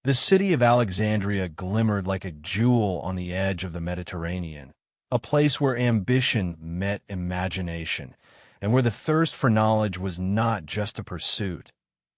The city of Alexandria glimmered like a jewel on the edge of the Mediterranean, a place where ambition met imagination, and where the thirst for knowledge was not just a pursuit,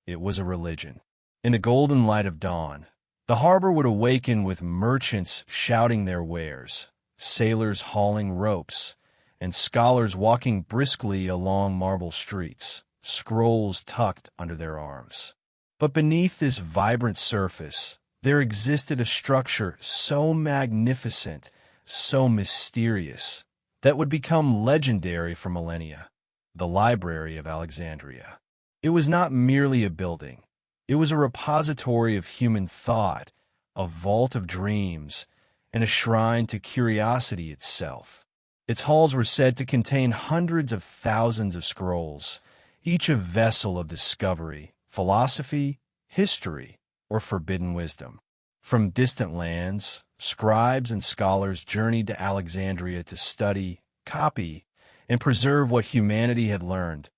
it was a religion. In the golden light of dawn, the harbor would awaken with merchants shouting their wares, sailors hauling ropes, and scholars walking briskly along marble streets, scrolls tucked under their arms. But beneath this vibrant surface, there existed a structure so magnificent, so mysterious, that would become legendary for millennia: the Library of Alexandria. It was not merely a building. It was a repository of human thought, a vault of dreams, and a shrine to curiosity itself. Its halls were said to contain hundreds of thousands of scrolls, each a vessel of discovery, philosophy, history, or forbidden wisdom. From distant lands, scribes and scholars journeyed to Alexandria to study, copy, and preserve what humanity had learned,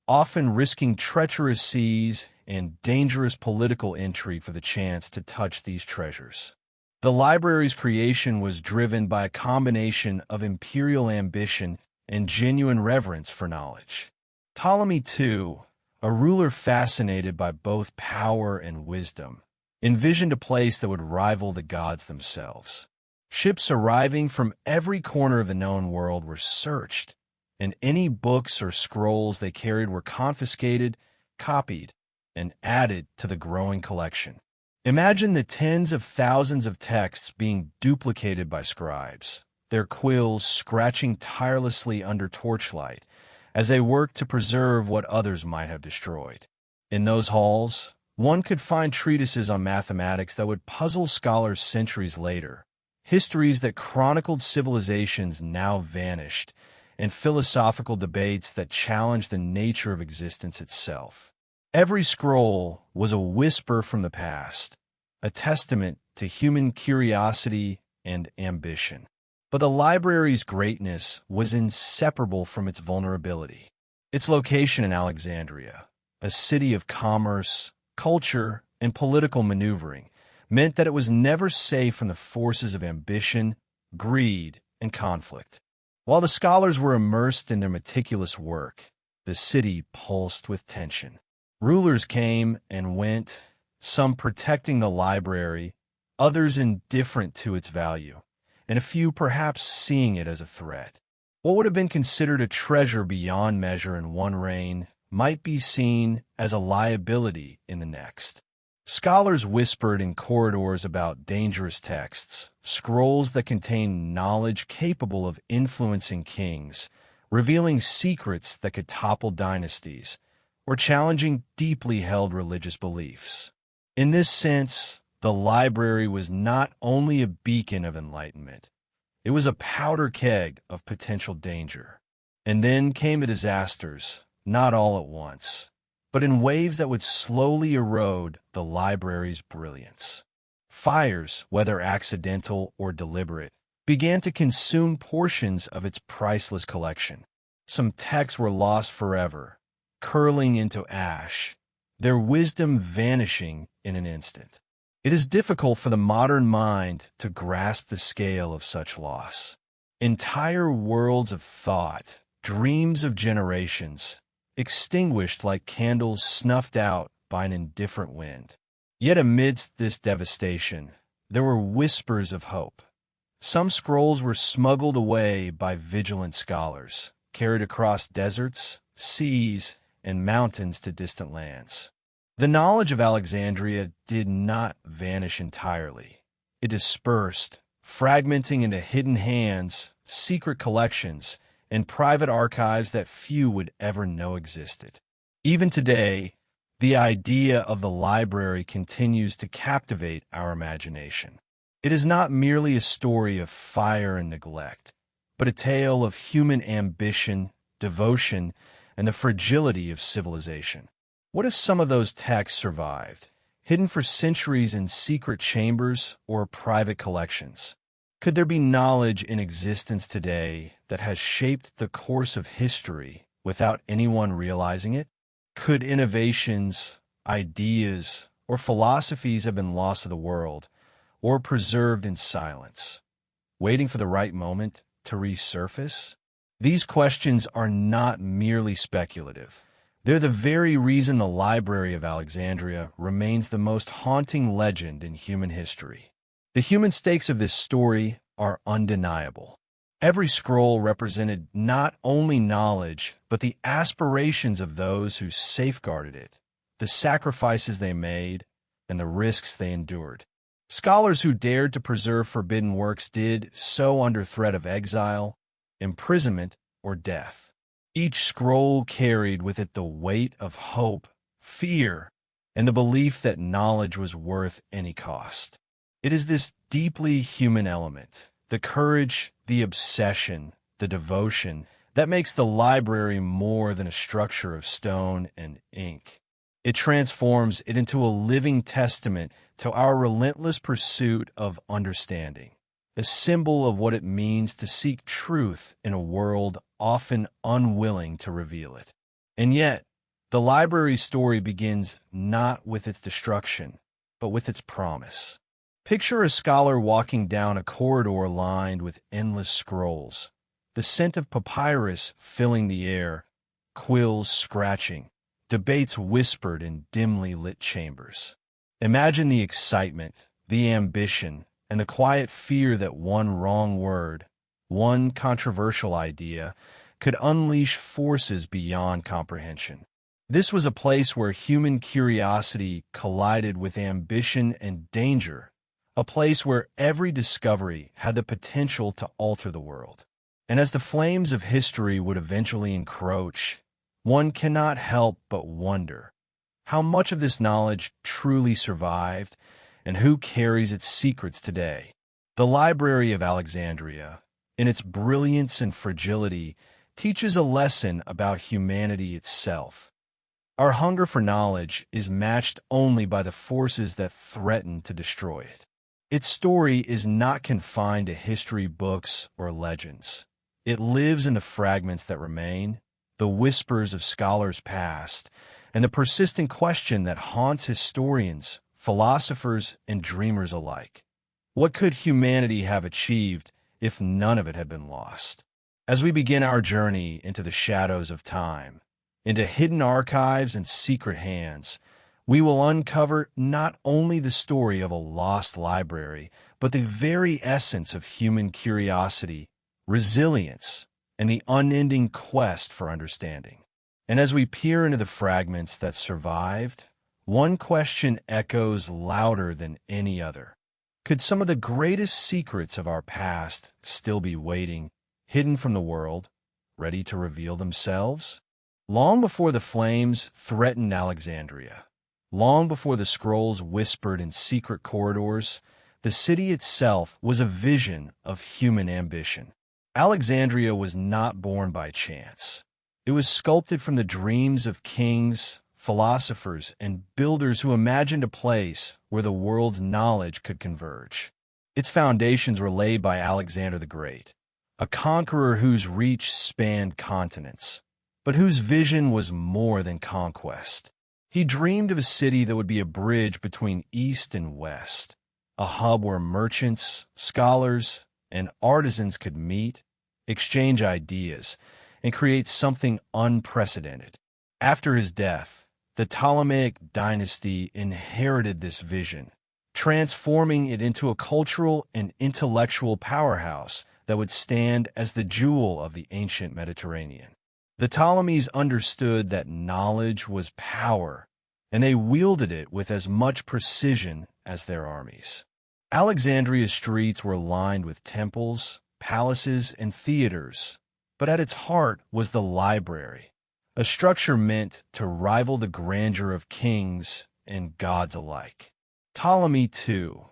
often risking treacherous seas and dangerous political intrigue for the chance to touch these treasures. The library's creation was driven by a combination of imperial ambition and genuine reverence for knowledge. Ptolemy II, a ruler fascinated by both power and wisdom, envisioned a place that would rival the gods themselves. Ships arriving from every corner of the known world were searched, and any books or scrolls they carried were confiscated, copied, and added to the growing collection. Imagine the tens of thousands of texts being duplicated by scribes, their quills scratching tirelessly under torchlight as they worked to preserve what others might have destroyed. In those halls, one could find treatises on mathematics that would puzzle scholars centuries later, histories that chronicled civilizations now vanished, and philosophical debates that challenged the nature of existence itself. Every scroll was a whisper from the past, a testament to human curiosity and ambition. But the library's greatness was inseparable from its vulnerability. Its location in Alexandria, a city of commerce, culture, and political maneuvering, meant that it was never safe from the forces of ambition, greed, and conflict. While the scholars were immersed in their meticulous work, the city pulsed with tension. Rulers came and went, some protecting the library, others indifferent to its value, and a few perhaps seeing it as a threat. What would have been considered a treasure beyond measure in one reign might be seen as a liability in the next. Scholars whispered in corridors about dangerous texts, scrolls that contained knowledge capable of influencing kings, revealing secrets that could topple dynasties, or challenging deeply held religious beliefs. In this sense, the library was not only a beacon of enlightenment, it was a powder keg of potential danger. And then came the disasters, not all at once, but in waves that would slowly erode the library's brilliance. Fires, whether accidental or deliberate, began to consume portions of its priceless collection. Some texts were lost forever, curling into ash, their wisdom vanishing in an instant. It is difficult for the modern mind to grasp the scale of such loss. Entire worlds of thought, dreams of generations, extinguished like candles snuffed out by an indifferent wind. Yet amidst this devastation, there were whispers of hope. Some scrolls were smuggled away by vigilant scholars, carried across deserts, seas, and mountains to distant lands. The knowledge of Alexandria did not vanish entirely. It dispersed, fragmenting into hidden hands, secret collections, and private archives that few would ever know existed. Even today, the idea of the library continues to captivate our imagination. It is not merely a story of fire and neglect, but a tale of human ambition, devotion, and the fragility of civilization. What if some of those texts survived, hidden for centuries in secret chambers or private collections? Could there be knowledge in existence today that has shaped the course of history without anyone realizing it? Could innovations, ideas, or philosophies have been lost to the world, or preserved in silence, waiting for the right moment to resurface? These questions are not merely speculative. They're the very reason the Library of Alexandria remains the most haunting legend in human history. The human stakes of this story are undeniable. Every scroll represented not only knowledge, but the aspirations of those who safeguarded it, the sacrifices they made, and the risks they endured. Scholars who dared to preserve forbidden works did so under threat of exile, imprisonment, or death. Each scroll carried with it the weight of hope, fear, and the belief that knowledge was worth any cost. It is this deeply human element, the courage, the obsession, the devotion, that makes the library more than a structure of stone and ink. It transforms it into a living testament to our relentless pursuit of understanding, a symbol of what it means to seek truth in a world often unwilling to reveal it. And yet, the library's story begins not with its destruction, but with its promise. Picture a scholar walking down a corridor lined with endless scrolls, the scent of papyrus filling the air, quills scratching, debates whispered in dimly lit chambers. Imagine the excitement, the ambition, and the quiet fear that one wrong word, one controversial idea, could unleash forces beyond comprehension. This was a place where human curiosity collided with ambition and danger, a place where every discovery had the potential to alter the world. And as the flames of history would eventually encroach, one cannot help but wonder how much of this knowledge truly survived and who carries its secrets today. The Library of Alexandria, in its brilliance and fragility, teaches a lesson about humanity itself. Our hunger for knowledge is matched only by the forces that threaten to destroy it. Its story is not confined to history books or legends. It lives in the fragments that remain, the whispers of scholars past, and the persistent question that haunts historians, philosophers, and dreamers alike. What could humanity have achieved if none of it had been lost? As we begin our journey into the shadows of time, into hidden archives and secret hands, we will uncover not only the story of a lost library, but the very essence of human curiosity, resilience, and the unending quest for understanding. And as we peer into the fragments that survived, one question echoes louder than any other. Could some of the greatest secrets of our past still be waiting, hidden from the world, ready to reveal themselves? Long before the flames threatened Alexandria, long before the scrolls whispered in secret corridors, the city itself was a vision of human ambition. Alexandria was not born by chance. It was sculpted from the dreams of kings, philosophers, and builders who imagined a place where the world's knowledge could converge. Its foundations were laid by Alexander the Great, a conqueror whose reach spanned continents, but whose vision was more than conquest. He dreamed of a city that would be a bridge between East and West, a hub where merchants, scholars, and artisans could meet, exchange ideas, and create something unprecedented. After his death, the Ptolemaic dynasty inherited this vision, transforming it into a cultural and intellectual powerhouse that would stand as the jewel of the ancient Mediterranean. The Ptolemies understood that knowledge was power, and they wielded it with as much precision as their armies. Alexandria's streets were lined with temples, palaces, and theaters, but at its heart was the library, a structure meant to rival the grandeur of kings and gods alike. Ptolemy, too,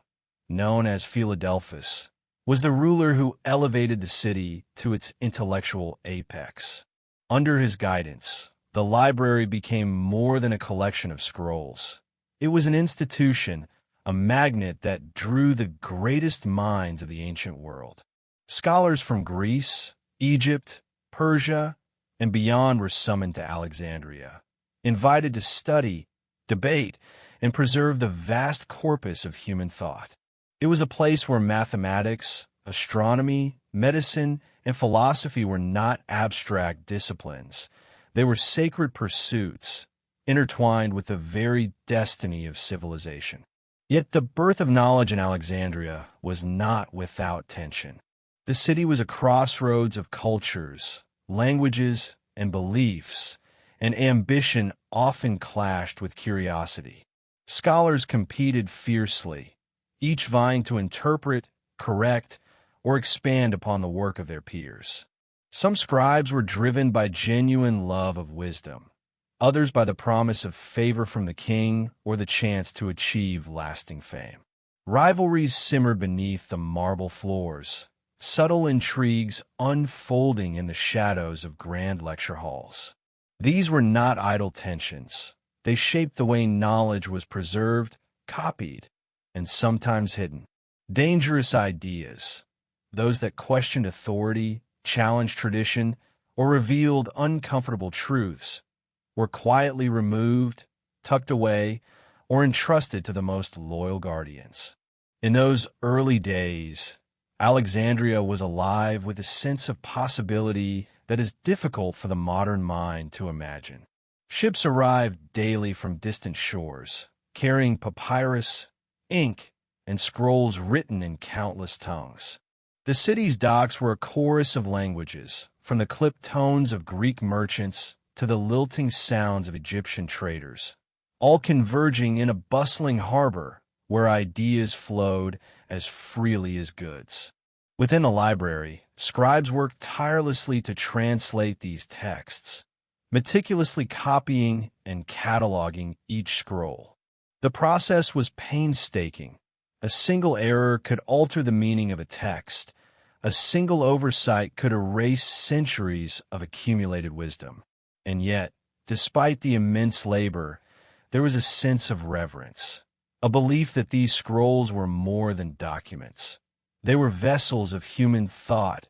known as Philadelphus, was the ruler who elevated the city to its intellectual apex. Under his guidance, the library became more than a collection of scrolls. It was an institution, a magnet that drew the greatest minds of the ancient world. Scholars from Greece, Egypt, Persia, and beyond were summoned to Alexandria, invited to study, debate, and preserved the vast corpus of human thought. It was a place where mathematics, astronomy, medicine, and philosophy were not abstract disciplines. They were sacred pursuits, intertwined with the very destiny of civilization. Yet the birth of knowledge in Alexandria was not without tension. The city was a crossroads of cultures, languages, and beliefs, and ambition often clashed with curiosity. Scholars competed fiercely, each vying to interpret, correct, or expand upon the work of their peers. Some scribes were driven by genuine love of wisdom, others by the promise of favor from the king or the chance to achieve lasting fame. Rivalries simmered beneath the marble floors, subtle intrigues unfolding in the shadows of grand lecture halls. These were not idle tensions. They shaped the way knowledge was preserved, copied, and sometimes hidden. Dangerous ideas, those that questioned authority, challenged tradition, or revealed uncomfortable truths, were quietly removed, tucked away, or entrusted to the most loyal guardians. In those early days, Alexandria was alive with a sense of possibility that is difficult for the modern mind to imagine. Ships arrived daily from distant shores, carrying papyrus, ink, and scrolls written in countless tongues. The city's docks were a chorus of languages, from the clipped tones of Greek merchants to the lilting sounds of Egyptian traders, all converging in a bustling harbor where ideas flowed as freely as goods. Within the library, scribes worked tirelessly to translate these texts, meticulously copying and cataloging each scroll. The process was painstaking. A single error could alter the meaning of a text. A single oversight could erase centuries of accumulated wisdom. And yet, despite the immense labor, there was a sense of reverence, a belief that these scrolls were more than documents. They were vessels of human thought,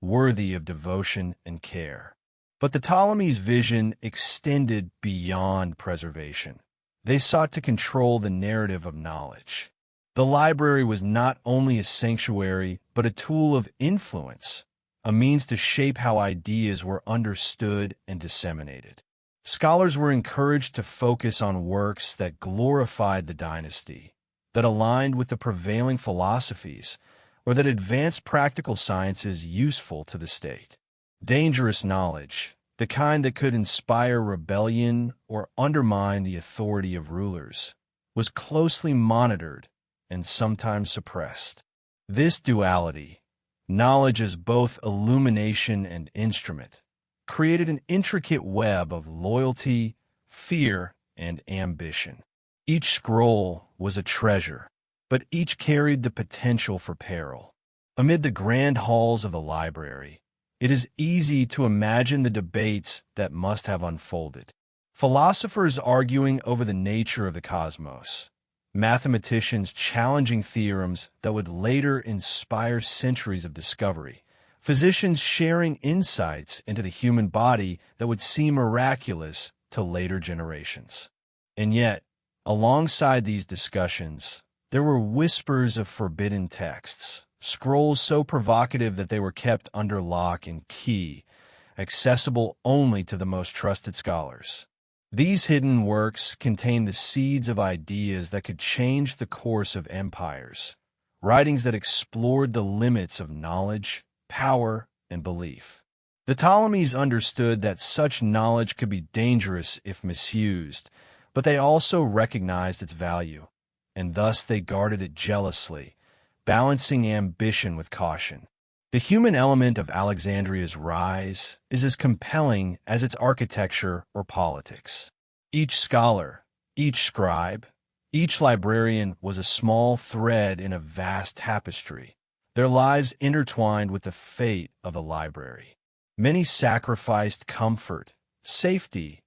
worthy of devotion and care. But the Ptolemies' vision extended beyond preservation. They sought to control the narrative of knowledge. The library was not only a sanctuary, but a tool of influence, a means to shape how ideas were understood and disseminated. Scholars were encouraged to focus on works that glorified the dynasty, that aligned with the prevailing philosophies, or that advanced practical sciences useful to the state. Dangerous knowledge, the kind that could inspire rebellion or undermine the authority of rulers, was closely monitored and sometimes suppressed. This duality, knowledge as both illumination and instrument, created an intricate web of loyalty, fear, and ambition. Each scroll was a treasure, but each carried the potential for peril. Amid the grand halls of the library, it is easy to imagine the debates that must have unfolded. Philosophers arguing over the nature of the cosmos, mathematicians challenging theorems that would later inspire centuries of discovery, physicians sharing insights into the human body that would seem miraculous to later generations. And yet, alongside these discussions, there were whispers of forbidden texts, scrolls so provocative that they were kept under lock and key, accessible only to the most trusted scholars. These hidden works contained the seeds of ideas that could change the course of empires, writings that explored the limits of knowledge, power, and belief. The Ptolemies understood that such knowledge could be dangerous if misused, but they also recognized its value, and thus they guarded it jealously, balancing ambition with caution. The human element of Alexandria's rise is as compelling as its architecture or politics. Each scholar, each scribe, each librarian was a small thread in a vast tapestry, their lives intertwined with the fate of the library. Many sacrificed comfort, safety,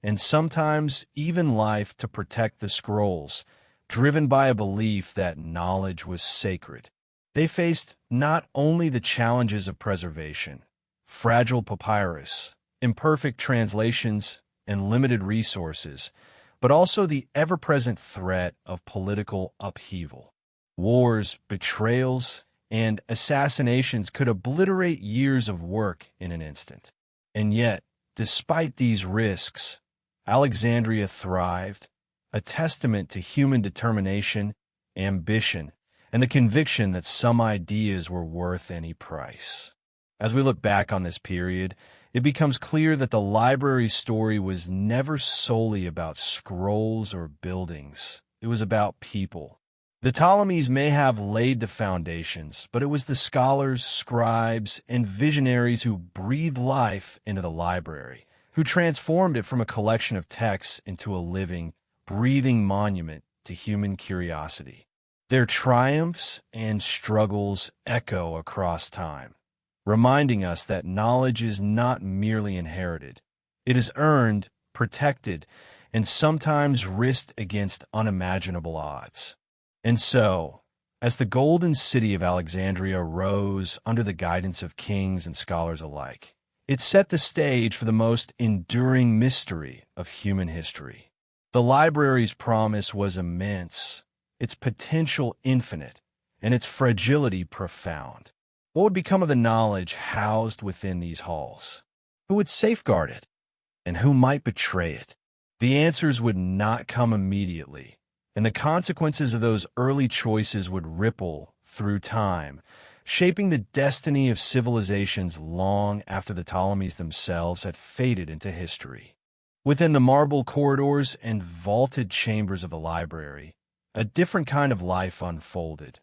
and sometimes even life to protect the scrolls, driven by a belief that knowledge was sacred. They faced not only the challenges of preservation, fragile papyrus, imperfect translations, and limited resources, but also the ever-present threat of political upheaval. Wars, betrayals, and assassinations could obliterate years of work in an instant. And yet, despite these risks, Alexandria thrived, a testament to human determination, ambition, and the conviction that some ideas were worth any price. As we look back on this period, it becomes clear that the library's story was never solely about scrolls or buildings. It was about people. The Ptolemies may have laid the foundations, but it was the scholars, scribes, and visionaries who breathed life into the library, who transformed it from a collection of texts into a living, breathing monument to human curiosity. Their triumphs and struggles echo across time, reminding us that knowledge is not merely inherited. It is earned, protected, and sometimes risked against unimaginable odds. And so, as the golden city of Alexandria rose under the guidance of kings and scholars alike, it set the stage for the most enduring mystery of human history. The library's promise was immense, its potential infinite, and its fragility profound. What would become of the knowledge housed within these halls? Who would safeguard it? And who might betray it? The answers would not come immediately, and the consequences of those early choices would ripple through time, shaping the destiny of civilizations long after the Ptolemies themselves had faded into history. Within the marble corridors and vaulted chambers of the library, a different kind of life unfolded,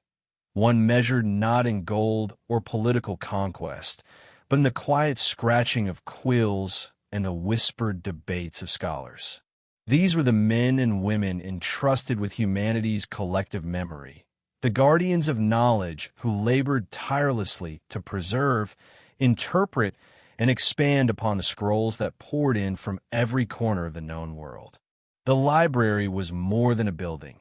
one measured not in gold or political conquest, but in the quiet scratching of quills and the whispered debates of scholars. These were the men and women entrusted with humanity's collective memory, the guardians of knowledge who labored tirelessly to preserve, interpret, and expand upon the scrolls that poured in from every corner of the known world. The library was more than a building.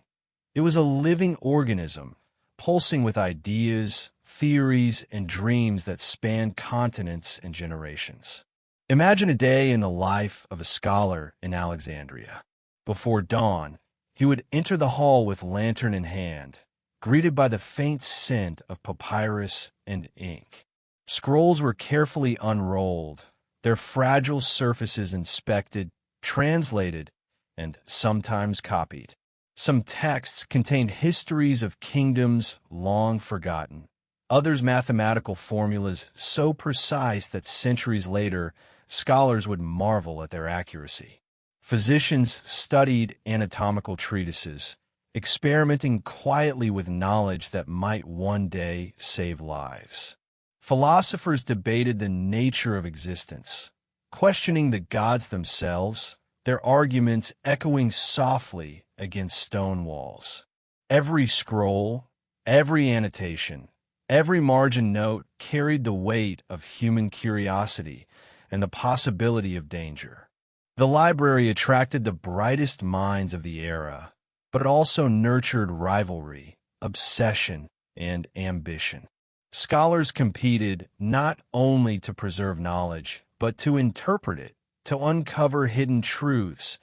It was a living organism, pulsing with ideas, theories, and dreams that spanned continents and generations. Imagine a day in the life of a scholar in Alexandria. Before dawn, he would enter the hall with lantern in hand, greeted by the faint scent of papyrus and ink. Scrolls were carefully unrolled, their fragile surfaces inspected, translated, and sometimes copied. Some texts contained histories of kingdoms long forgotten, others mathematical formulas so precise that centuries later, scholars would marvel at their accuracy. Physicians studied anatomical treatises, experimenting quietly with knowledge that might one day save lives. Philosophers debated the nature of existence, questioning the gods themselves, their arguments echoing softly against stone walls. Every scroll, every annotation, every margin note carried the weight of human curiosity and the possibility of danger. The library attracted the brightest minds of the era, but it also nurtured rivalry, obsession, and ambition. Scholars competed not only to preserve knowledge, but to interpret it, to uncover hidden truths,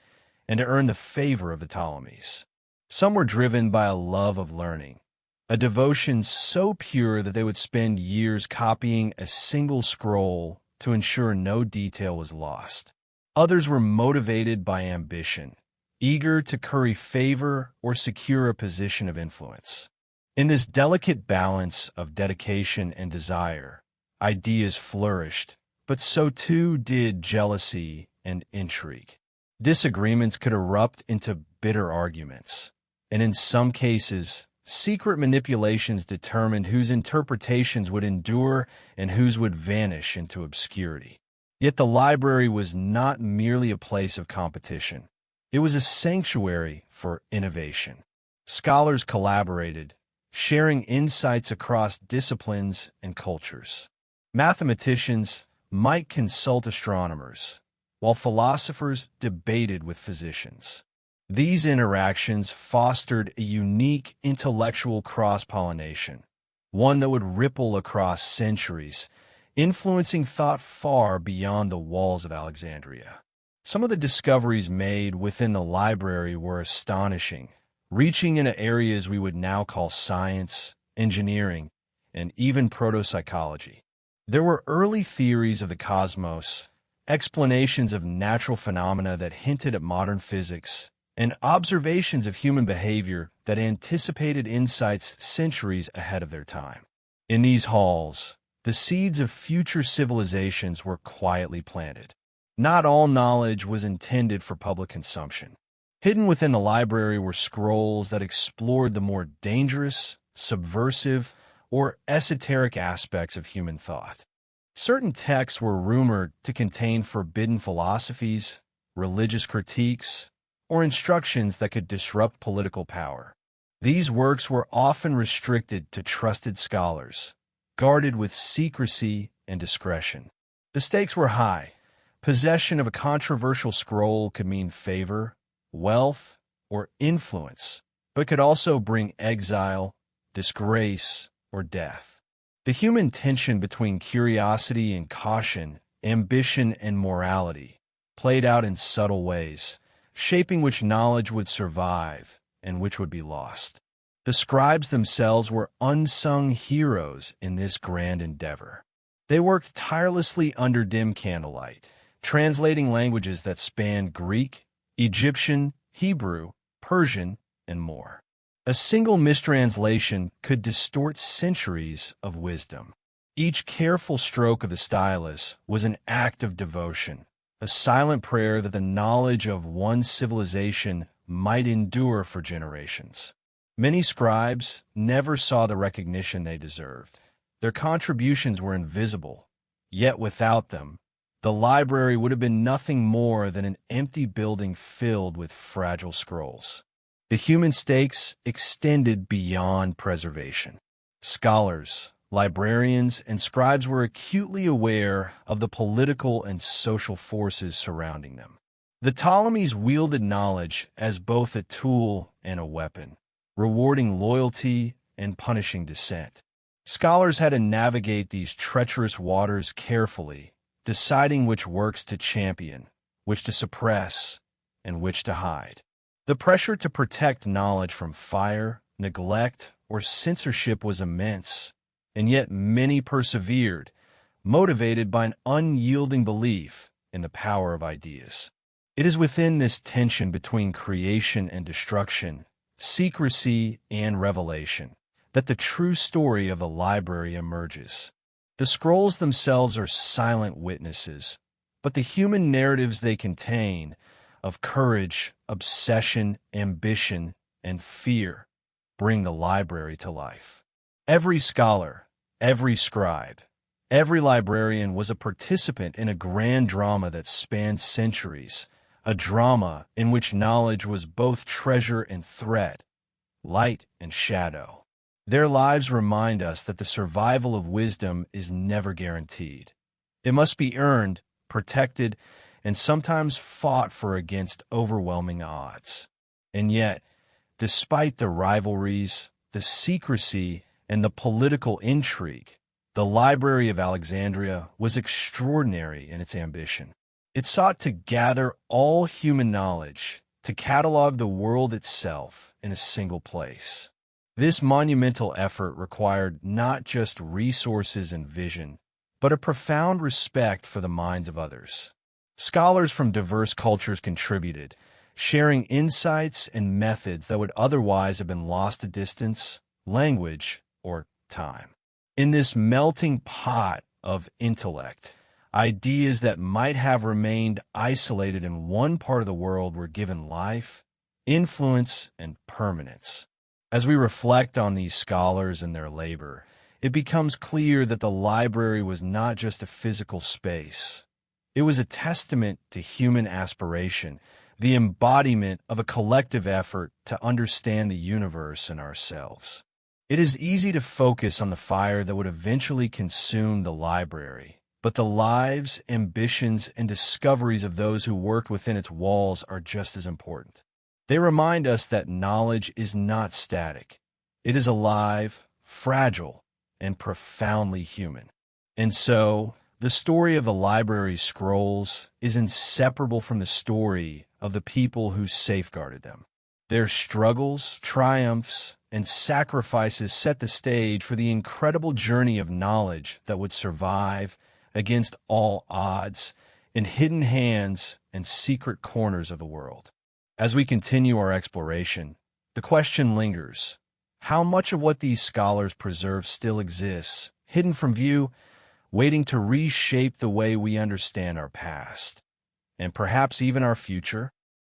and to earn the favor of the Ptolemies. Some were driven by a love of learning, a devotion so pure that they would spend years copying a single scroll to ensure no detail was lost. Others were motivated by ambition, eager to curry favor or secure a position of influence. In this delicate balance of dedication and desire, ideas flourished, but so too did jealousy and intrigue. Disagreements could erupt into bitter arguments, and in some cases, secret manipulations determined whose interpretations would endure and whose would vanish into obscurity. Yet the library was not merely a place of competition. It was a sanctuary for innovation. Scholars collaborated, sharing insights across disciplines and cultures. Mathematicians might consult astronomers, while philosophers debated with physicians. These interactions fostered a unique intellectual cross-pollination, one that would ripple across centuries, influencing thought far beyond the walls of Alexandria. Some of the discoveries made within the library were astonishing, reaching into areas we would now call science, engineering, and even proto-psychology. There were early theories of the cosmos, explanations of natural phenomena that hinted at modern physics, and observations of human behavior that anticipated insights centuries ahead of their time. In these halls, the seeds of future civilizations were quietly planted. Not all knowledge was intended for public consumption. Hidden within the library were scrolls that explored the more dangerous, subversive, or esoteric aspects of human thought. Certain texts were rumored to contain forbidden philosophies, religious critiques, or instructions that could disrupt political power. These works were often restricted to trusted scholars, guarded with secrecy and discretion. The stakes were high. Possession of a controversial scroll could mean favor, wealth, or influence, but could also bring exile, disgrace, or death. The human tension between curiosity and caution, ambition and morality, played out in subtle ways, shaping which knowledge would survive and which would be lost. The scribes themselves were unsung heroes in this grand endeavor. They worked tirelessly under dim candlelight, translating languages that spanned Greek, Egyptian, Hebrew, Persian, and more. A single mistranslation could distort centuries of wisdom. Each careful stroke of the stylus was an act of devotion, a silent prayer that the knowledge of one civilization might endure for generations. Many scribes never saw the recognition they deserved. Their contributions were invisible, yet without them, the library would have been nothing more than an empty building filled with fragile scrolls. The human stakes extended beyond preservation. Scholars, librarians, and scribes were acutely aware of the political and social forces surrounding them. The Ptolemies wielded knowledge as both a tool and a weapon, rewarding loyalty and punishing dissent. Scholars had to navigate these treacherous waters carefully, deciding which works to champion, which to suppress, and which to hide. The pressure to protect knowledge from fire, neglect, or censorship was immense, and yet many persevered, motivated by an unyielding belief in the power of ideas. It is within this tension between creation and destruction, secrecy and revelation, that the true story of the library emerges. The scrolls themselves are silent witnesses, but the human narratives they contain of courage, obsession, ambition, and fear bring the library to life. Every scholar, every scribe, every librarian was a participant in a grand drama that spanned centuries, a drama in which knowledge was both treasure and threat, light and shadow. Their lives remind us that the survival of wisdom is never guaranteed. It must be earned, protected, and sometimes fought for against overwhelming odds. And yet, despite the rivalries, the secrecy, and the political intrigue, the Library of Alexandria was extraordinary in its ambition. It sought to gather all human knowledge, to catalog the world itself in a single place. This monumental effort required not just resources and vision, but a profound respect for the minds of others. Scholars from diverse cultures contributed, sharing insights and methods that would otherwise have been lost to distance, language, or time. In this melting pot of intellect, ideas that might have remained isolated in one part of the world were given life, influence, and permanence. As we reflect on these scholars and their labor, it becomes clear that the library was not just a physical space. It was a testament to human aspiration, the embodiment of a collective effort to understand the universe and ourselves. It is easy to focus on the fire that would eventually consume the library, but the lives, ambitions, and discoveries of those who worked within its walls are just as important. They remind us that knowledge is not static. It is alive, fragile, and profoundly human. And so, the story of the library's scrolls is inseparable from the story of the people who safeguarded them. Their struggles, triumphs, and sacrifices set the stage for the incredible journey of knowledge that would survive against all odds in hidden hands and secret corners of the world. As we continue our exploration, the question lingers: how much of what these scholars preserve still exists, hidden from view, waiting to reshape the way we understand our past, and perhaps even our future?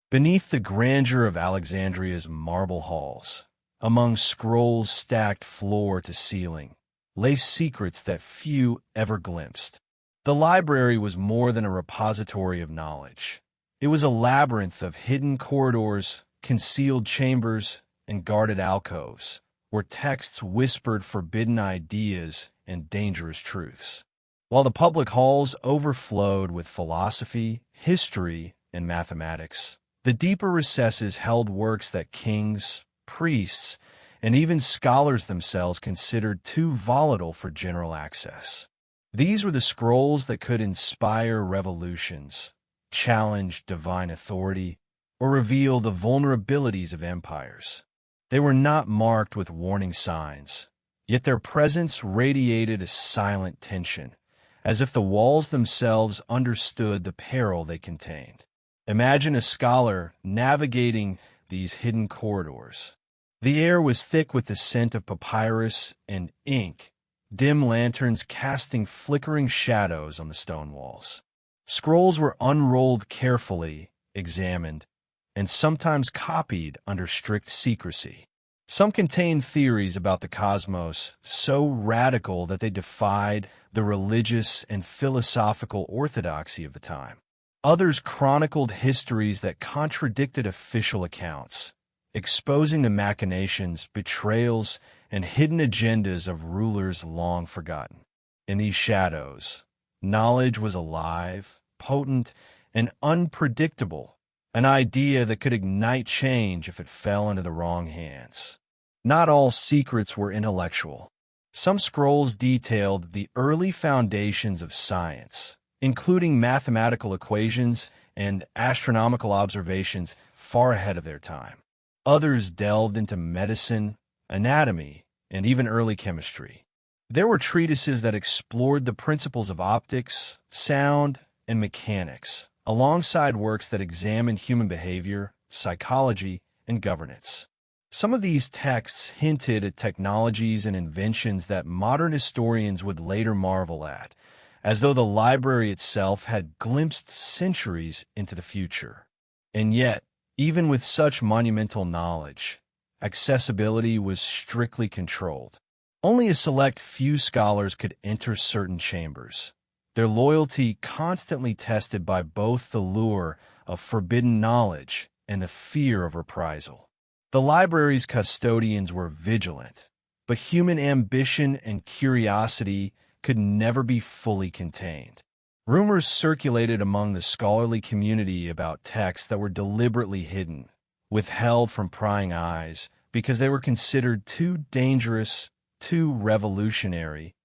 Beneath the grandeur of Alexandria's marble halls, among scrolls stacked floor to ceiling, lay secrets that few ever glimpsed. The library was more than a repository of knowledge. It was a labyrinth of hidden corridors, concealed chambers, and guarded alcoves, where texts whispered forbidden ideas and dangerous truths. While the public halls overflowed with philosophy, history, and mathematics, the deeper recesses held works that kings, priests, and even scholars themselves considered too volatile for general access. These were the scrolls that could inspire revolutions, challenge divine authority, or reveal the vulnerabilities of empires. They were not marked with warning signs, yet their presence radiated a silent tension, as if the walls themselves understood the peril they contained. Imagine a scholar navigating these hidden corridors. The air was thick with the scent of papyrus and ink, dim lanterns casting flickering shadows on the stone walls. Scrolls were unrolled carefully, examined, and sometimes copied under strict secrecy. Some contained theories about the cosmos so radical that they defied the religious and philosophical orthodoxy of the time. Others chronicled histories that contradicted official accounts, exposing the machinations, betrayals, and hidden agendas of rulers long forgotten. In these shadows, knowledge was alive, potent, and unpredictable, an idea that could ignite change if it fell into the wrong hands. Not all secrets were intellectual. Some scrolls detailed the early foundations of science, including mathematical equations and astronomical observations far ahead of their time. Others delved into medicine, anatomy, and even early chemistry. There were treatises that explored the principles of optics, sound, and mechanics, alongside works that examined human behavior, psychology, and governance. Some of these texts hinted at technologies and inventions that modern historians would later marvel at, as though the library itself had glimpsed centuries into the future. And yet, even with such monumental knowledge, accessibility was strictly controlled. Only a select few scholars could enter certain chambers, their loyalty constantly tested by both the lure of forbidden knowledge and the fear of reprisal. The library's custodians were vigilant, but human ambition and curiosity could never be fully contained. Rumors circulated among the scholarly community about texts that were deliberately hidden, withheld from prying eyes, because they were considered too dangerous, too revolutionary,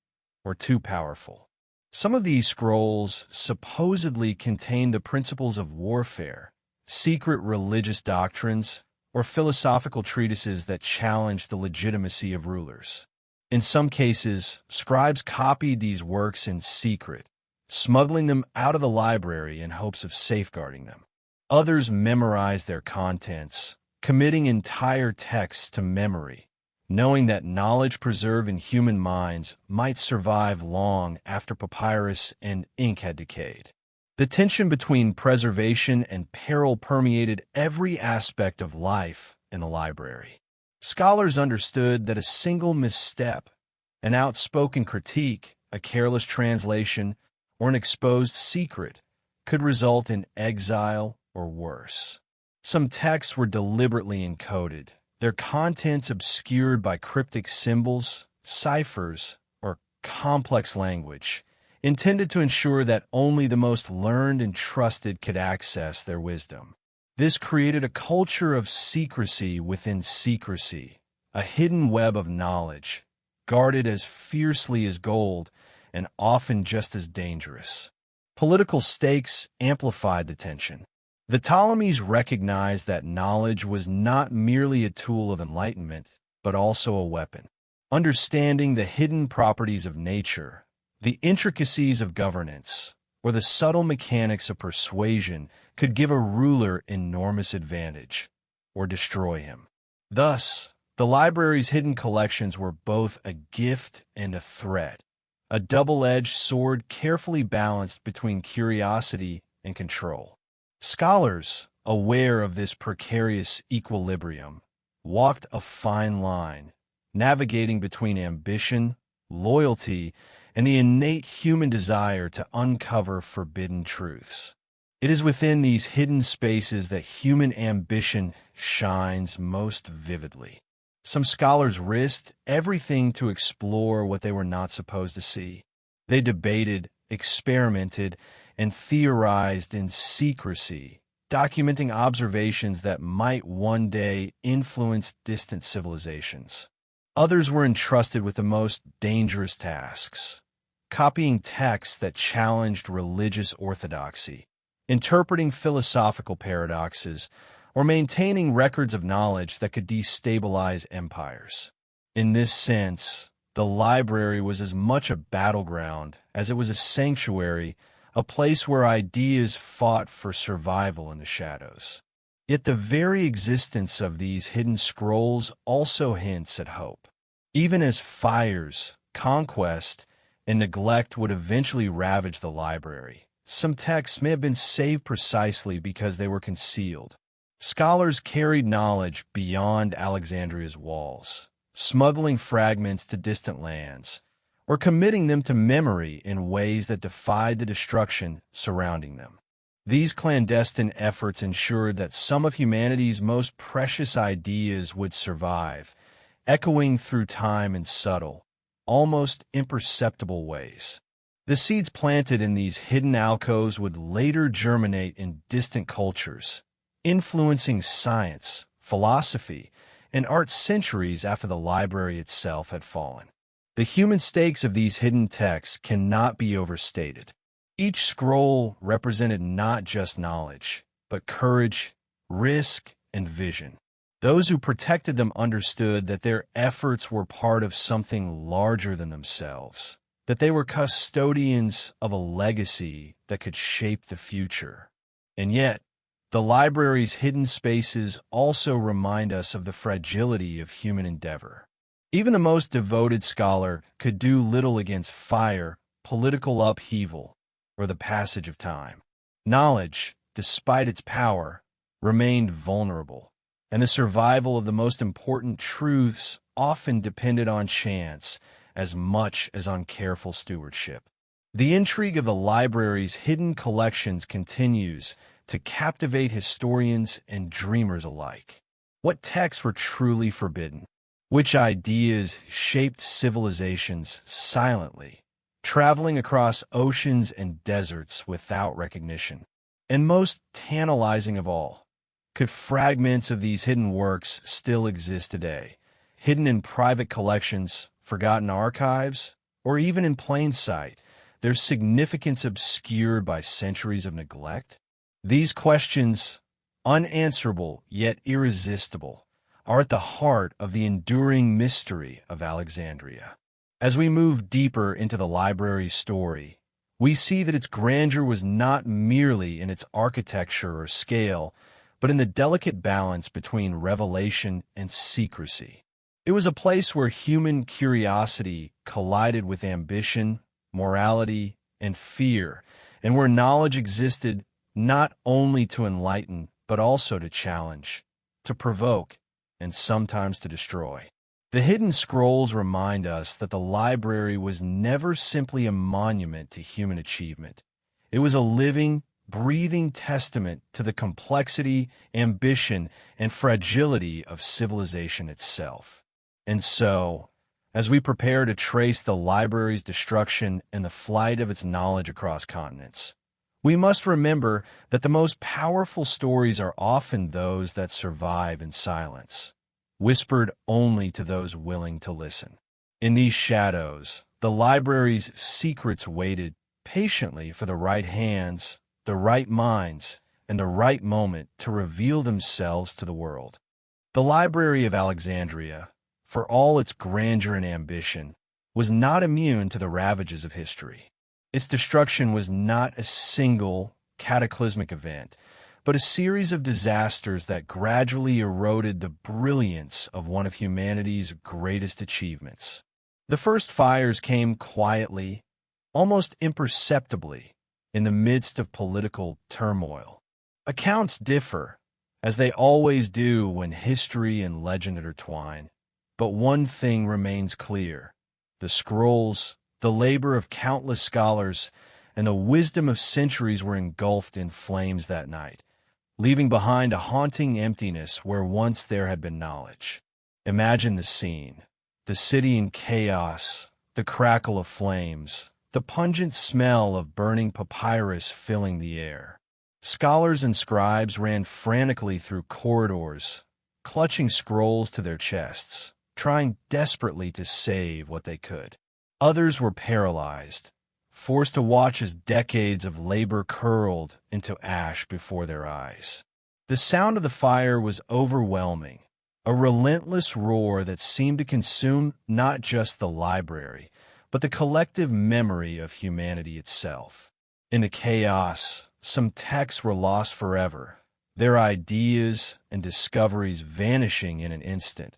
or too powerful. Some of these scrolls supposedly contained the principles of warfare, secret religious doctrines, or philosophical treatises that challenged the legitimacy of rulers. In some cases, scribes copied these works in secret, smuggling them out of the library in hopes of safeguarding them. Others memorized their contents, committing entire texts to memory, knowing that knowledge preserved in human minds might survive long after papyrus and ink had decayed. The tension between preservation and peril permeated every aspect of life in the library. Scholars understood that a single misstep, an outspoken critique, a careless translation, or an exposed secret could result in exile or worse. Some texts were deliberately encoded, their contents obscured by cryptic symbols, ciphers, or complex language, intended to ensure that only the most learned and trusted could access their wisdom. This created a culture of secrecy within secrecy, a hidden web of knowledge, guarded as fiercely as gold, and often just as dangerous. Political stakes amplified the tension. The Ptolemies recognized that knowledge was not merely a tool of enlightenment, but also a weapon. Understanding the hidden properties of nature, the intricacies of governance, or the subtle mechanics of persuasion could give a ruler enormous advantage, or destroy him. Thus, the library's hidden collections were both a gift and a threat, a double-edged sword carefully balanced between curiosity and control. Scholars, aware of this precarious equilibrium, walked a fine line, navigating between ambition, loyalty, and the innate human desire to uncover forbidden truths. It is within these hidden spaces that human ambition shines most vividly. Some scholars risked everything to explore what they were not supposed to see. They debated, experimented, and theorized in secrecy, documenting observations that might one day influence distant civilizations. Others were entrusted with the most dangerous tasks, copying texts that challenged religious orthodoxy, interpreting philosophical paradoxes, or maintaining records of knowledge that could destabilize empires. In this sense, the library was as much a battleground as it was a sanctuary, a place where ideas fought for survival in the shadows. Yet the very existence of these hidden scrolls also hints at hope. Even as fires, conquest, and neglect would eventually ravage the library, some texts may have been saved precisely because they were concealed. Scholars carried knowledge beyond Alexandria's walls, smuggling fragments to distant lands, or committing them to memory in ways that defied the destruction surrounding them. These clandestine efforts ensured that some of humanity's most precious ideas would survive, echoing through time in subtle, almost imperceptible ways. The seeds planted in these hidden alcoves would later germinate in distant cultures, influencing science, philosophy, and art centuries after the library itself had fallen. The human stakes of these hidden texts cannot be overstated. Each scroll represented not just knowledge, but courage, risk, and vision. Those who protected them understood that their efforts were part of something larger than themselves, that they were custodians of a legacy that could shape the future. And yet, the library's hidden spaces also remind us of the fragility of human endeavor. Even the most devoted scholar could do little against fire, political upheaval, or the passage of time. Knowledge, despite its power, remained vulnerable, and the survival of the most important truths often depended on chance as much as on careful stewardship. The intrigue of the library's hidden collections continues to captivate historians and dreamers alike. What texts were truly forbidden? Which ideas shaped civilizations silently, traveling across oceans and deserts without recognition? And most tantalizing of all, could fragments of these hidden works still exist today, hidden in private collections, forgotten archives, or even in plain sight, their significance obscured by centuries of neglect? These questions, unanswerable yet irresistible, are at the heart of the enduring mystery of Alexandria. As we move deeper into the library's story, we see that its grandeur was not merely in its architecture or scale, but in the delicate balance between revelation and secrecy. It was a place where human curiosity collided with ambition, morality, and fear, and where knowledge existed not only to enlighten, but also to challenge, to provoke, and sometimes to destroy. The hidden scrolls remind us that the library was never simply a monument to human achievement. It was a living, breathing testament to the complexity, ambition, and fragility of civilization itself. And so, as we prepare to trace the library's destruction and the flight of its knowledge across continents, we must remember that the most powerful stories are often those that survive in silence, whispered only to those willing to listen. In these shadows, the library's secrets waited patiently for the right hands, the right minds, and the right moment to reveal themselves to the world. The Library of Alexandria, for all its grandeur and ambition, was not immune to the ravages of history. Its destruction was not a single cataclysmic event, but a series of disasters that gradually eroded the brilliance of one of humanity's greatest achievements. The first fires came quietly, almost imperceptibly, in the midst of political turmoil. Accounts differ, as they always do when history and legend intertwine, but one thing remains clear. The scrolls, the labor of countless scholars, and the wisdom of centuries were engulfed in flames that night, leaving behind a haunting emptiness where once there had been knowledge. Imagine the scene: the city in chaos, the crackle of flames, the pungent smell of burning papyrus filling the air. Scholars and scribes ran frantically through corridors, clutching scrolls to their chests, trying desperately to save what they could. Others were paralyzed, forced to watch as decades of labor curled into ash before their eyes. The sound of the fire was overwhelming, a relentless roar that seemed to consume not just the library, but the collective memory of humanity itself. In the chaos, some texts were lost forever, their ideas and discoveries vanishing in an instant,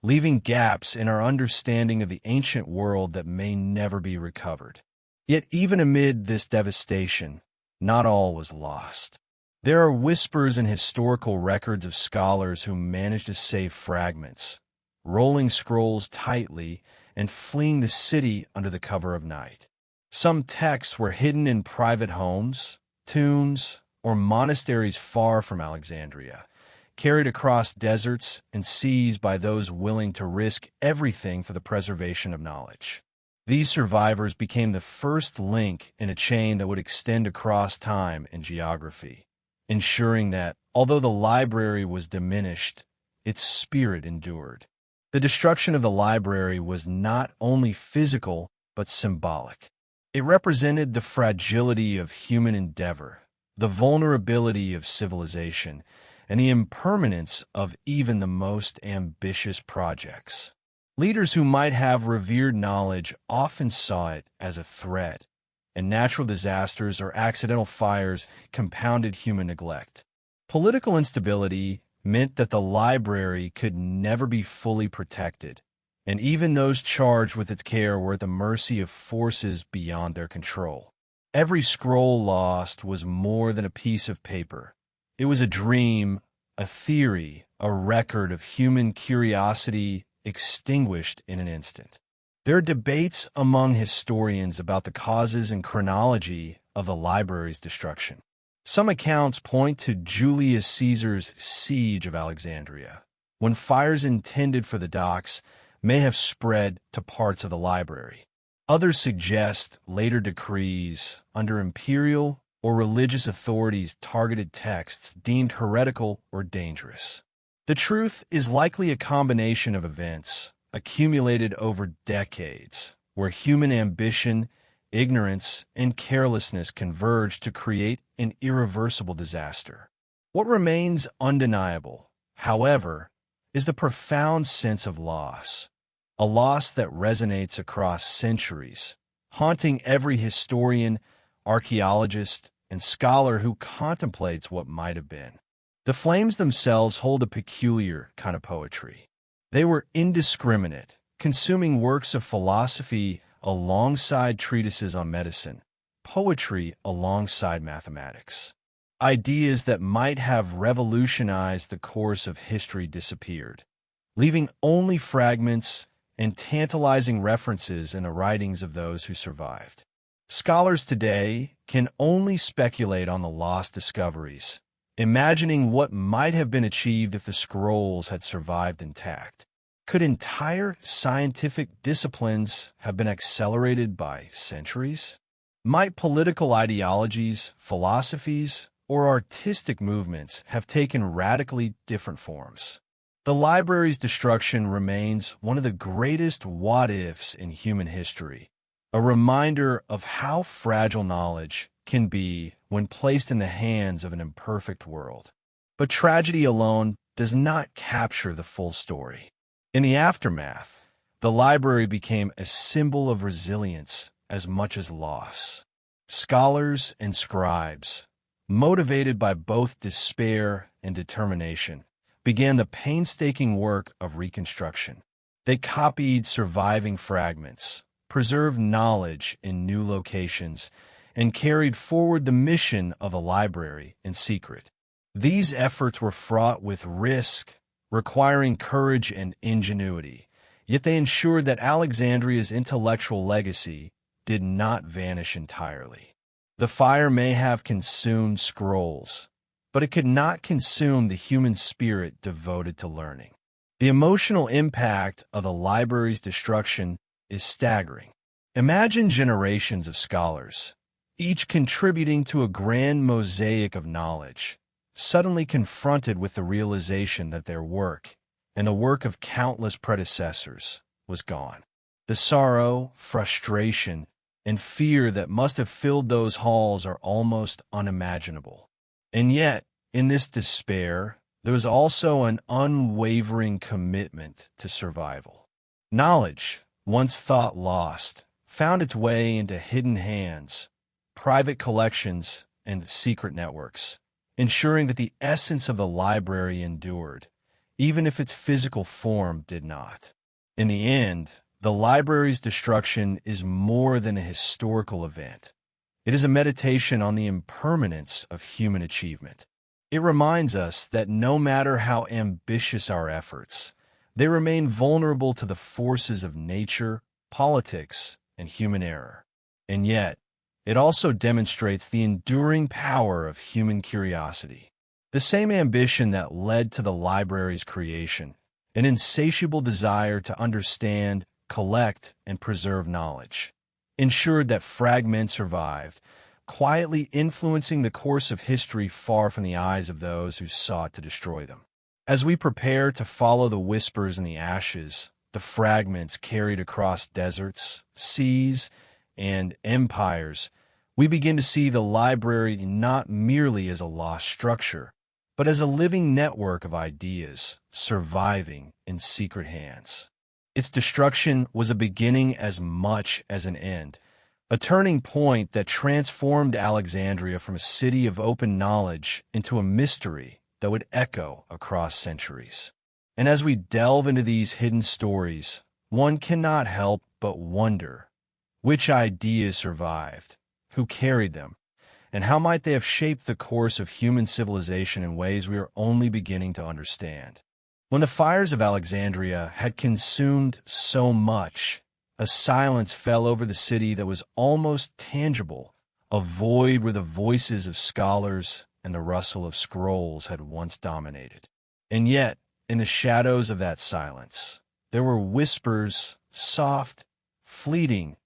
leaving gaps in our understanding of the ancient world that may never be recovered. Yet even amid this devastation, not all was lost. There are whispers and historical records of scholars who managed to save fragments, rolling scrolls tightly and fleeing the city under the cover of night. Some texts were hidden in private homes, tombs, or monasteries far from Alexandria, carried across deserts and seas by those willing to risk everything for the preservation of knowledge. These survivors became the first link in a chain that would extend across time and geography, ensuring that, although the library was diminished, its spirit endured. The destruction of the library was not only physical, but symbolic. It represented the fragility of human endeavor, the vulnerability of civilization, and the impermanence of even the most ambitious projects. Leaders who might have revered knowledge often saw it as a threat, and natural disasters or accidental fires compounded human neglect. Political instability meant that the library could never be fully protected, and even those charged with its care were at the mercy of forces beyond their control. Every scroll lost was more than a piece of paper. It was a dream, a theory, a record of human curiosity extinguished in an instant. There are debates among historians about the causes and chronology of the library's destruction. Some accounts point to Julius Caesar's siege of Alexandria, when fires intended for the docks may have spread to parts of the library. Others suggest later decrees under imperial or religious authorities targeted texts deemed heretical or dangerous. The truth is likely a combination of events accumulated over decades, where human ambition, ignorance, and carelessness converged to create an irreversible disaster. What remains undeniable, however, is the profound sense of loss, a loss that resonates across centuries, haunting every historian, archaeologist, and scholar who contemplates what might have been. The flames themselves hold a peculiar kind of poetry. They were indiscriminate, consuming works of philosophy alongside treatises on medicine, poetry alongside mathematics. Ideas that might have revolutionized the course of history disappeared, leaving only fragments and tantalizing references in the writings of those who survived. Scholars today can only speculate on the lost discoveries, imagining what might have been achieved if the scrolls had survived intact. Could entire scientific disciplines have been accelerated by centuries? Might political ideologies, philosophies, or artistic movements have taken radically different forms? The library's destruction remains one of the greatest what-ifs in human history, a reminder of how fragile knowledge can be when placed in the hands of an imperfect world. But tragedy alone does not capture the full story. In the aftermath, the library became a symbol of resilience as much as loss. Scholars and scribes, motivated by both despair and determination, began the painstaking work of reconstruction. They copied surviving fragments, preserved knowledge in new locations, and carried forward the mission of the library in secret. These efforts were fraught with risk, requiring courage and ingenuity, yet they ensured that Alexandria's intellectual legacy did not vanish entirely. The fire may have consumed scrolls, but it could not consume the human spirit devoted to learning. The emotional impact of the library's destruction is staggering. Imagine generations of scholars, each contributing to a grand mosaic of knowledge, suddenly confronted with the realization that their work, and the work of countless predecessors, was gone. The sorrow, frustration, and fear that must have filled those halls are almost unimaginable. And yet, in this despair, there was also an unwavering commitment to survival. Knowledge, once thought lost, found its way into hidden hands, private collections, and secret networks, ensuring that the essence of the library endured, even if its physical form did not. In the end, the library's destruction is more than a historical event. It is a meditation on the impermanence of human achievement. It reminds us that no matter how ambitious our efforts, they remain vulnerable to the forces of nature, politics, and human error. And yet, it also demonstrates the enduring power of human curiosity. The same ambition that led to the library's creation, an insatiable desire to understand, collect, and preserve knowledge, ensured that fragments survived, quietly influencing the course of history far from the eyes of those who sought to destroy them. As we prepare to follow the whispers in the ashes, the fragments carried across deserts, seas, and empires, we begin to see the library not merely as a lost structure, but as a living network of ideas surviving in secret hands. Its destruction was a beginning as much as an end, a turning point that transformed Alexandria from a city of open knowledge into a mystery that would echo across centuries. And as we delve into these hidden stories, one cannot help but wonder which ideas survived, who carried them, and how might they have shaped the course of human civilization in ways we are only beginning to understand. When the fires of Alexandria had consumed so much, a silence fell over the city that was almost tangible, a void where the voices of scholars and the rustle of scrolls had once dominated. And yet, in the shadows of that silence, there were whispers, soft, fleeting,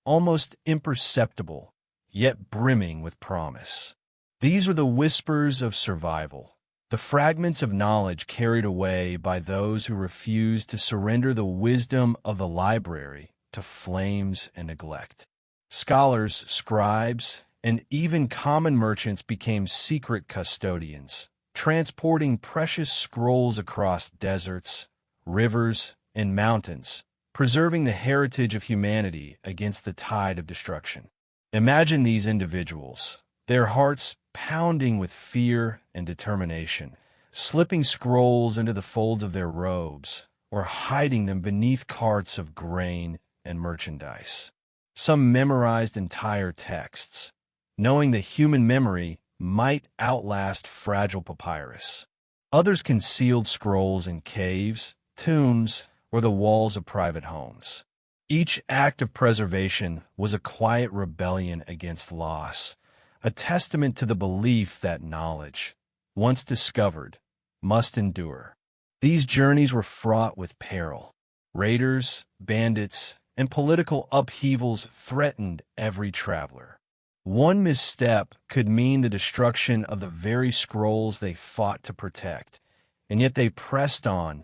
almost imperceptible, yet brimming with promise. These were the whispers of survival, the fragments of knowledge carried away by those who refused to surrender the wisdom of the library to flames and neglect. Scholars, scribes, and even common merchants became secret custodians, transporting precious scrolls across deserts, rivers, and mountains, preserving the heritage of humanity against the tide of destruction. Imagine these individuals, their hearts pounding with fear and determination, slipping scrolls into the folds of their robes, or hiding them beneath carts of grain and merchandise. Some memorized entire texts, knowing that human memory might outlast fragile papyrus. Others concealed scrolls in caves, tombs, or the walls of private homes. Each act of preservation was a quiet rebellion against loss, a testament to the belief that knowledge, once discovered, must endure. These journeys were fraught with peril. Raiders, bandits, and political upheavals threatened every traveler. One misstep could mean the destruction of the very scrolls they fought to protect, and yet they pressed on,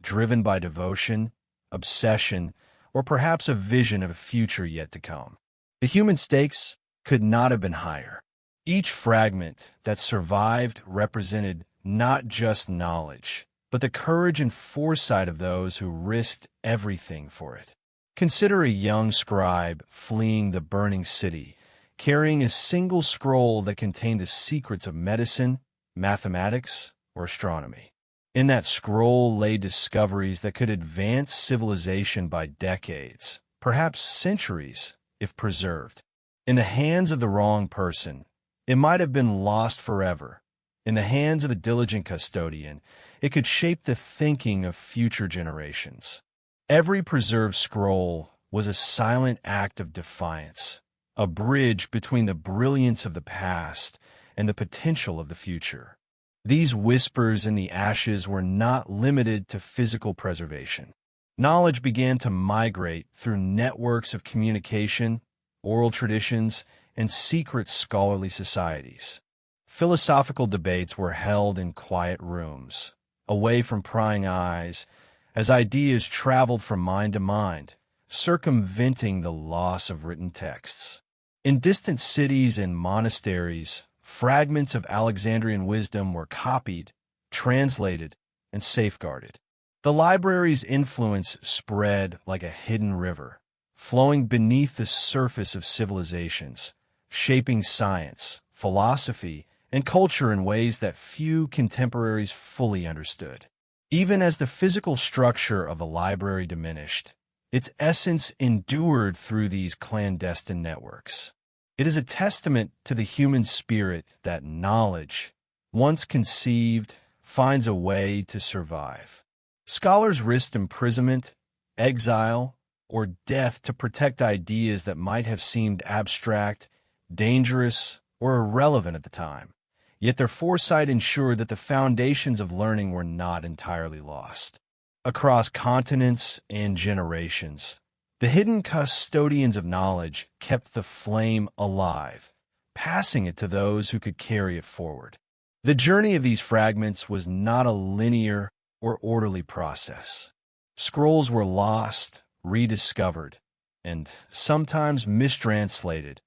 driven by devotion, obsession, or perhaps a vision of a future yet to come. The human stakes could not have been higher. Each fragment that survived represented not just knowledge, but the courage and foresight of those who risked everything for it. Consider a young scribe fleeing the burning city, carrying a single scroll that contained the secrets of medicine, mathematics, or astronomy. In that scroll lay discoveries that could advance civilization by decades, perhaps centuries, if preserved. In the hands of the wrong person, it might have been lost forever. In the hands of a diligent custodian, it could shape the thinking of future generations. Every preserved scroll was a silent act of defiance, a bridge between the brilliance of the past and the potential of the future. These whispers in the ashes were not limited to physical preservation. Knowledge began to migrate through networks of communication, oral traditions, and secret scholarly societies. Philosophical debates were held in quiet rooms, away from prying eyes, as ideas traveled from mind to mind, circumventing the loss of written texts. In distant cities and monasteries, fragments of Alexandrian wisdom were copied, translated, and safeguarded. The library's influence spread like a hidden river, flowing beneath the surface of civilizations, shaping science, philosophy, and culture in ways that few contemporaries fully understood. Even as the physical structure of the library diminished, its essence endured through these clandestine networks. It is a testament to the human spirit that knowledge, once conceived, finds a way to survive. Scholars risked imprisonment, exile, or death to protect ideas that might have seemed abstract, dangerous, or irrelevant at the time. Yet their foresight ensured that the foundations of learning were not entirely lost. Across continents and generations, the hidden custodians of knowledge kept the flame alive, passing it to those who could carry it forward. The journey of these fragments was not a linear or orderly process. Scrolls were lost, rediscovered, and sometimes mistranslated,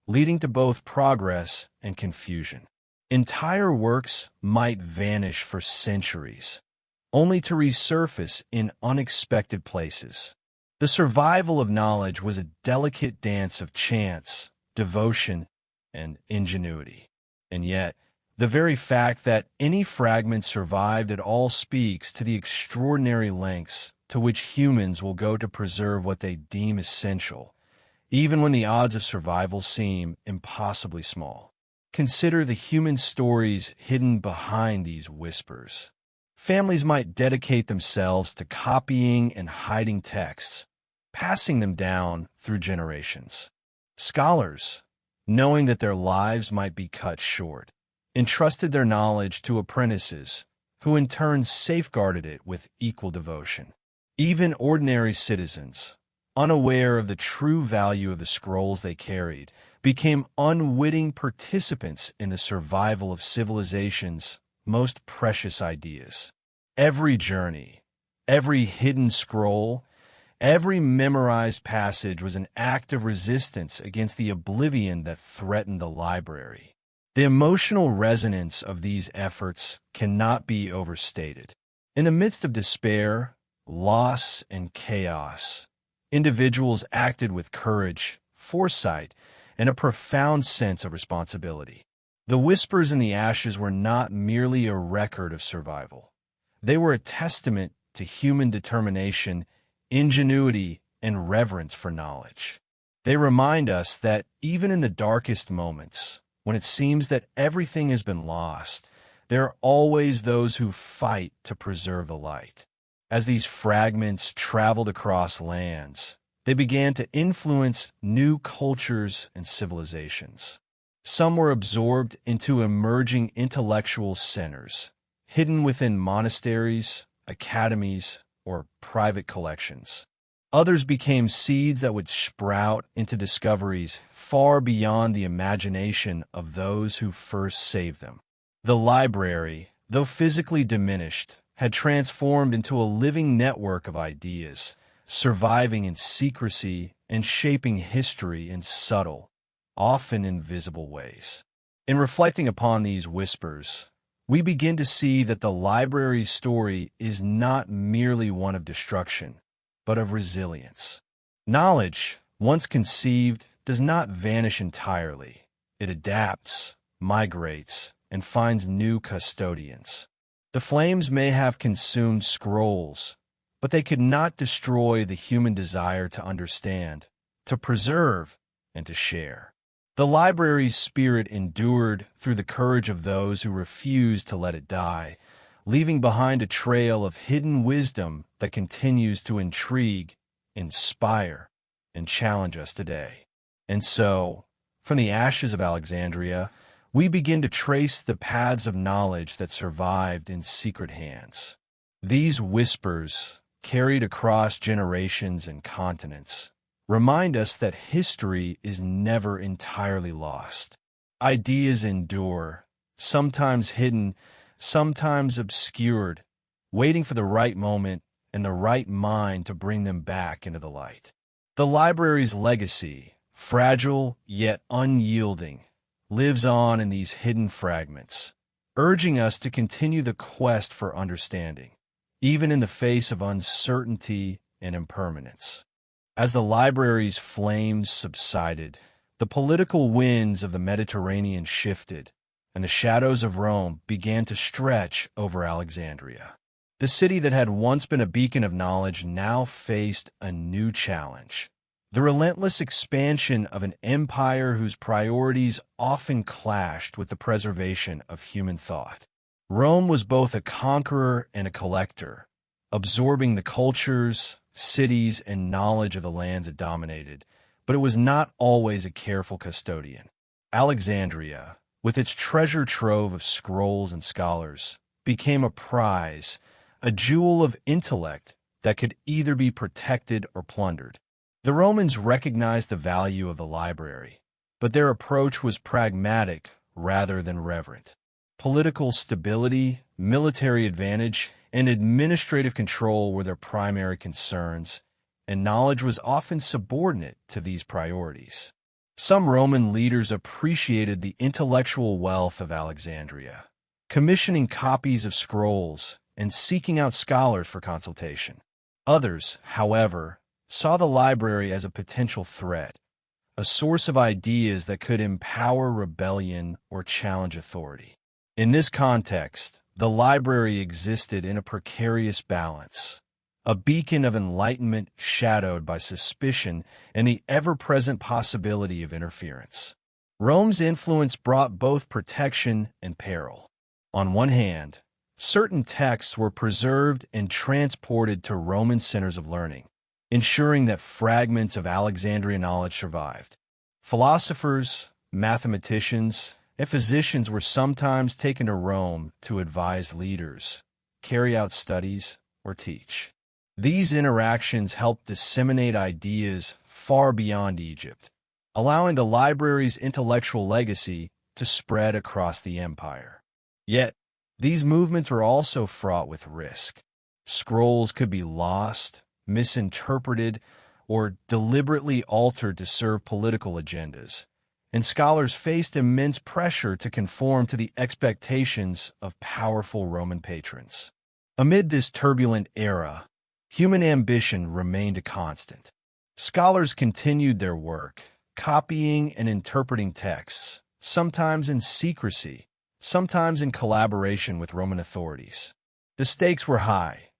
leading to both progress and confusion. Entire works might vanish for centuries, only to resurface in unexpected places. The survival of knowledge was a delicate dance of chance, devotion, and ingenuity. And yet, the very fact that any fragment survived at all speaks to the extraordinary lengths to which humans will go to preserve what they deem essential, even when the odds of survival seem impossibly small. Consider the human stories hidden behind these whispers. Families might dedicate themselves to copying and hiding texts, passing them down through generations. Scholars, knowing that their lives might be cut short, entrusted their knowledge to apprentices, who in turn safeguarded it with equal devotion. Even ordinary citizens, unaware of the true value of the scrolls they carried, became unwitting participants in the survival of civilization's most precious ideas. Every journey, every hidden scroll, every memorized passage was an act of resistance against the oblivion that threatened the library. The emotional resonance of these efforts cannot be overstated. In the midst of despair, loss, and chaos, individuals acted with courage, foresight, and a profound sense of responsibility. The whispers in the ashes were not merely a record of survival. They were a testament to human determination, ingenuity, and reverence for knowledge. They remind us that even in the darkest moments, when it seems that everything has been lost, there are always those who fight to preserve the light. As these fragments traveled across lands, they began to influence new cultures and civilizations. Some were absorbed into emerging intellectual centers, hidden within monasteries, academies, or private collections. Others became seeds that would sprout into discoveries far beyond the imagination of those who first saved them. The library, though physically diminished, had transformed into a living network of ideas, surviving in secrecy and shaping history in subtle, often invisible ways. In reflecting upon these whispers, we begin to see that the library's story is not merely one of destruction, but of resilience. Knowledge, once conceived, does not vanish entirely. It adapts, migrates, and finds new custodians. The flames may have consumed scrolls, but they could not destroy the human desire to understand, to preserve, and to share. The library's spirit endured through the courage of those who refused to let it die, leaving behind a trail of hidden wisdom that continues to intrigue, inspire, and challenge us today. And so, from the ashes of Alexandria, we begin to trace the paths of knowledge that survived in secret hands. These whispers, carried across generations and continents, remind us that history is never entirely lost. Ideas endure, sometimes hidden, sometimes obscured, waiting for the right moment and the right mind to bring them back into the light. The library's legacy, fragile yet unyielding, lives on in these hidden fragments, urging us to continue the quest for understanding, even in the face of uncertainty and impermanence. As the library's flames subsided, the political winds of the Mediterranean shifted, and the shadows of Rome began to stretch over Alexandria. The city that had once been a beacon of knowledge now faced a new challenge: the relentless expansion of an empire whose priorities often clashed with the preservation of human thought. Rome was both a conqueror and a collector, absorbing the cultures, cities, and knowledge of the lands it dominated, but it was not always a careful custodian. Alexandria, with its treasure trove of scrolls and scholars, became a prize, a jewel of intellect that could either be protected or plundered. The Romans recognized the value of the library, but their approach was pragmatic rather than reverent. Political stability, military advantage, and administrative control were their primary concerns, and knowledge was often subordinate to these priorities. Some Roman leaders appreciated the intellectual wealth of Alexandria, commissioning copies of scrolls and seeking out scholars for consultation. Others, however, saw the library as a potential threat, a source of ideas that could empower rebellion or challenge authority. In this context, the library existed in a precarious balance, a beacon of enlightenment shadowed by suspicion and the ever-present possibility of interference. Rome's influence brought both protection and peril. On one hand, certain texts were preserved and transported to Roman centers of learning, ensuring that fragments of Alexandrian knowledge survived. Philosophers, mathematicians, and physicians were sometimes taken to Rome to advise leaders, carry out studies, or teach. These interactions helped disseminate ideas far beyond Egypt, allowing the library's intellectual legacy to spread across the empire. Yet, these movements were also fraught with risk. Scrolls could be lost, misinterpreted, or deliberately altered to serve political agendas, and scholars faced immense pressure to conform to the expectations of powerful Roman patrons. Amid this turbulent era, human ambition remained a constant. Scholars continued their work, copying and interpreting texts, sometimes in secrecy, sometimes in collaboration with Roman authorities. The stakes were high.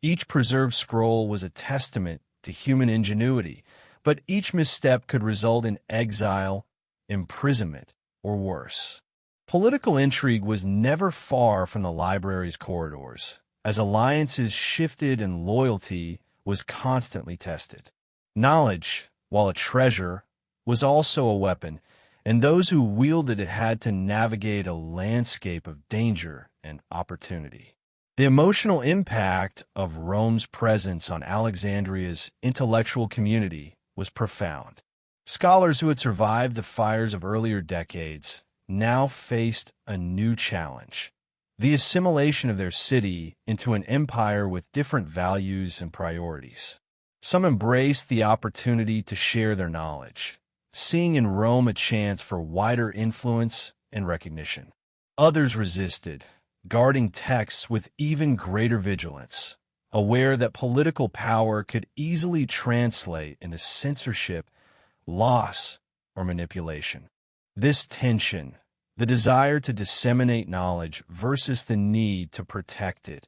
Each preserved scroll was a testament to human ingenuity, but each misstep could result in exile, imprisonment, or worse. Political intrigue was never far from the library's corridors, as alliances shifted and loyalty was constantly tested. Knowledge, while a treasure, was also a weapon, and those who wielded it had to navigate a landscape of danger and opportunity. The emotional impact of Rome's presence on Alexandria's intellectual community was profound. Scholars who had survived the fires of earlier decades now faced a new challenge: the assimilation of their city into an empire with different values and priorities. Some embraced the opportunity to share their knowledge, seeing in Rome a chance for wider influence and recognition. Others resisted, guarding texts with even greater vigilance, aware that political power could easily translate into censorship, loss, or manipulation. This tension, the desire to disseminate knowledge versus the need to protect it,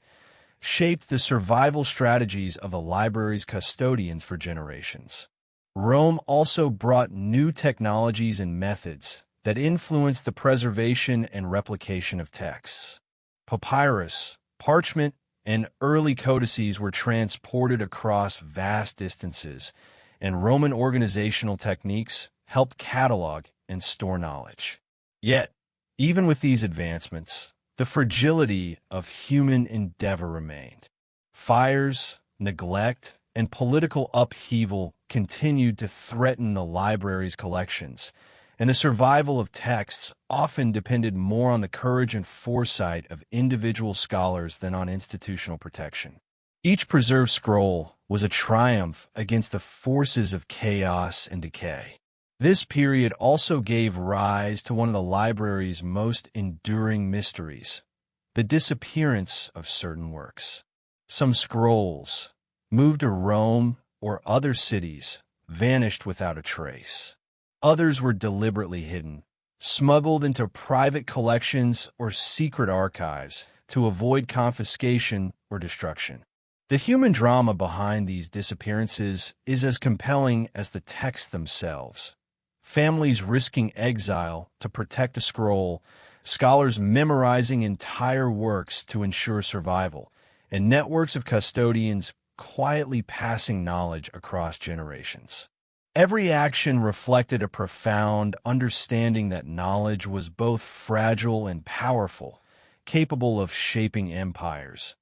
shaped the survival strategies of the library's custodians for generations. Rome also brought new technologies and methods that influenced the preservation and replication of texts. Papyrus, parchment, and early codices were transported across vast distances, and Roman organizational techniques helped catalog and store knowledge. Yet, even with these advancements, the fragility of human endeavor remained. Fires, neglect, and political upheaval continued to threaten the library's collections, and the survival of texts often depended more on the courage and foresight of individual scholars than on institutional protection. Each preserved scroll was a triumph against the forces of chaos and decay. This period also gave rise to one of the library's most enduring mysteries, the disappearance of certain works. Some scrolls, moved to Rome or other cities, vanished without a trace. Others were deliberately hidden, smuggled into private collections or secret archives to avoid confiscation or destruction. The human drama behind these disappearances is as compelling as the texts themselves. Families risking exile to protect a scroll, scholars memorizing entire works to ensure survival, and networks of custodians quietly passing knowledge across generations. Every action reflected a profound understanding that knowledge was both fragile and powerful, capable of shaping empires,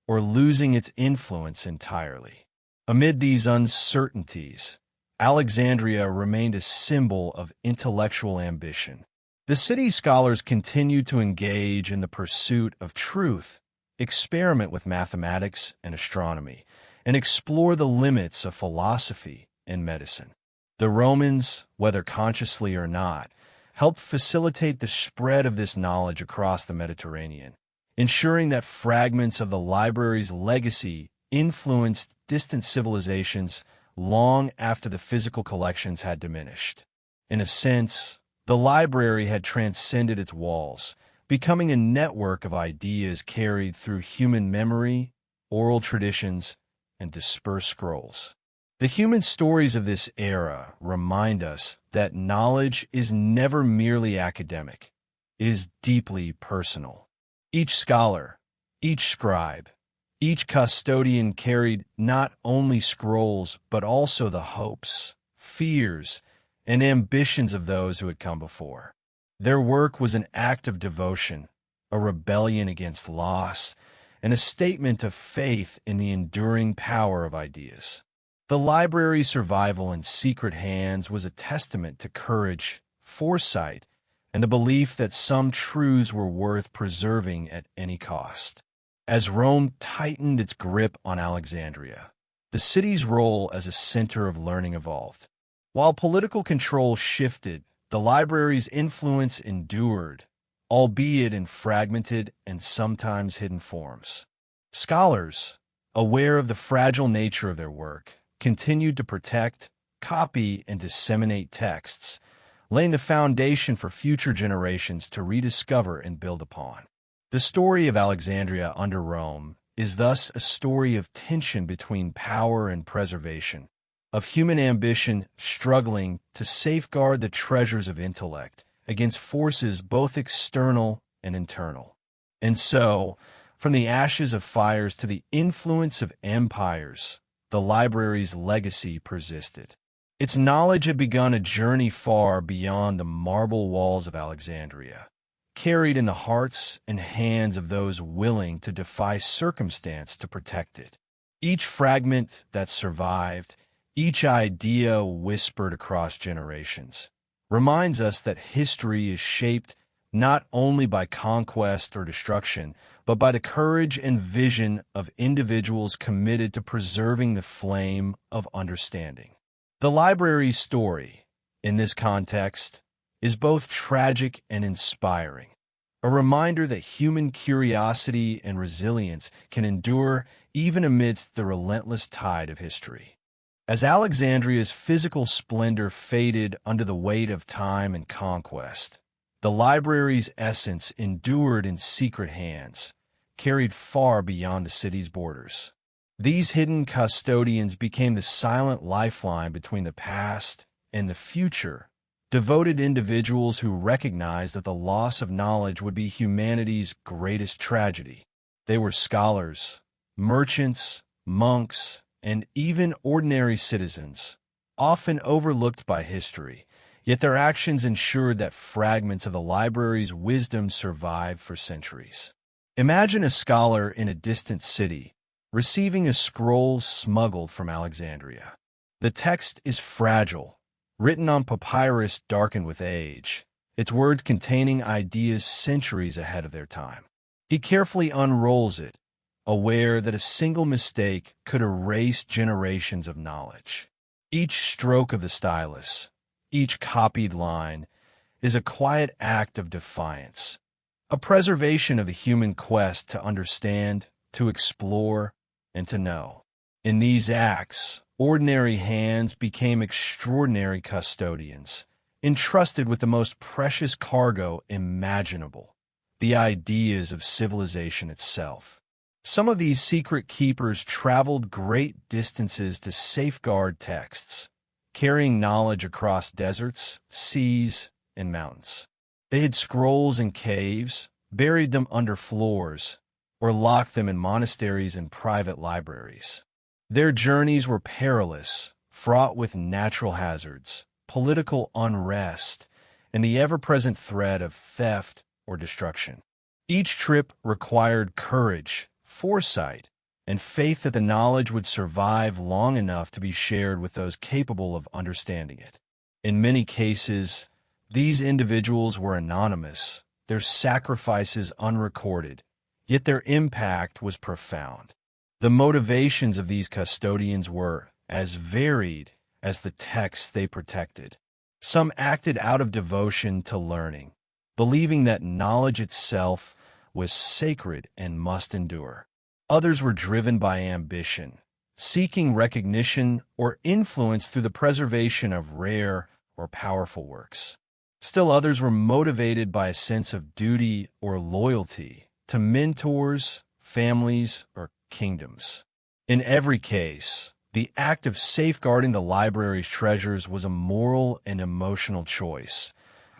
or losing its influence entirely. Amid these uncertainties, Alexandria remained a symbol of intellectual ambition. The city's scholars continued to engage in the pursuit of truth, experiment with mathematics and astronomy, and explore the limits of philosophy and medicine. The Romans, whether consciously or not, helped facilitate the spread of this knowledge across the Mediterranean, ensuring that fragments of the library's legacy influenced distant civilizations long after the physical collections had diminished. In a sense, the library had transcended its walls, becoming a network of ideas carried through human memory, oral traditions, and dispersed scrolls. The human stories of this era remind us that knowledge is never merely academic. It is deeply personal. Each scholar, each scribe, each custodian carried not only scrolls, but also the hopes, fears, and ambitions of those who had come before. Their work was an act of devotion, a rebellion against loss, and a statement of faith in the enduring power of ideas. The library's survival in secret hands was a testament to courage, foresight, and the belief that some truths were worth preserving at any cost. As Rome tightened its grip on Alexandria, the city's role as a center of learning evolved. While political control shifted, the library's influence endured, albeit in fragmented and sometimes hidden forms. Scholars, aware of the fragile nature of their work, continued to protect, copy, and disseminate texts, laying the foundation for future generations to rediscover and build upon. The story of Alexandria under Rome is thus a story of tension between power and preservation, of human ambition struggling to safeguard the treasures of intellect against forces both external and internal. And so, from the ashes of fires to the influence of empires, the library's legacy persisted. Its knowledge had begun a journey far beyond the marble walls of Alexandria, carried in the hearts and hands of those willing to defy circumstance to protect it. Each fragment that survived, each idea whispered across generations, reminds us that history is shaped not only by conquest or destruction, but by the courage and vision of individuals committed to preserving the flame of understanding. The library's story, in this context, is both tragic and inspiring, a reminder that human curiosity and resilience can endure even amidst the relentless tide of history. As Alexandria's physical splendor faded under the weight of time and conquest, the library's essence endured in secret hands, carried far beyond the city's borders. These hidden custodians became the silent lifeline between the past and the future, devoted individuals who recognized that the loss of knowledge would be humanity's greatest tragedy. They were scholars, merchants, monks, and even ordinary citizens, often overlooked by history, yet their actions ensured that fragments of the library's wisdom survived for centuries. Imagine a scholar in a distant city, receiving a scroll smuggled from Alexandria. The text is fragile, written on papyrus darkened with age, its words containing ideas centuries ahead of their time. He carefully unrolls it, aware that a single mistake could erase generations of knowledge. Each stroke of the stylus, each copied line, is a quiet act of defiance, a preservation of the human quest to understand, to explore, and to know. In these acts, ordinary hands became extraordinary custodians, entrusted with the most precious cargo imaginable, the ideas of civilization itself. Some of these secret keepers traveled great distances to safeguard texts, carrying knowledge across deserts, seas, and mountains. They hid scrolls in caves, buried them under floors, or locked them in monasteries and private libraries. Their journeys were perilous, fraught with natural hazards, political unrest, and the ever-present threat of theft or destruction. Each trip required courage, foresight, and faith that the knowledge would survive long enough to be shared with those capable of understanding it. In many cases, these individuals were anonymous, their sacrifices unrecorded, yet their impact was profound. The motivations of these custodians were as varied as the texts they protected. Some acted out of devotion to learning, believing that knowledge itself was sacred and must endure. Others were driven by ambition, seeking recognition or influence through the preservation of rare or powerful works. Still others were motivated by a sense of duty or loyalty to mentors, families, or kingdoms. In every case, the act of safeguarding the library's treasures was a moral and emotional choice,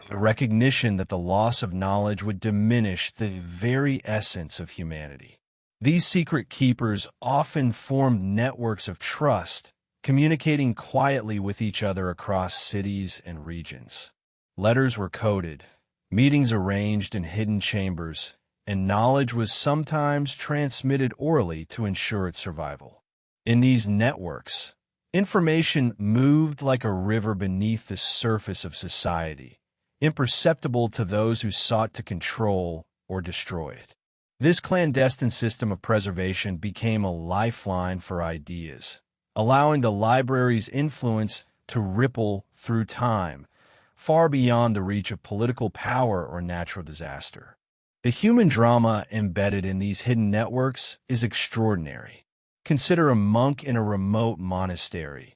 a recognition that the loss of knowledge would diminish the very essence of humanity. These secret keepers often formed networks of trust, communicating quietly with each other across cities and regions. Letters were coded, meetings arranged in hidden chambers, and knowledge was sometimes transmitted orally to ensure its survival. In these networks, information moved like a river beneath the surface of society, imperceptible to those who sought to control or destroy it. This clandestine system of preservation became a lifeline for ideas, allowing the library's influence to ripple through time, far beyond the reach of political power or natural disaster. The human drama embedded in these hidden networks is extraordinary. Consider a monk in a remote monastery,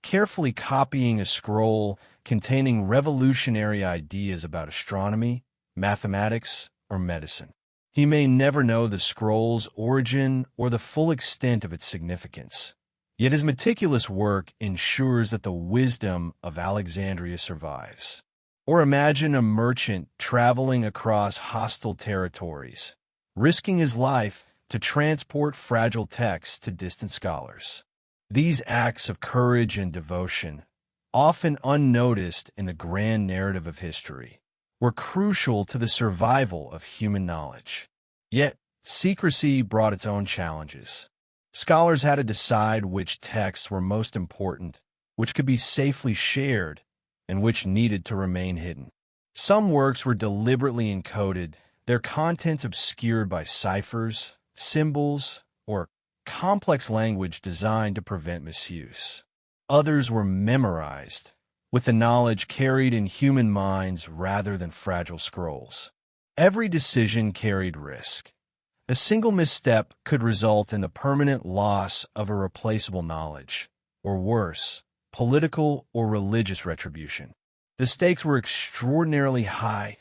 carefully copying a scroll containing revolutionary ideas about astronomy, mathematics, or medicine. He may never know the scroll's origin or the full extent of its significance, yet his meticulous work ensures that the wisdom of Alexandria survives. Or imagine a merchant traveling across hostile territories, risking his life to transport fragile texts to distant scholars. These acts of courage and devotion, often unnoticed in the grand narrative of history, were crucial to the survival of human knowledge. Yet, secrecy brought its own challenges. Scholars had to decide which texts were most important, which could be safely shared, and which needed to remain hidden. Some works were deliberately encoded, their contents obscured by ciphers, symbols, or complex language designed to prevent misuse. Others were memorized, with the knowledge carried in human minds rather than fragile scrolls. Every decision carried risk. A single misstep could result in the permanent loss of irreplaceable knowledge, or worse, political or religious retribution. The stakes were extraordinarily high,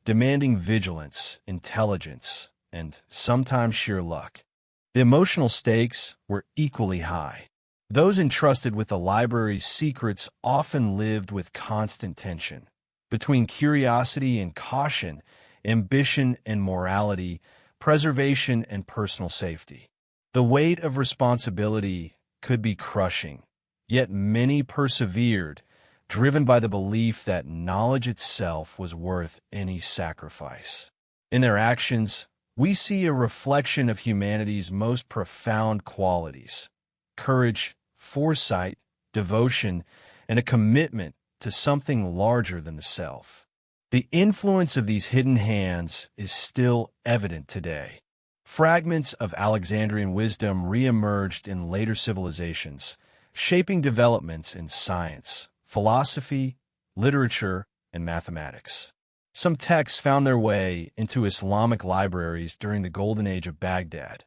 demanding vigilance, intelligence, and sometimes sheer luck. The emotional stakes were equally high. Those entrusted with the library's secrets often lived with constant tension. Between curiosity and caution, ambition and morality, preservation and personal safety. The weight of responsibility could be crushing, yet many persevered, driven by the belief that knowledge itself was worth any sacrifice. In their actions, we see a reflection of humanity's most profound qualities: courage, foresight, devotion, and a commitment to something larger than the self. The influence of these hidden hands is still evident today. Fragments of Alexandrian wisdom re-emerged in later civilizations, shaping developments in science, philosophy, literature, and mathematics. Some texts found their way into Islamic libraries during the Golden Age of Baghdad,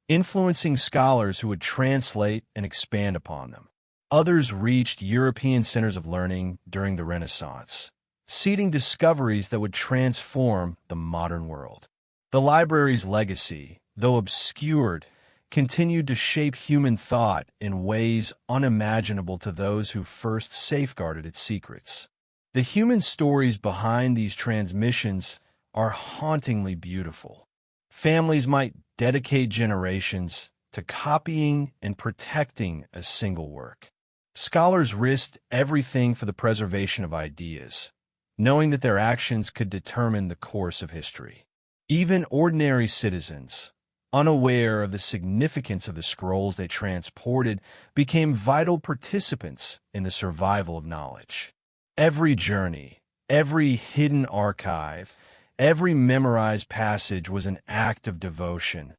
influencing scholars who would translate and expand upon them. Others reached European centers of learning during the Renaissance, seeding discoveries that would transform the modern world. The library's legacy, though obscured, continued to shape human thought in ways unimaginable to those who first safeguarded its secrets. The human stories behind these transmissions are hauntingly beautiful. Families might dedicate generations to copying and protecting a single work. Scholars risked everything for the preservation of ideas, knowing that their actions could determine the course of history. Even ordinary citizens, unaware of the significance of the scrolls they transported, became vital participants in the survival of knowledge. Every journey, every hidden archive, every memorized passage was an act of devotion,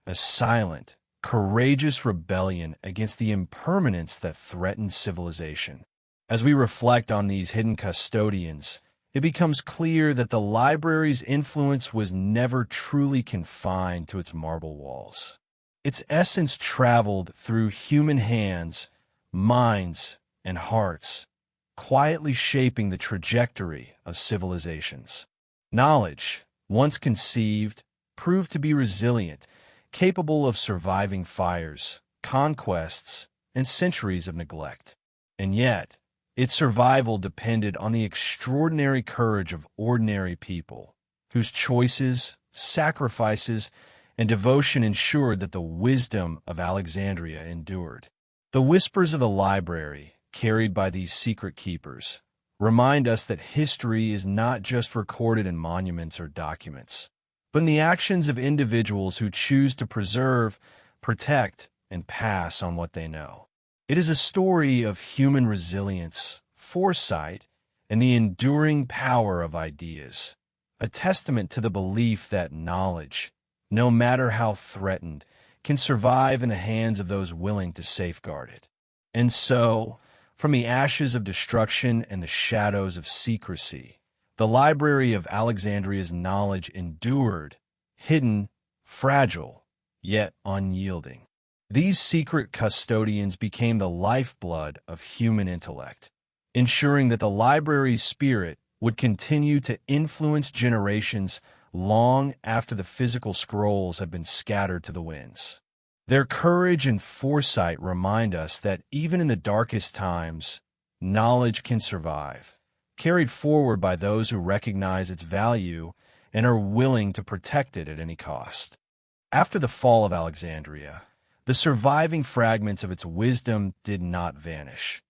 a silent, courageous rebellion against the impermanence that threatened civilization. As we reflect on these hidden custodians, it becomes clear that the library's influence was never truly confined to its marble walls. Its essence traveled through human hands, minds, and hearts, quietly shaping the trajectory of civilizations. Knowledge, once conceived, proved to be resilient, capable of surviving fires, conquests, and centuries of neglect. And yet, its survival depended on the extraordinary courage of ordinary people, whose choices, sacrifices, and devotion ensured that the wisdom of Alexandria endured. The whispers of the library, carried by these secret keepers, remind us that history is not just recorded in monuments or documents, but in the actions of individuals who choose to preserve, protect, and pass on what they know. It is a story of human resilience, foresight, and the enduring power of ideas, a testament to the belief that knowledge, no matter how threatened, can survive in the hands of those willing to safeguard it. And so, from the ashes of destruction and the shadows of secrecy, the Library of Alexandria's knowledge endured, hidden, fragile, yet unyielding. These secret custodians became the lifeblood of human intellect, ensuring that the library's spirit would continue to influence generations long after the physical scrolls had been scattered to the winds. Their courage and foresight remind us that even in the darkest times, knowledge can survive, carried forward by those who recognize its value and are willing to protect it at any cost. After the fall of Alexandria, the surviving fragments of its wisdom did not vanish.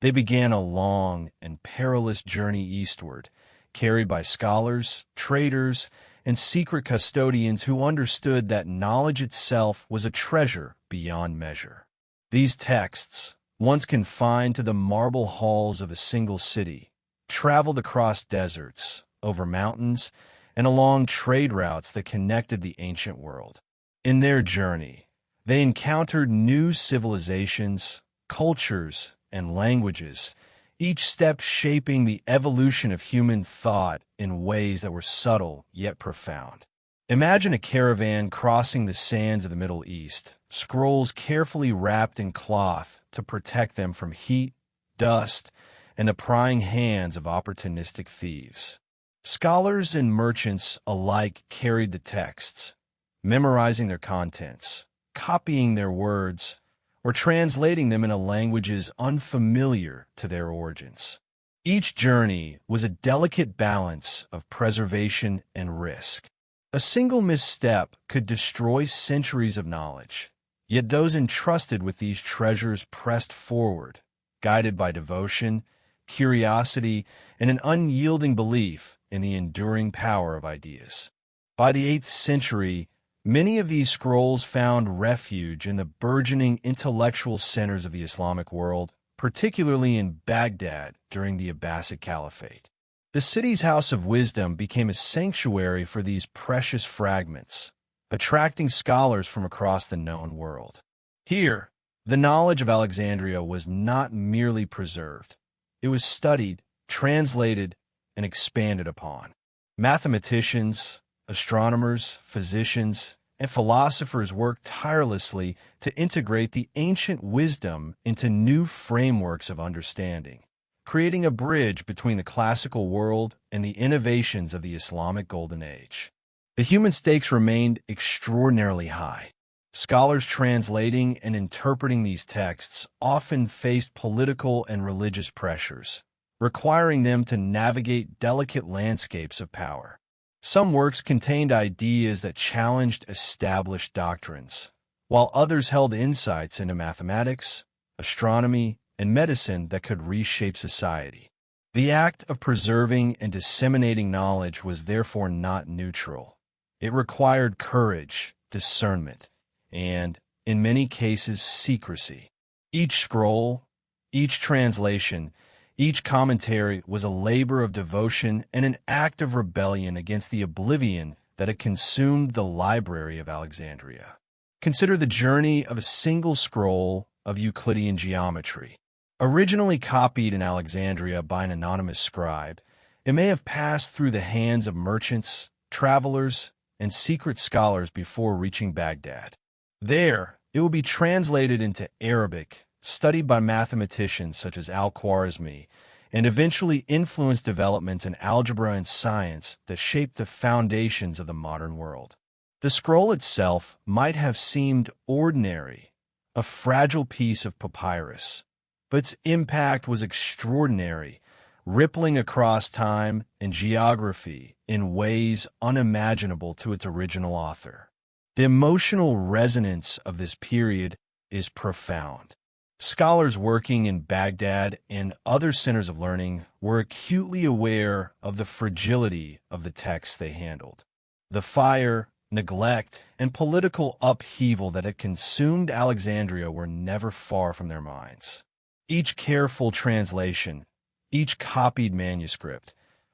They began a long and perilous journey eastward, carried by scholars, traders, and secret custodians who understood that knowledge itself was a treasure beyond measure. These texts, once confined to the marble halls of a single city, traveled across deserts, over mountains, and along trade routes that connected the ancient world. In their journey, they encountered new civilizations, cultures, and languages, each step shaping the evolution of human thought in ways that were subtle yet profound. Imagine a caravan crossing the sands of the Middle East, scrolls carefully wrapped in cloth to protect them from heat, dust, and the prying hands of opportunistic thieves. Scholars and merchants alike carried the texts, memorizing their contents, copying their words, or translating them into languages unfamiliar to their origins. Each journey was a delicate balance of preservation and risk. A single misstep could destroy centuries of knowledge, yet those entrusted with these treasures pressed forward, guided by devotion, curiosity, and an unyielding belief in the enduring power of ideas. By the 8th century, many of these scrolls found refuge in the burgeoning intellectual centers of the Islamic world, particularly in Baghdad during the Abbasid Caliphate. The city's house of wisdom became a sanctuary for these precious fragments, attracting scholars from across the known world. Here, the knowledge of Alexandria was not merely preserved. It was studied, translated, and expanded upon. Mathematicians, astronomers, physicians, and philosophers worked tirelessly to integrate the ancient wisdom into new frameworks of understanding, creating a bridge between the classical world and the innovations of the Islamic Golden Age. The human stakes remained extraordinarily high. Scholars translating and interpreting these texts often faced political and religious pressures, requiring them to navigate delicate landscapes of power. Some works contained ideas that challenged established doctrines, while others held insights into mathematics, astronomy, and medicine that could reshape society. The act of preserving and disseminating knowledge was therefore not neutral. It required courage, discernment, and, in many cases, secrecy. Each scroll, each translation, each commentary was a labor of devotion and an act of rebellion against the oblivion that had consumed the Library of Alexandria. Consider the journey of a single scroll of Euclidean geometry. Originally copied in Alexandria by an anonymous scribe, it may have passed through the hands of merchants, travelers, and secret scholars before reaching Baghdad. There, it will be translated into Arabic, studied by mathematicians such as Al-Khwarizmi, and eventually influenced developments in algebra and science that shaped the foundations of the modern world. The scroll itself might have seemed ordinary, a fragile piece of papyrus, but its impact was extraordinary, rippling across time and geography in ways unimaginable to its original author. The emotional resonance of this period is profound. Scholars working in Baghdad and other centers of learning were acutely aware of the fragility of the texts they handled. The fire, neglect, and political upheaval that had consumed Alexandria were never far from their minds. Each careful translation, each copied manuscript,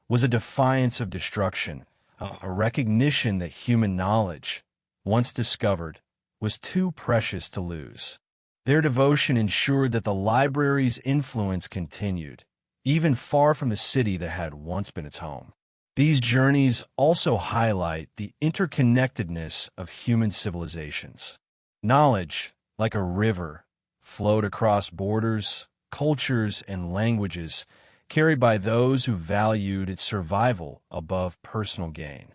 was a defiance of destruction, a recognition that human knowledge, once discovered, was too precious to lose. Their devotion ensured that the library's influence continued, even far from the city that had once been its home. These journeys also highlight the interconnectedness of human civilizations. Knowledge, like a river, flowed across borders, cultures, and languages, carried by those who valued its survival above personal gain.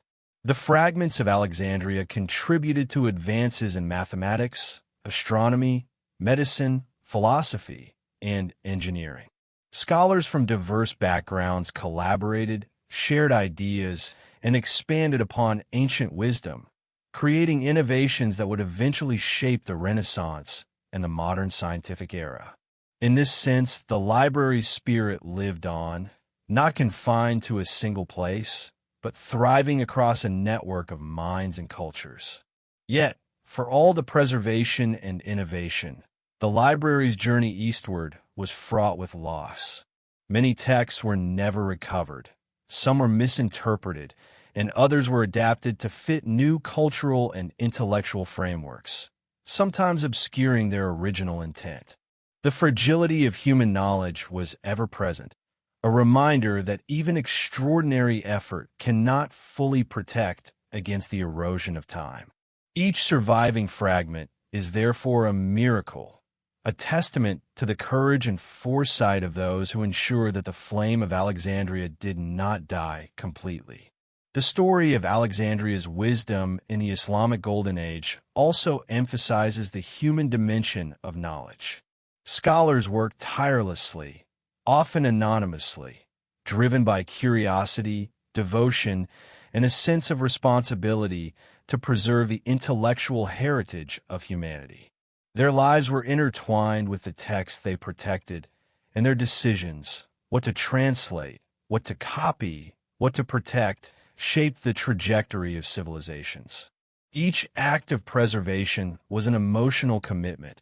The fragments of Alexandria contributed to advances in mathematics, astronomy, medicine, philosophy, and engineering. Scholars from diverse backgrounds collaborated, shared ideas, and expanded upon ancient wisdom, creating innovations that would eventually shape the Renaissance and the modern scientific era. In this sense, the library's spirit lived on, not confined to a single place, but thriving across a network of minds and cultures. Yet, for all the preservation and innovation, the library's journey eastward was fraught with loss. Many texts were never recovered, some were misinterpreted, and others were adapted to fit new cultural and intellectual frameworks, sometimes obscuring their original intent. The fragility of human knowledge was ever present, a reminder that even extraordinary effort cannot fully protect against the erosion of time. Each surviving fragment is therefore a miracle, a testament to the courage and foresight of those who ensured that the flame of Alexandria did not die completely. The story of Alexandria's wisdom in the Islamic Golden Age also emphasizes the human dimension of knowledge. Scholars work tirelessly, often anonymously, driven by curiosity, devotion, and a sense of responsibility to preserve the intellectual heritage of humanity. Their lives were intertwined with the texts they protected, and their decisions, what to translate, what to copy, what to protect, shaped the trajectory of civilizations. Each act of preservation was an emotional commitment,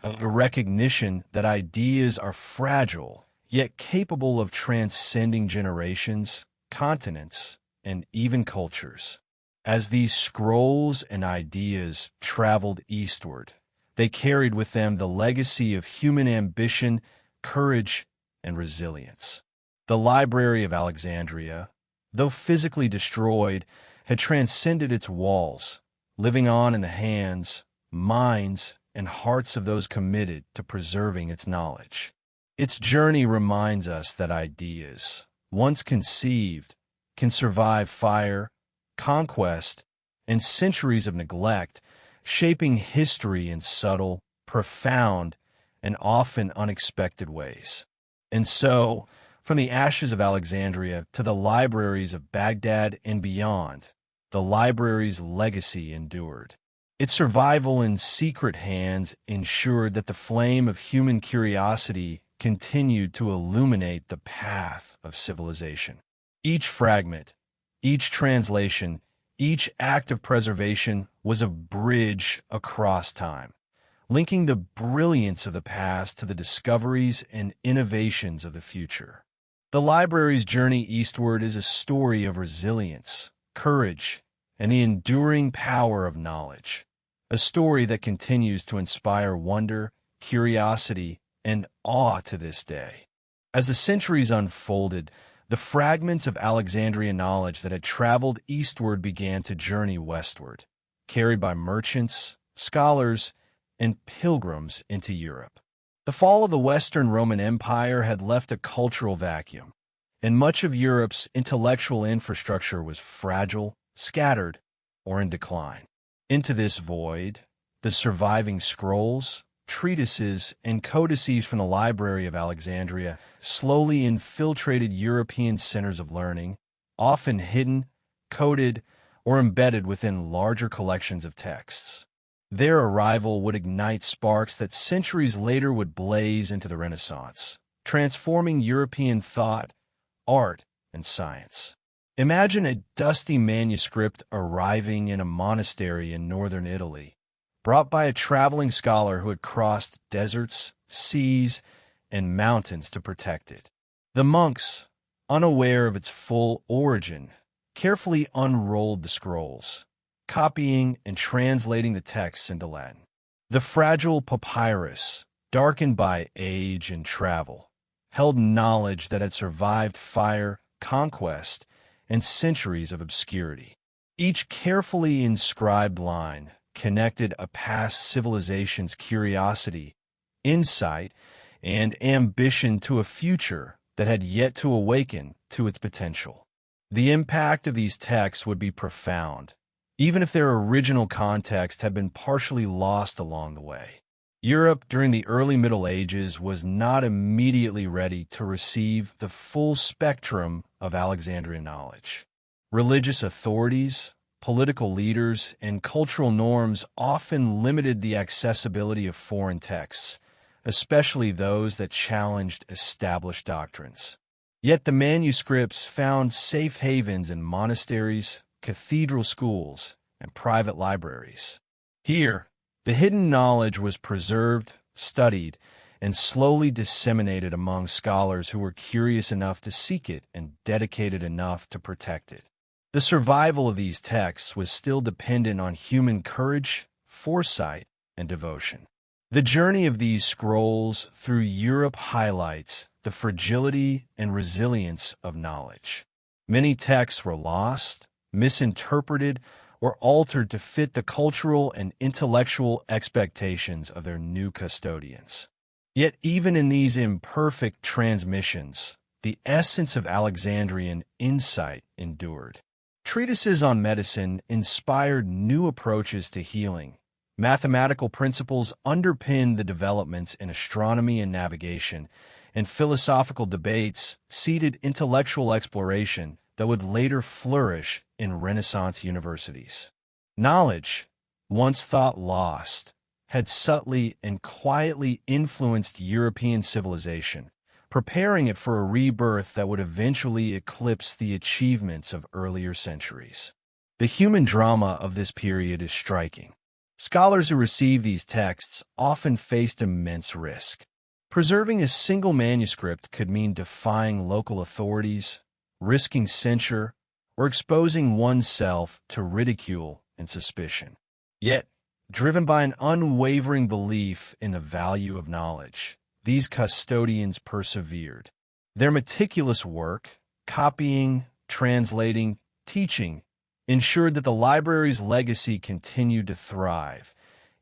a recognition that ideas are fragile, yet capable of transcending generations, continents, and even cultures. As these scrolls and ideas traveled eastward, they carried with them the legacy of human ambition, courage, and resilience. The Library of Alexandria, though physically destroyed, had transcended its walls, living on in the hands, minds, and hearts of those committed to preserving its knowledge. Its journey reminds us that ideas, once conceived, can survive fire, conquest, and centuries of neglect, shaping history in subtle, profound, and often unexpected ways. And so, from the ashes of Alexandria to the libraries of Baghdad and beyond, the library's legacy endured. Its survival in secret hands ensured that the flame of human curiosity continued to illuminate the path of civilization. Each fragment, each translation, each act of preservation was a bridge across time, linking the brilliance of the past to the discoveries and innovations of the future. The library's journey eastward is a story of resilience, courage, and the enduring power of knowledge, a story that continues to inspire wonder, curiosity, and awe to this day. As the centuries unfolded, the fragments of Alexandrian knowledge that had traveled eastward began to journey westward, carried by merchants, scholars, and pilgrims into Europe. The fall of the Western Roman Empire had left a cultural vacuum, and much of Europe's intellectual infrastructure was fragile, scattered, or in decline. Into this void, the surviving scrolls, treatises, and codices from the Library of Alexandria slowly infiltrated European centers of learning, often hidden, coded, or embedded within larger collections of texts. Their arrival would ignite sparks that centuries later would blaze into the Renaissance, transforming European thought, art, and science. Imagine a dusty manuscript arriving in a monastery in northern Italy, brought by a traveling scholar who had crossed deserts, seas, and mountains to protect it. The monks, unaware of its full origin, carefully unrolled the scrolls, copying and translating the texts into Latin. The fragile papyrus, darkened by age and travel, held knowledge that had survived fire, conquest, and centuries of obscurity. Each carefully inscribed line connected a past civilization's curiosity, insight, and ambition to a future that had yet to awaken to its potential. The impact of these texts would be profound, even if their original context had been partially lost along the way. Europe during the early Middle Ages was not immediately ready to receive the full spectrum of Alexandrian knowledge. Religious authorities, political leaders, and cultural norms often limited the accessibility of foreign texts, especially those that challenged established doctrines. Yet the manuscripts found safe havens in monasteries, cathedral schools, and private libraries. Here, the hidden knowledge was preserved, studied, and slowly disseminated among scholars who were curious enough to seek it and dedicated enough to protect it. The survival of these texts was still dependent on human courage, foresight, and devotion. The journey of these scrolls through Europe highlights the fragility and resilience of knowledge. Many texts were lost, misinterpreted, or altered to fit the cultural and intellectual expectations of their new custodians. Yet even in these imperfect transmissions, the essence of Alexandrian insight endured. Treatises on medicine inspired new approaches to healing. Mathematical principles underpinned the developments in astronomy and navigation, and philosophical debates seeded intellectual exploration that would later flourish in Renaissance universities. Knowledge, once thought lost, had subtly and quietly influenced European civilization, preparing it for a rebirth that would eventually eclipse the achievements of earlier centuries. The human drama of this period is striking. Scholars who received these texts often faced immense risk. Preserving a single manuscript could mean defying local authorities, risking censure, or exposing oneself to ridicule and suspicion. Yet, driven by an unwavering belief in the value of knowledge, these custodians persevered. Their meticulous work, copying, translating, teaching, ensured that the library's legacy continued to thrive,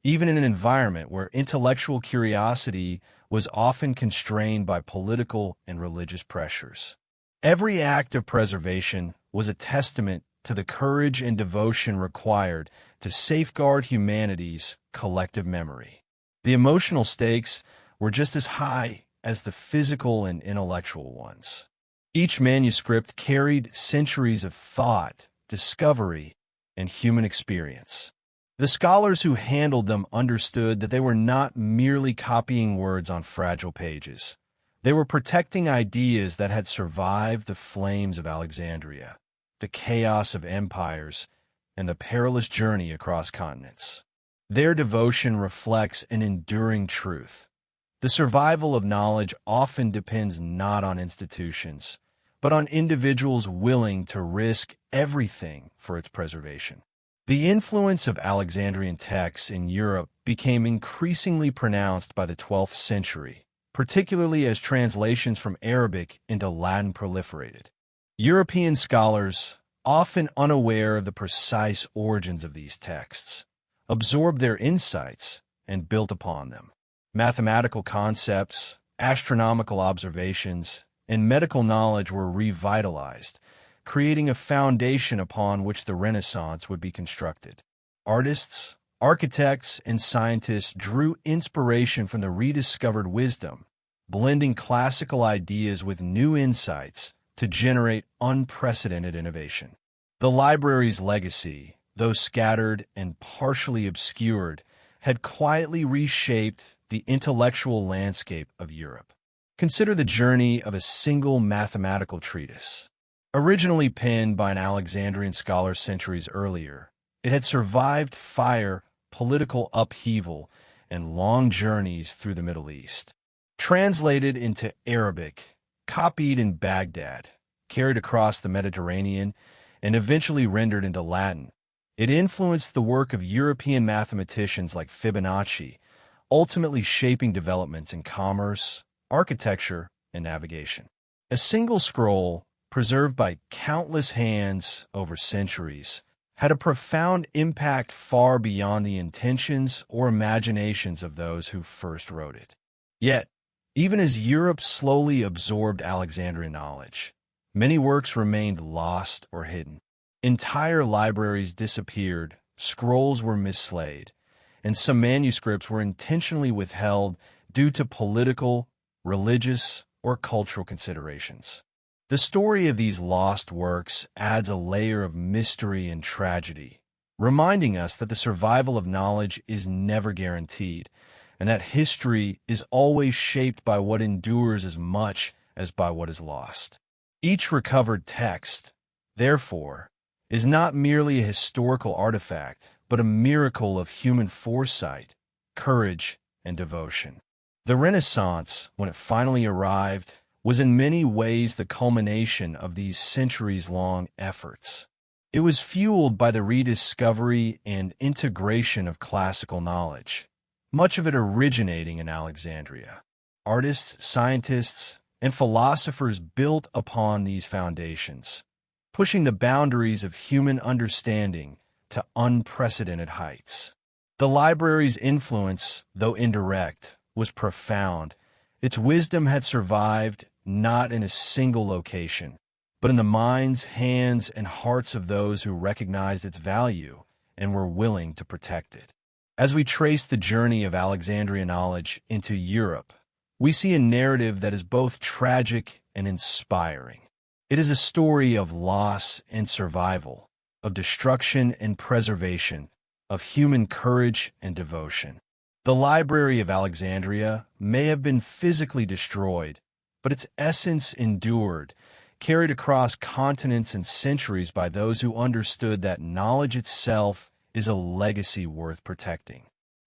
even in an environment where intellectual curiosity was often constrained by political and religious pressures. Every act of preservation was a testament to the courage and devotion required to safeguard humanity's collective memory. The emotional stakes were just as high as the physical and intellectual ones. Each manuscript carried centuries of thought, discovery, and human experience. The scholars who handled them understood that they were not merely copying words on fragile pages. They were protecting ideas that had survived the flames of Alexandria, the chaos of empires, and the perilous journey across continents. Their devotion reflects an enduring truth. The survival of knowledge often depends not on institutions, but on individuals willing to risk everything for its preservation. The influence of Alexandrian texts in Europe became increasingly pronounced by the 12th century, particularly as translations from Arabic into Latin proliferated. European scholars, often unaware of the precise origins of these texts, absorbed their insights and built upon them. Mathematical concepts, astronomical observations, and medical knowledge were revitalized, creating a foundation upon which the Renaissance would be constructed. Artists, architects, and scientists drew inspiration from the rediscovered wisdom, blending classical ideas with new insights to generate unprecedented innovation. The library's legacy, though scattered and partially obscured, had quietly reshaped the intellectual landscape of Europe. Consider the journey of a single mathematical treatise. Originally penned by an Alexandrian scholar centuries earlier, it had survived fire, political upheaval, and long journeys through the Middle East. Translated into Arabic, copied in Baghdad, carried across the Mediterranean, and eventually rendered into Latin, it influenced the work of European mathematicians like Fibonacci, ultimately shaping developments in commerce, architecture, and navigation. A single scroll, preserved by countless hands over centuries, had a profound impact far beyond the intentions or imaginations of those who first wrote it. Yet, even as Europe slowly absorbed Alexandrian knowledge, many works remained lost or hidden. Entire libraries disappeared, scrolls were mislaid, and some manuscripts were intentionally withheld due to political, religious, or cultural considerations. The story of these lost works adds a layer of mystery and tragedy, reminding us that the survival of knowledge is never guaranteed, and that history is always shaped by what endures as much as by what is lost. Each recovered text, therefore, is not merely a historical artifact, but a miracle of human foresight, courage, and devotion. The Renaissance, when it finally arrived, was in many ways the culmination of these centuries-long efforts. It was fueled by the rediscovery and integration of classical knowledge, much of it originating in Alexandria. Artists, scientists, and philosophers built upon these foundations, pushing the boundaries of human understanding to unprecedented heights. The library's influence, though indirect, was profound. Its wisdom had survived not in a single location, but in the minds, hands, and hearts of those who recognized its value and were willing to protect it. As we trace the journey of Alexandrian knowledge into Europe, we see a narrative that is both tragic and inspiring. It is a story of loss and survival, of destruction and preservation, of human courage and devotion. The Library of Alexandria may have been physically destroyed, but its essence endured, carried across continents and centuries by those who understood that knowledge itself is a legacy worth protecting.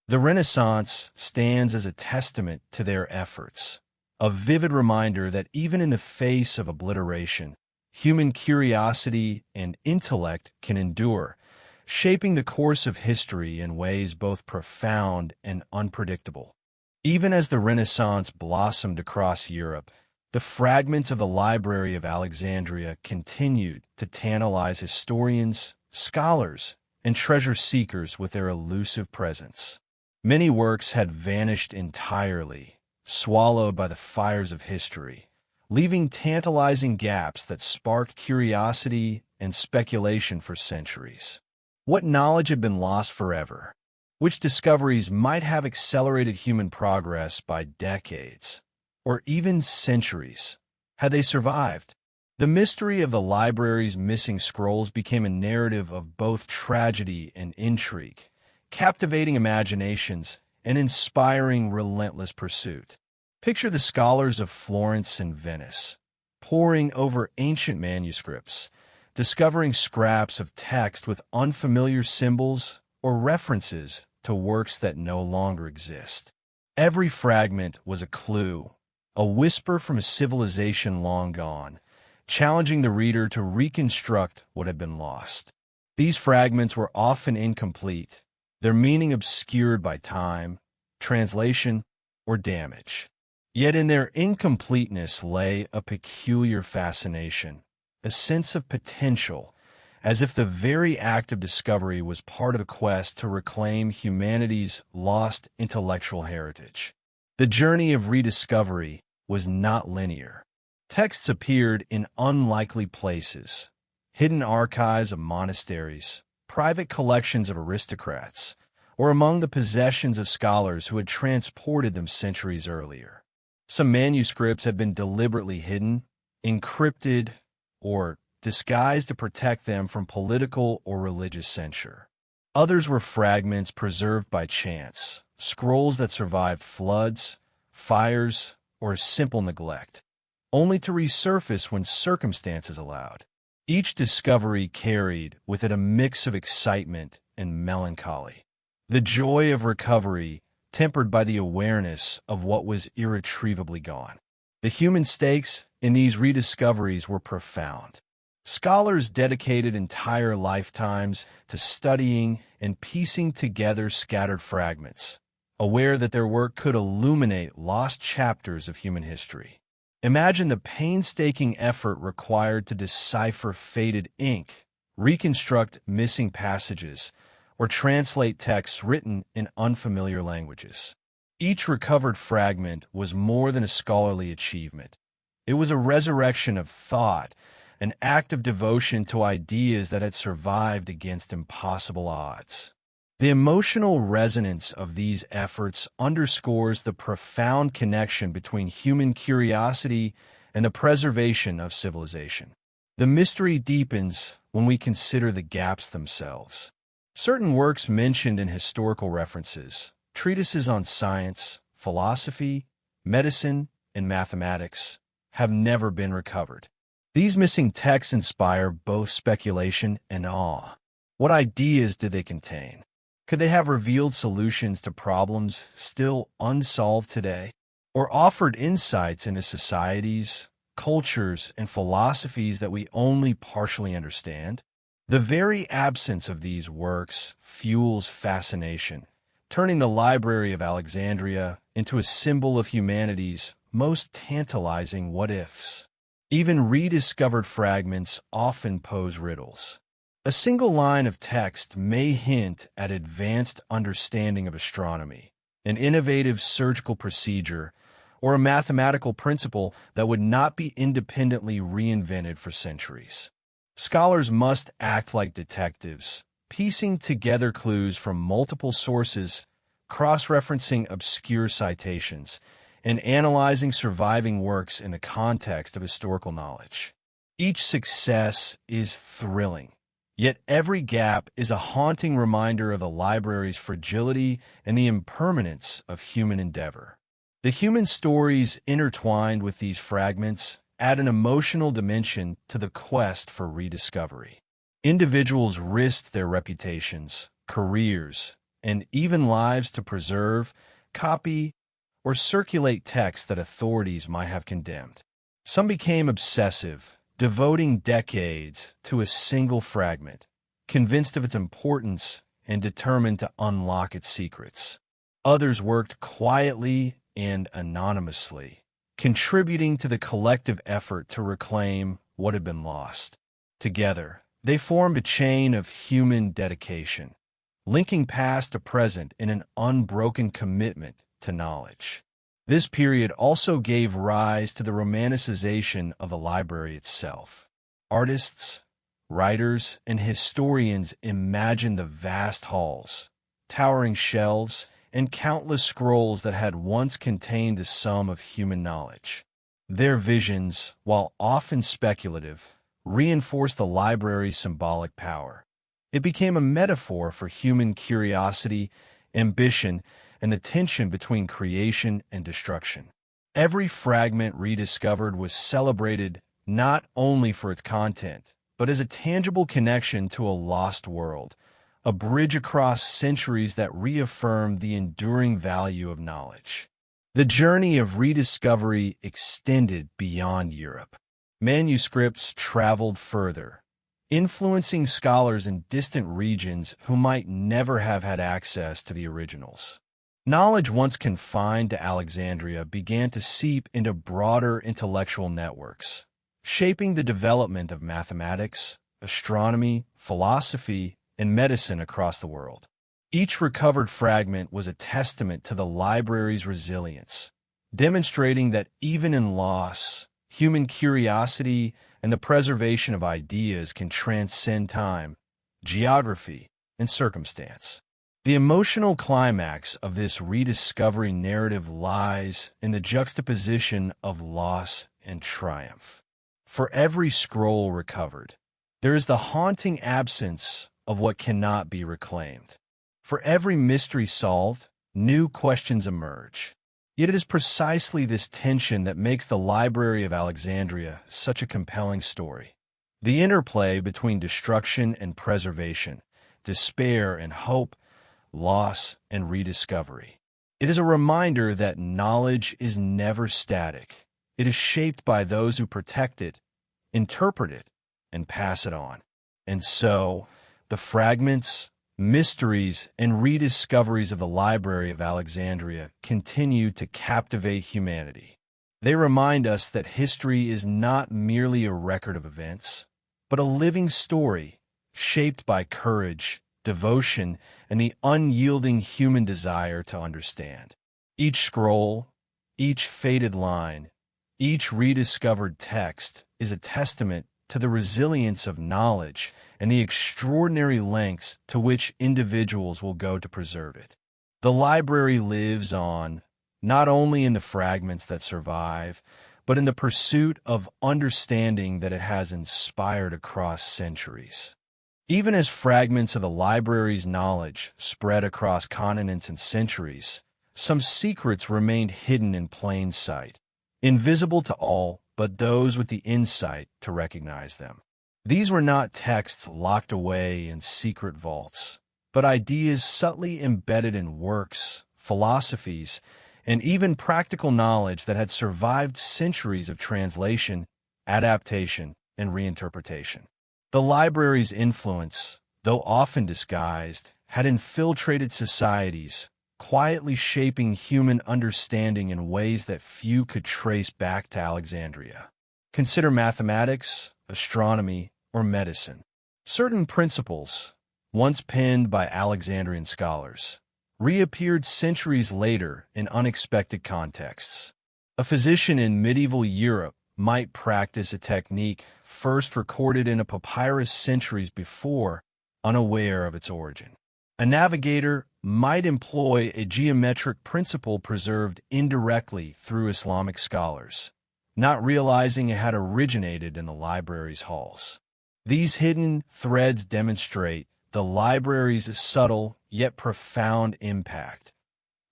The Renaissance stands as a testament to their efforts, a vivid reminder that even in the face of obliteration, human curiosity and intellect can endure, shaping the course of history in ways both profound and unpredictable. Even as the Renaissance blossomed across Europe, the fragments of the Library of Alexandria continued to tantalize historians, scholars, and treasure seekers with their elusive presence. Many works had vanished entirely, swallowed by the fires of history, leaving tantalizing gaps that sparked curiosity and speculation for centuries. What knowledge had been lost forever? Which discoveries might have accelerated human progress by decades, or even centuries, had they survived? The mystery of the library's missing scrolls became a narrative of both tragedy and intrigue, captivating imaginations and inspiring relentless pursuit. Picture the scholars of Florence and Venice, poring over ancient manuscripts, discovering scraps of text with unfamiliar symbols or references to works that no longer exist. Every fragment was a clue, a whisper from a civilization long gone, challenging the reader to reconstruct what had been lost. These fragments were often incomplete, their meaning obscured by time, translation, or damage. Yet in their incompleteness lay a peculiar fascination, a sense of potential, as if the very act of discovery was part of a quest to reclaim humanity's lost intellectual heritage. The journey of rediscovery was not linear. Texts appeared in unlikely places, hidden archives of monasteries, private collections of aristocrats, or among the possessions of scholars who had transported them centuries earlier. Some manuscripts had been deliberately hidden, encrypted, or disguised to protect them from political or religious censure. Others were fragments preserved by chance, scrolls that survived floods, fires, or simple neglect, only to resurface when circumstances allowed. Each discovery carried with it a mix of excitement and melancholy, the joy of recovery tempered by the awareness of what was irretrievably gone. The human stakes in these rediscoveries were profound. Scholars dedicated entire lifetimes to studying and piecing together scattered fragments, aware that their work could illuminate lost chapters of human history. Imagine the painstaking effort required to decipher faded ink, reconstruct missing passages, or translate texts written in unfamiliar languages. Each recovered fragment was more than a scholarly achievement. It was a resurrection of thought, an act of devotion to ideas that had survived against impossible odds. The emotional resonance of these efforts underscores the profound connection between human curiosity and the preservation of civilization. The mystery deepens when we consider the gaps themselves. Certain works mentioned in historical references, treatises on science, philosophy, medicine, and mathematics, have never been recovered. These missing texts inspire both speculation and awe. What ideas did they contain? Could they have revealed solutions to problems still unsolved today? or offered insights into societies, cultures, and philosophies that we only partially understand. The very absence of these works fuels fascination, turning the Library of Alexandria into a symbol of humanity's most tantalizing what-ifs. Even rediscovered fragments often pose riddles. A single line of text may hint at advanced understanding of astronomy, an innovative surgical procedure, or a mathematical principle that would not be independently reinvented for centuries. Scholars must act like detectives, piecing together clues from multiple sources, cross-referencing obscure citations, and analyzing surviving works in the context of historical knowledge. Each success is thrilling, yet every gap is a haunting reminder of the library's fragility and the impermanence of human endeavor. The human stories intertwined with these fragments add an emotional dimension to the quest for rediscovery. Individuals risked their reputations, careers, and even lives to preserve, copy, or circulate texts that authorities might have condemned. Some became obsessive, devoting decades to a single fragment, convinced of its importance and determined to unlock its secrets. Others worked quietly and anonymously, contributing to the collective effort to reclaim what had been lost. Together, they formed a chain of human dedication, linking past to present in an unbroken commitment to knowledge. This period also gave rise to the romanticization of the library itself. Artists, writers, and historians imagined the vast halls, towering shelves, and countless scrolls that had once contained the sum of human knowledge. Their visions, while often speculative, reinforced the library's symbolic power. It became a metaphor for human curiosity, ambition, and the tension between creation and destruction. Every fragment rediscovered was celebrated not only for its content, but as a tangible connection to a lost world, a bridge across centuries that reaffirmed the enduring value of knowledge. The journey of rediscovery extended beyond Europe. Manuscripts traveled further, influencing scholars in distant regions who might never have had access to the originals. Knowledge once confined to Alexandria began to seep into broader intellectual networks, shaping the development of mathematics, astronomy, philosophy, and medicine across the world. Each recovered fragment was a testament to the library's resilience, demonstrating that even in loss, human curiosity and the preservation of ideas can transcend time, geography, and circumstance. The emotional climax of this rediscovery narrative lies in the juxtaposition of loss and triumph. For every scroll recovered, there is the haunting absence of what cannot be reclaimed. For every mystery solved, new questions emerge. Yet it is precisely this tension that makes the Library of Alexandria such a compelling story. The interplay between destruction and preservation, despair and hope, loss and rediscovery. It is a reminder that knowledge is never static. It is shaped by those who protect it, interpret it, and pass it on. And so, the fragments, mysteries, and rediscoveries of the Library of Alexandria continue to captivate humanity. They remind us that history is not merely a record of events, but a living story shaped by courage, devotion, and the unyielding human desire to understand. Each scroll, each faded line, each rediscovered text is a testament to the resilience of knowledge and the extraordinary lengths to which individuals will go to preserve it. The library lives on, not only in the fragments that survive, but in the pursuit of understanding that it has inspired across centuries. Even as fragments of the library's knowledge spread across continents and centuries, some secrets remained hidden in plain sight, invisible to all but those with the insight to recognize them. These were not texts locked away in secret vaults, but ideas subtly embedded in works, philosophies, and even practical knowledge that had survived centuries of translation, adaptation, and reinterpretation. The library's influence, though often disguised, had infiltrated societies, quietly shaping human understanding in ways that few could trace back to Alexandria. Consider mathematics, astronomy, or medicine. Certain principles, once penned by Alexandrian scholars, reappeared centuries later in unexpected contexts. A physician in medieval Europe might practice a technique first recorded in a papyrus centuries before, unaware of its origin. A navigator might employ a geometric principle preserved indirectly through Islamic scholars, not realizing it had originated in the library's halls. These hidden threads demonstrate the library's subtle yet profound impact,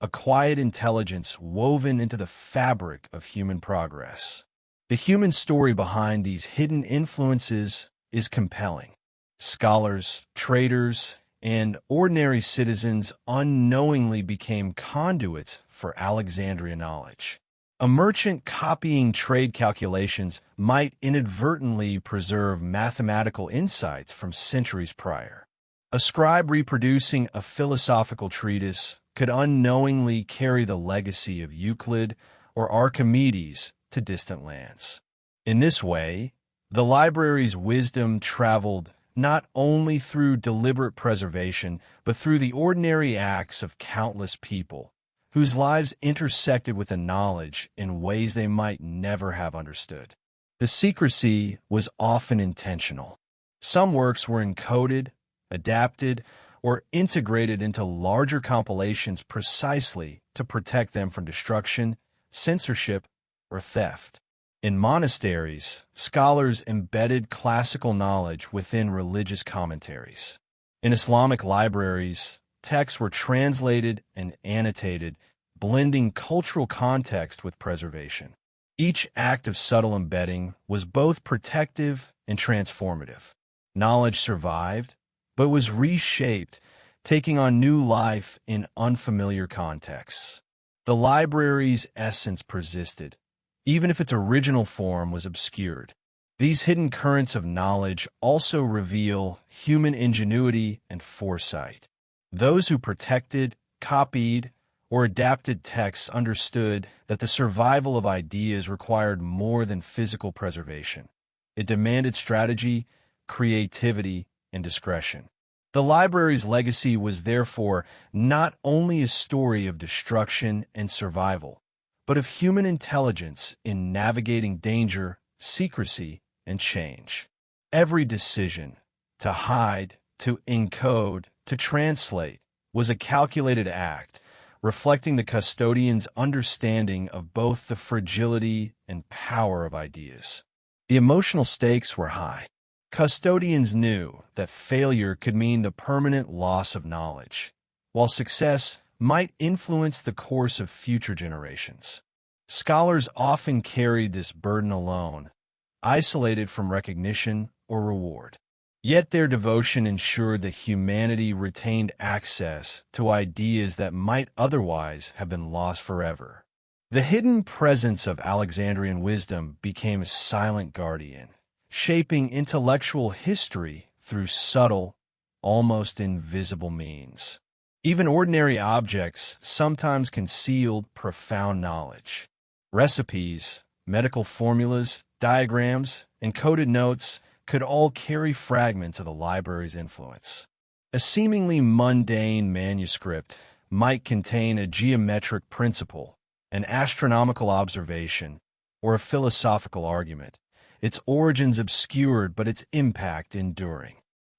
a quiet intelligence woven into the fabric of human progress. The human story behind these hidden influences is compelling. Scholars, traders, and ordinary citizens unknowingly became conduits for Alexandrian knowledge. A merchant copying trade calculations might inadvertently preserve mathematical insights from centuries prior. A scribe reproducing a philosophical treatise could unknowingly carry the legacy of Euclid or Archimedes to distant lands. In this way, the library's wisdom traveled not only through deliberate preservation, but through the ordinary acts of countless people, whose lives intersected with the knowledge in ways they might never have understood. The secrecy was often intentional. Some works were encoded, adapted, or integrated into larger compilations precisely to protect them from destruction, censorship, or theft. In monasteries, scholars embedded classical knowledge within religious commentaries. In Islamic libraries, texts were translated and annotated, blending cultural context with preservation. Each act of subtle embedding was both protective and transformative. Knowledge survived, but was reshaped, taking on new life in unfamiliar contexts. The library's essence persisted, even if its original form was obscured. These hidden currents of knowledge also reveal human ingenuity and foresight. Those who protected, copied, or adapted texts understood that the survival of ideas required more than physical preservation. It demanded strategy, creativity, and discretion. The library's legacy was therefore not only a story of destruction and survival, but of human intelligence in navigating danger, secrecy, and change. Every decision, to hide, to encode, to translate, was a calculated act, reflecting the custodian's understanding of both the fragility and power of ideas. The emotional stakes were high. Custodians knew that failure could mean the permanent loss of knowledge, while success might influence the course of future generations. Scholars often carried this burden alone, isolated from recognition or reward. Yet their devotion ensured that humanity retained access to ideas that might otherwise have been lost forever. The hidden presence of Alexandrian wisdom became a silent guardian, shaping intellectual history through subtle, almost invisible means. Even ordinary objects sometimes concealed profound knowledge. Recipes, medical formulas, diagrams, and coded notes could all carry fragments of the library's influence. A seemingly mundane manuscript might contain a geometric principle, an astronomical observation, or a philosophical argument, its origins obscured but its impact enduring.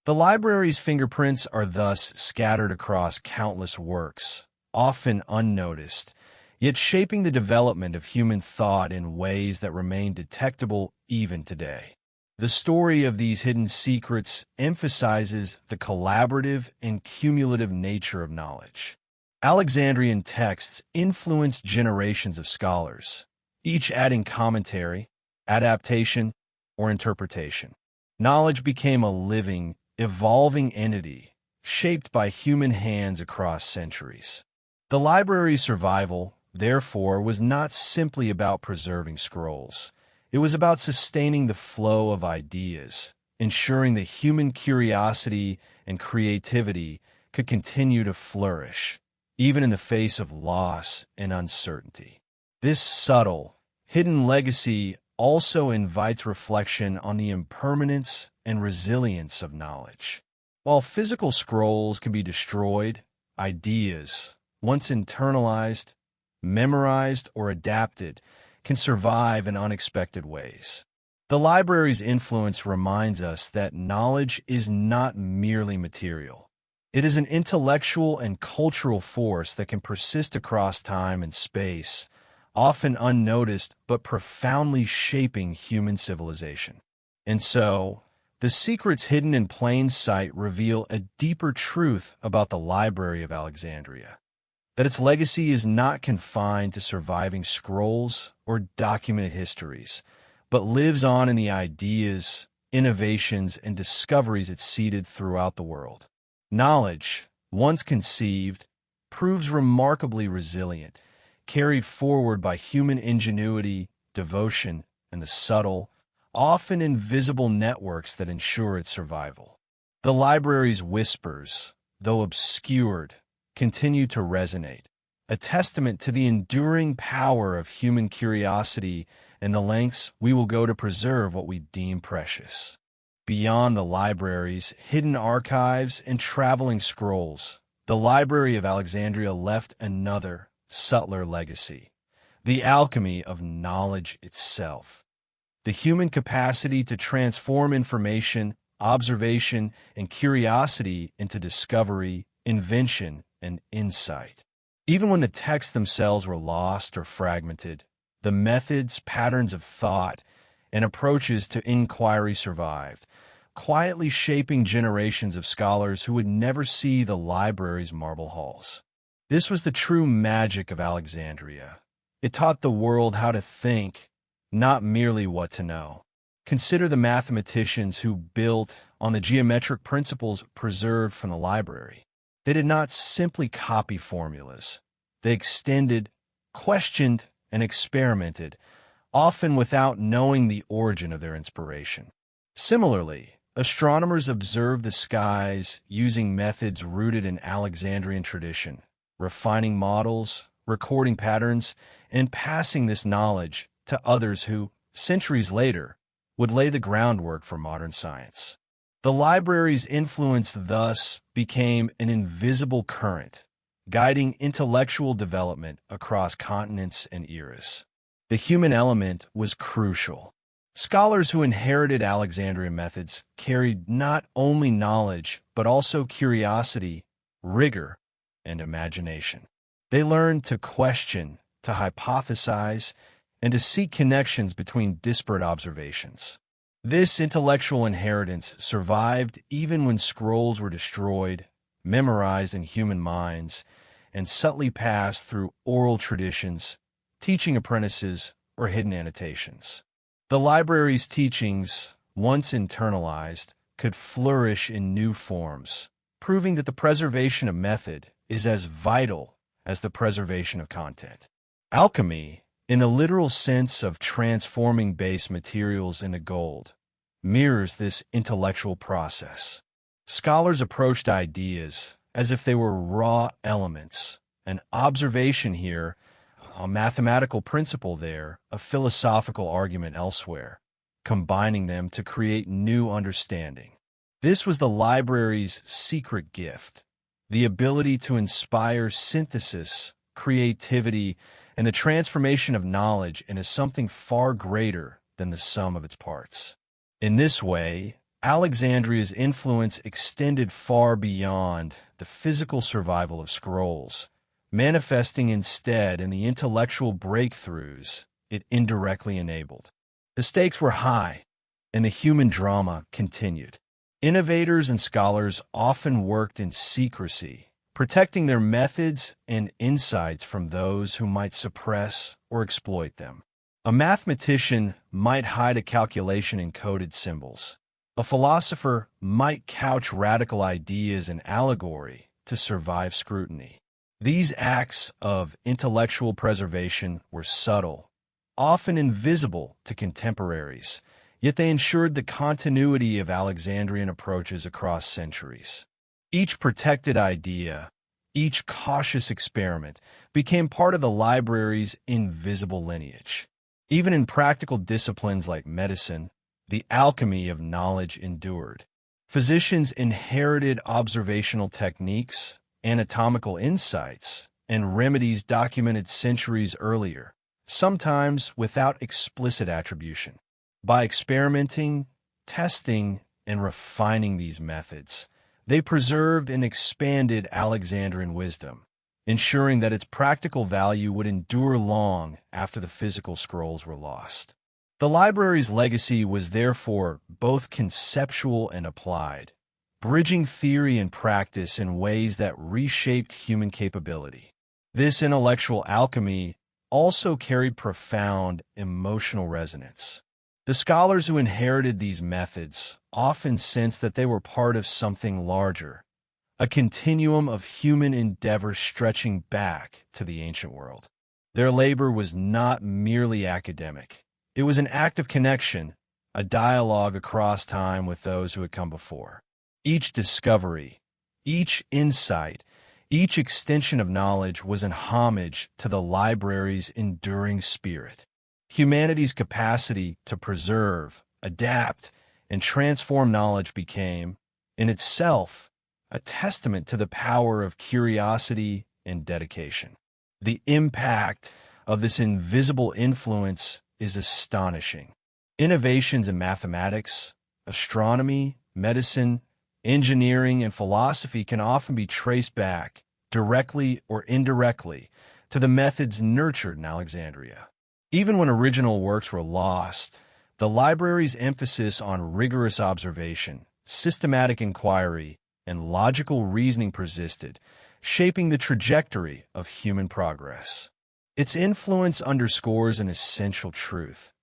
The library's fingerprints are thus scattered across countless works, often unnoticed, yet shaping the development of human thought in ways that remain detectable even today. The story of these hidden secrets emphasizes the collaborative and cumulative nature of knowledge. Alexandrian texts influenced generations of scholars, each adding commentary, adaptation, or interpretation. Knowledge became a living, evolving entity, shaped by human hands across centuries. The library's survival, therefore, was not simply about preserving scrolls. It was about sustaining the flow of ideas, ensuring that human curiosity and creativity could continue to flourish, even in the face of loss and uncertainty. This subtle, hidden legacy also invites reflection on the impermanence and resilience of knowledge. While physical scrolls can be destroyed, ideas, once internalized, memorized, or adapted, can survive in unexpected ways. The library's influence reminds us that knowledge is not merely material. It is an intellectual and cultural force that can persist across time and space, often unnoticed but profoundly shaping human civilization. And so, the secrets hidden in plain sight reveal a deeper truth about the Library of Alexandria, that its legacy is not confined to surviving scrolls or documented histories, but lives on in the ideas, innovations, and discoveries it seeded throughout the world. Knowledge, once conceived, proves remarkably resilient, carried forward by human ingenuity, devotion, and the subtle, often invisible networks that ensure its survival. The library's whispers, though obscured, continue to resonate, a testament to the enduring power of human curiosity and the lengths we will go to preserve what we deem precious. Beyond the library's hidden archives and traveling scrolls, the Library of Alexandria left another, subtler legacy: the alchemy of knowledge itself. The human capacity to transform information, observation, and curiosity into discovery, invention, and insight. Even when the texts themselves were lost or fragmented, the methods, patterns of thought, and approaches to inquiry survived, quietly shaping generations of scholars who would never see the library's marble halls. This was the true magic of Alexandria. It taught the world how to think, not merely what to know. Consider the mathematicians who built on the geometric principles preserved from the library. They did not simply copy formulas. They extended, questioned, and experimented, often without knowing the origin of their inspiration. Similarly, astronomers observed the skies using methods rooted in Alexandrian tradition, refining models, recording patterns, and passing this knowledge to others who, centuries later, would lay the groundwork for modern science. The library's influence thus became an invisible current, guiding intellectual development across continents and eras. The human element was crucial. Scholars who inherited Alexandrian methods carried not only knowledge, but also curiosity, rigor, and imagination. They learned to question, to hypothesize, and to seek connections between disparate observations. This intellectual inheritance survived even when scrolls were destroyed, memorized in human minds, and subtly passed through oral traditions, teaching apprentices, or hidden annotations. The library's teachings, once internalized, could flourish in new forms, proving that the preservation of method is as vital as the preservation of content. Alchemy, in the literal sense of transforming base materials into gold, mirrors this intellectual process. Scholars approached ideas as if they were raw elements, an observation here, a mathematical principle there, a philosophical argument elsewhere, combining them to create new understanding. This was the library's secret gift, the ability to inspire synthesis, creativity, and the transformation of knowledge into something far greater than the sum of its parts. In this way, Alexandria's influence extended far beyond the physical survival of scrolls, manifesting instead in the intellectual breakthroughs it indirectly enabled. The stakes were high, and the human drama continued. Innovators and scholars often worked in secrecy, protecting their methods and insights from those who might suppress or exploit them. A mathematician might hide a calculation in coded symbols. A philosopher might couch radical ideas in allegory to survive scrutiny. These acts of intellectual preservation were subtle, often invisible to contemporaries, yet they ensured the continuity of Alexandrian approaches across centuries. Each protected idea, each cautious experiment, became part of the library's invisible lineage. Even in practical disciplines like medicine, the alchemy of knowledge endured. Physicians inherited observational techniques, anatomical insights, and remedies documented centuries earlier, sometimes without explicit attribution. By experimenting, testing, and refining these methods, they preserved and expanded Alexandrian wisdom, ensuring that its practical value would endure long after the physical scrolls were lost. The library's legacy was therefore both conceptual and applied, bridging theory and practice in ways that reshaped human capability. This intellectual alchemy also carried profound emotional resonance. The scholars who inherited these methods often sensed that they were part of something larger, a continuum of human endeavor stretching back to the ancient world. Their labor was not merely academic. It was an act of connection, a dialogue across time with those who had come before. Each discovery, each insight, each extension of knowledge was an homage to the library's enduring spirit. Humanity's capacity to preserve, adapt, and transform knowledge became, in itself, a testament to the power of curiosity and dedication. The impact of this invisible influence is astonishing. Innovations in mathematics, astronomy, medicine, engineering, and philosophy can often be traced back, directly or indirectly, to the methods nurtured in Alexandria. Even when original works were lost, the library's emphasis on rigorous observation, systematic inquiry, and logical reasoning persisted, shaping the trajectory of human progress. Its influence underscores an essential truth.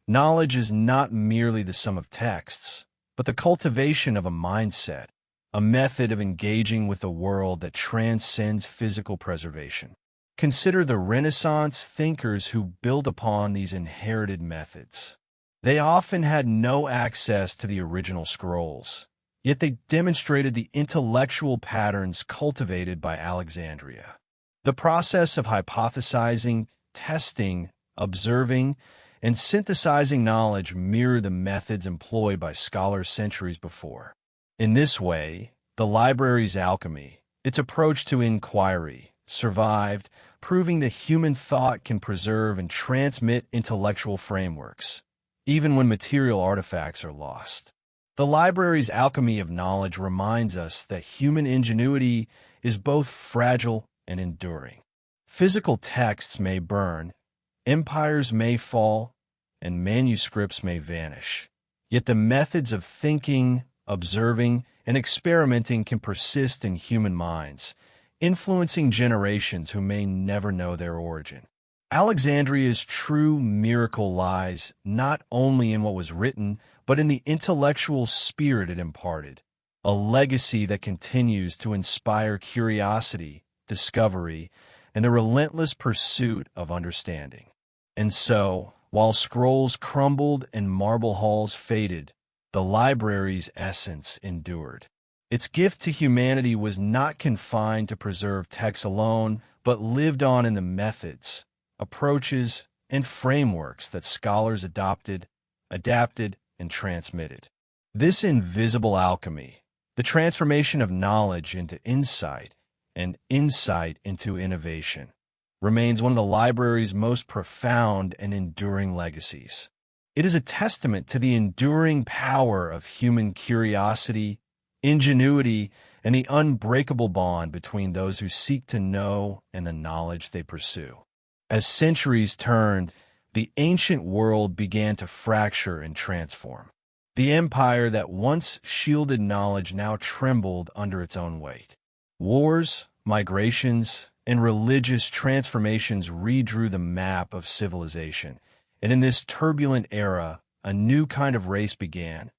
Knowledge is not merely the sum of texts, but the cultivation of a mindset, a method of engaging with a world that transcends physical preservation. Consider the Renaissance thinkers who built upon these inherited methods. They often had no access to the original scrolls, yet they demonstrated the intellectual patterns cultivated by Alexandria. The process of hypothesizing, testing, observing, and synthesizing knowledge mirror the methods employed by scholars centuries before. In this way, the library's alchemy, its approach to inquiry, survived, proving that human thought can preserve and transmit intellectual frameworks, even when material artifacts are lost. The library's alchemy of knowledge reminds us that human ingenuity is both fragile and enduring. Physical texts may burn, empires may fall, and manuscripts may vanish. Yet the methods of thinking, observing, and experimenting can persist in human minds, influencing generations who may never know their origin. Alexandria's true miracle lies not only in what was written, but in the intellectual spirit it imparted, a legacy that continues to inspire curiosity, discovery, and the relentless pursuit of understanding. And so, while scrolls crumbled and marble halls faded, the library's essence endured. Its gift to humanity was not confined to preserve texts alone, but lived on in the methods, approaches, and frameworks that scholars adopted, adapted, and transmitted. This invisible alchemy, the transformation of knowledge into insight and insight into innovation, remains one of the library's most profound and enduring legacies. It is a testament to the enduring power of human curiosity, ingenuity, and the unbreakable bond between those who seek to know and the knowledge they pursue. As centuries turned, the ancient world began to fracture and transform. The empire that once shielded knowledge now trembled under its own weight. Wars, migrations, and religious transformations redrew the map of civilization, and in this turbulent era, a new kind of race began,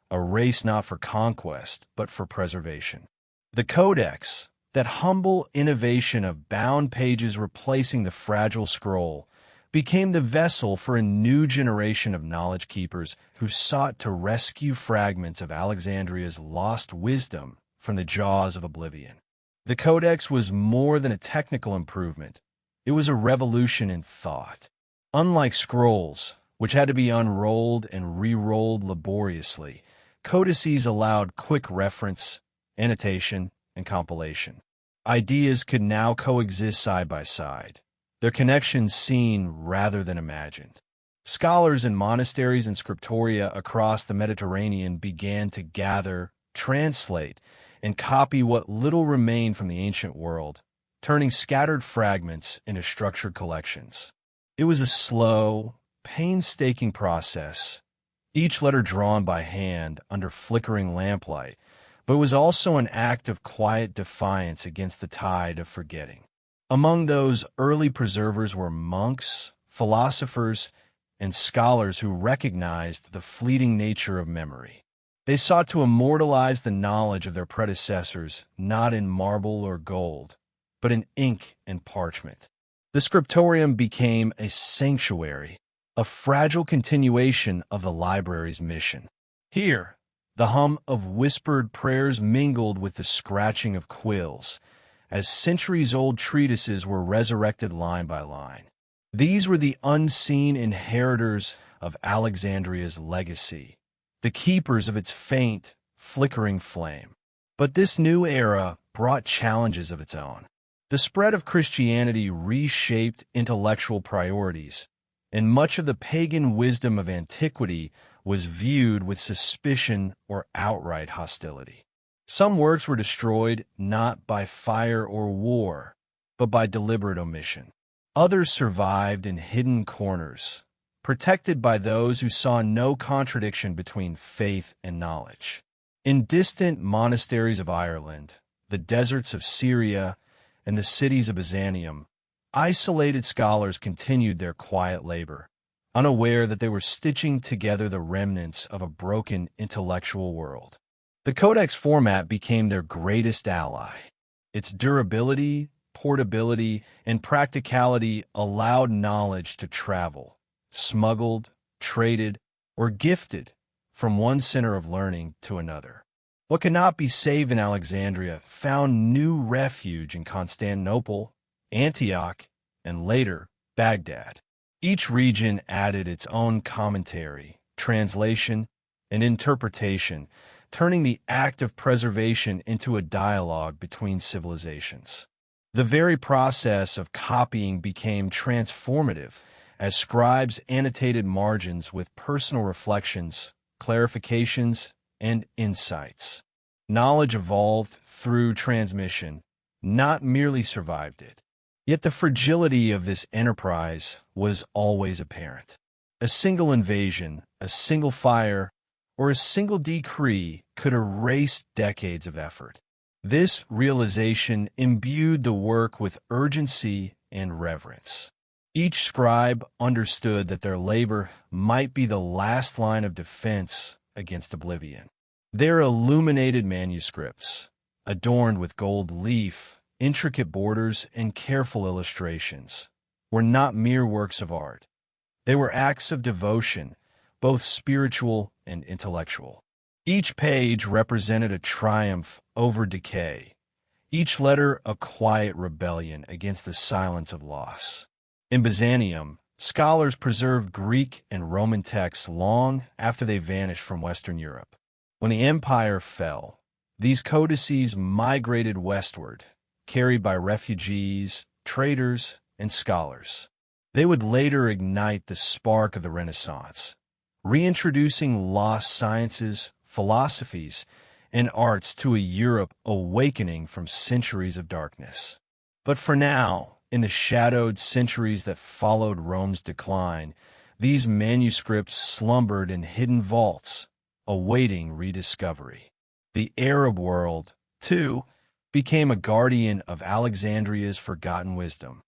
a race not for conquest, but for preservation. The Codex, That humble innovation of bound pages replacing the fragile scroll became the vessel for a new generation of knowledge keepers who sought to rescue fragments of Alexandria's lost wisdom from the jaws of oblivion. The Codex was more than a technical improvement. It was a revolution in thought. Unlike scrolls, which had to be unrolled and re-rolled laboriously, codices allowed quick reference, annotation, and compilation. Ideas could now coexist side by side, their connections seen rather than imagined. Scholars in monasteries and scriptoria across the Mediterranean began to gather, translate, and copy what little remained from the ancient world, turning scattered fragments into structured collections. It was a slow, painstaking process, each letter drawn by hand under flickering lamplight, but it was also an act of quiet defiance against the tide of forgetting. Among those early preservers were monks, philosophers, and scholars who recognized the fleeting nature of memory. They sought to immortalize the knowledge of their predecessors not in marble or gold, but in ink and parchment. The scriptorium became a sanctuary, a fragile continuation of the library's mission. Here, the hum of whispered prayers mingled with the scratching of quills, as centuries-old treatises were resurrected line by line. These were the unseen inheritors of Alexandria's legacy, the keepers of its faint, flickering flame. But this new era brought challenges of its own. The spread of Christianity reshaped intellectual priorities, and much of the pagan wisdom of antiquity was viewed with suspicion or outright hostility. Some works were destroyed not by fire or war, but by deliberate omission. Others survived in hidden corners, protected by those who saw no contradiction between faith and knowledge. In distant monasteries of Ireland, the deserts of Syria, and the cities of Byzantium, isolated scholars continued their quiet labor, unaware that they were stitching together the remnants of a broken intellectual world. The Codex format became their greatest ally. Its durability, portability, and practicality allowed knowledge to travel, smuggled, traded, or gifted from one center of learning to another. What could not be saved in Alexandria found new refuge in Constantinople, Antioch, and later, Baghdad. Each region added its own commentary, translation, and interpretation, turning the act of preservation into a dialogue between civilizations. The very process of copying became transformative as scribes annotated margins with personal reflections, clarifications, and insights. Knowledge evolved through transmission, not merely survived it. Yet the fragility of this enterprise was always apparent. A single invasion, a single fire, or a single decree could erase decades of effort. This realization imbued the work with urgency and reverence. Each scribe understood that their labor might be the last line of defense against oblivion. Their illuminated manuscripts, adorned with gold leaf, intricate borders, and careful illustrations, were not mere works of art. They were acts of devotion, both spiritual and intellectual. Each page represented a triumph over decay, each letter a quiet rebellion against the silence of loss. In Byzantium, scholars preserved Greek and Roman texts long after they vanished from Western Europe. When the empire fell, these codices migrated westward, carried by refugees, traders, and scholars. They would later ignite the spark of the Renaissance, reintroducing lost sciences, philosophies, and arts to a Europe awakening from centuries of darkness. But for now, in the shadowed centuries that followed Rome's decline, these manuscripts slumbered in hidden vaults, awaiting rediscovery. The Arab world, too, became a guardian of Alexandria's forgotten wisdom.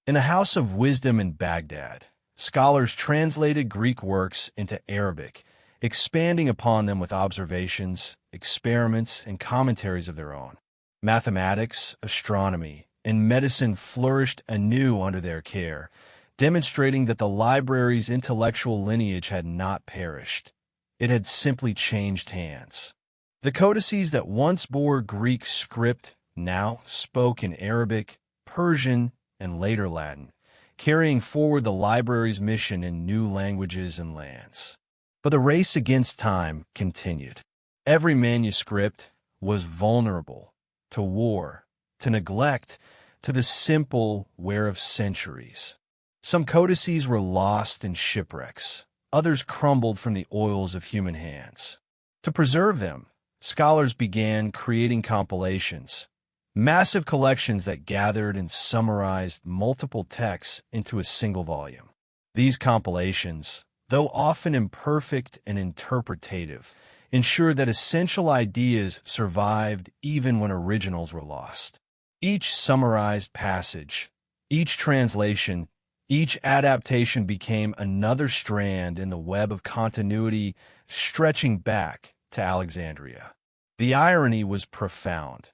In a house of wisdom in Baghdad, scholars translated Greek works into Arabic, expanding upon them with observations, experiments, and commentaries of their own. Mathematics, astronomy, and medicine flourished anew under their care, demonstrating that the library's intellectual lineage had not perished. It had simply changed hands. The codices that once bore Greek script now spoke in Arabic, Persian, and later Latin, carrying forward the library's mission in new languages and lands. But the race against time continued. Every manuscript was vulnerable to war, to neglect, to the simple wear of centuries. Some codices were lost in shipwrecks. Others crumbled from the oils of human hands. To preserve them, scholars began creating compilations, massive collections that gathered and summarized multiple texts into a single volume. These compilations, though often imperfect and interpretative, ensured that essential ideas survived even when originals were lost. Each summarized passage, each translation, each adaptation became another strand in the web of continuity stretching back to Alexandria. The irony was profound.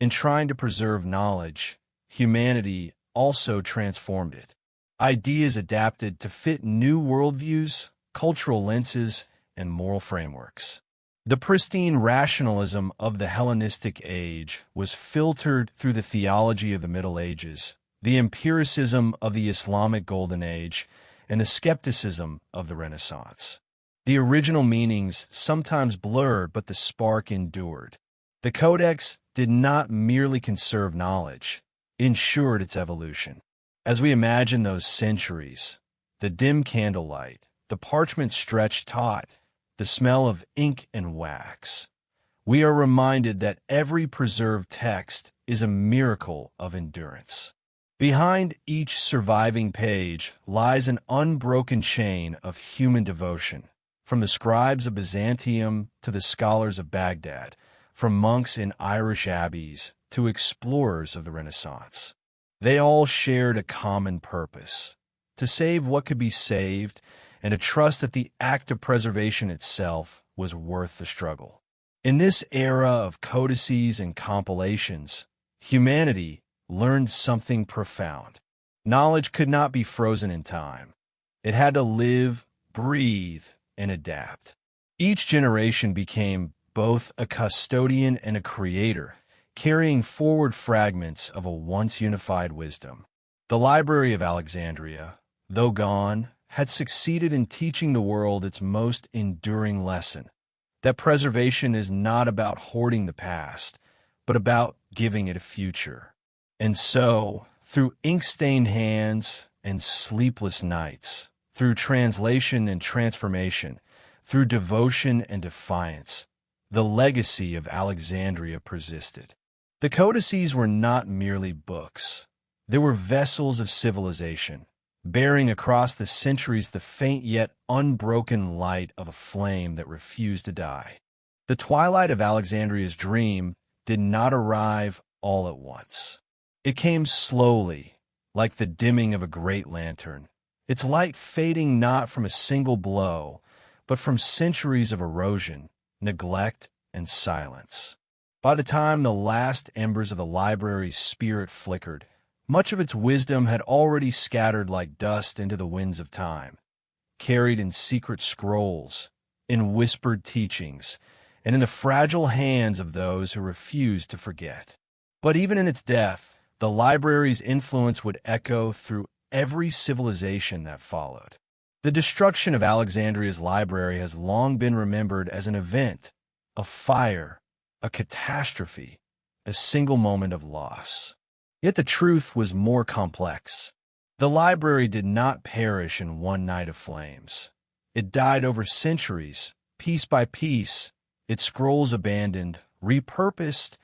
In trying to preserve knowledge, humanity also transformed it. Ideas adapted to fit new worldviews, cultural lenses, and moral frameworks. The pristine rationalism of the Hellenistic age was filtered through the theology of the Middle Ages, the empiricism of the Islamic Golden Age, and the skepticism of the Renaissance. The original meanings sometimes blurred, but the spark endured. The Codex did not merely conserve knowledge, it ensured its evolution. As we imagine those centuries, the dim candlelight, the parchment stretched taut, the smell of ink and wax, we are reminded that every preserved text is a miracle of endurance. Behind each surviving page lies an unbroken chain of human devotion, from the scribes of Byzantium to the scholars of Baghdad, from monks in Irish abbeys to explorers of the Renaissance. They all shared a common purpose: to save what could be saved and to trust that the act of preservation itself was worth the struggle. In this era of codices and compilations, humanity learned something profound. Knowledge could not be frozen in time. It had to live, breathe, and adapt. Each generation became both a custodian and a creator, carrying forward fragments of a once unified wisdom. The Library of Alexandria, though gone, had succeeded in teaching the world its most enduring lesson, that preservation is not about hoarding the past, but about giving it a future. And so, through ink-stained hands and sleepless nights, through translation and transformation, through devotion and defiance, the legacy of Alexandria persisted. The codices were not merely books. They were vessels of civilization, bearing across the centuries the faint yet unbroken light of a flame that refused to die. The twilight of Alexandria's dream did not arrive all at once. It came slowly, like the dimming of a great lantern, its light fading not from a single blow, but from centuries of erosion, neglect, and silence. By the time the last embers of the library's spirit flickered, much of its wisdom had already scattered like dust into the winds of time, carried in secret scrolls, in whispered teachings, and in the fragile hands of those who refused to forget. But even in its death, the library's influence would echo through every civilization that followed. The destruction of Alexandria's library has long been remembered as an event, a fire, a catastrophe, a single moment of loss. Yet the truth was more complex. The library did not perish in one night of flames. It died over centuries, piece by piece, its scrolls abandoned, repurposed,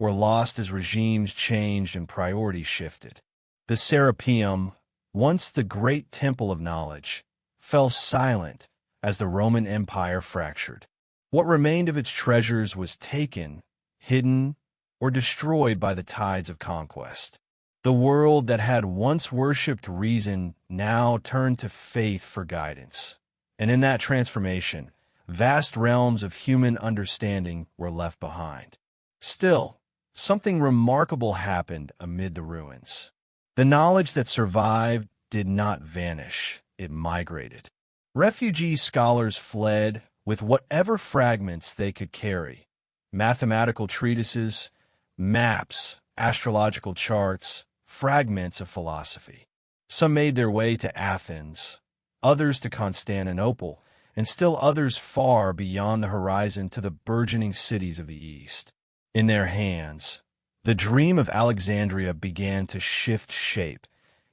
or lost as regimes changed and priorities shifted. The Serapeum, once the great temple of knowledge, fell silent as the Roman Empire fractured. What remained of its treasures was taken, hidden, or destroyed by the tides of conquest. The world that had once worshipped reason now turned to faith for guidance. And in that transformation, vast realms of human understanding were left behind. Still, something remarkable happened amid the ruins. The knowledge that survived did not vanish, it migrated. Refugee scholars fled with whatever fragments they could carry: mathematical treatises, maps, astrological charts, fragments of philosophy. Some made their way to Athens, others to Constantinople, and still others far beyond the horizon to the burgeoning cities of the East. In their hands, the dream of Alexandria began to shift shape,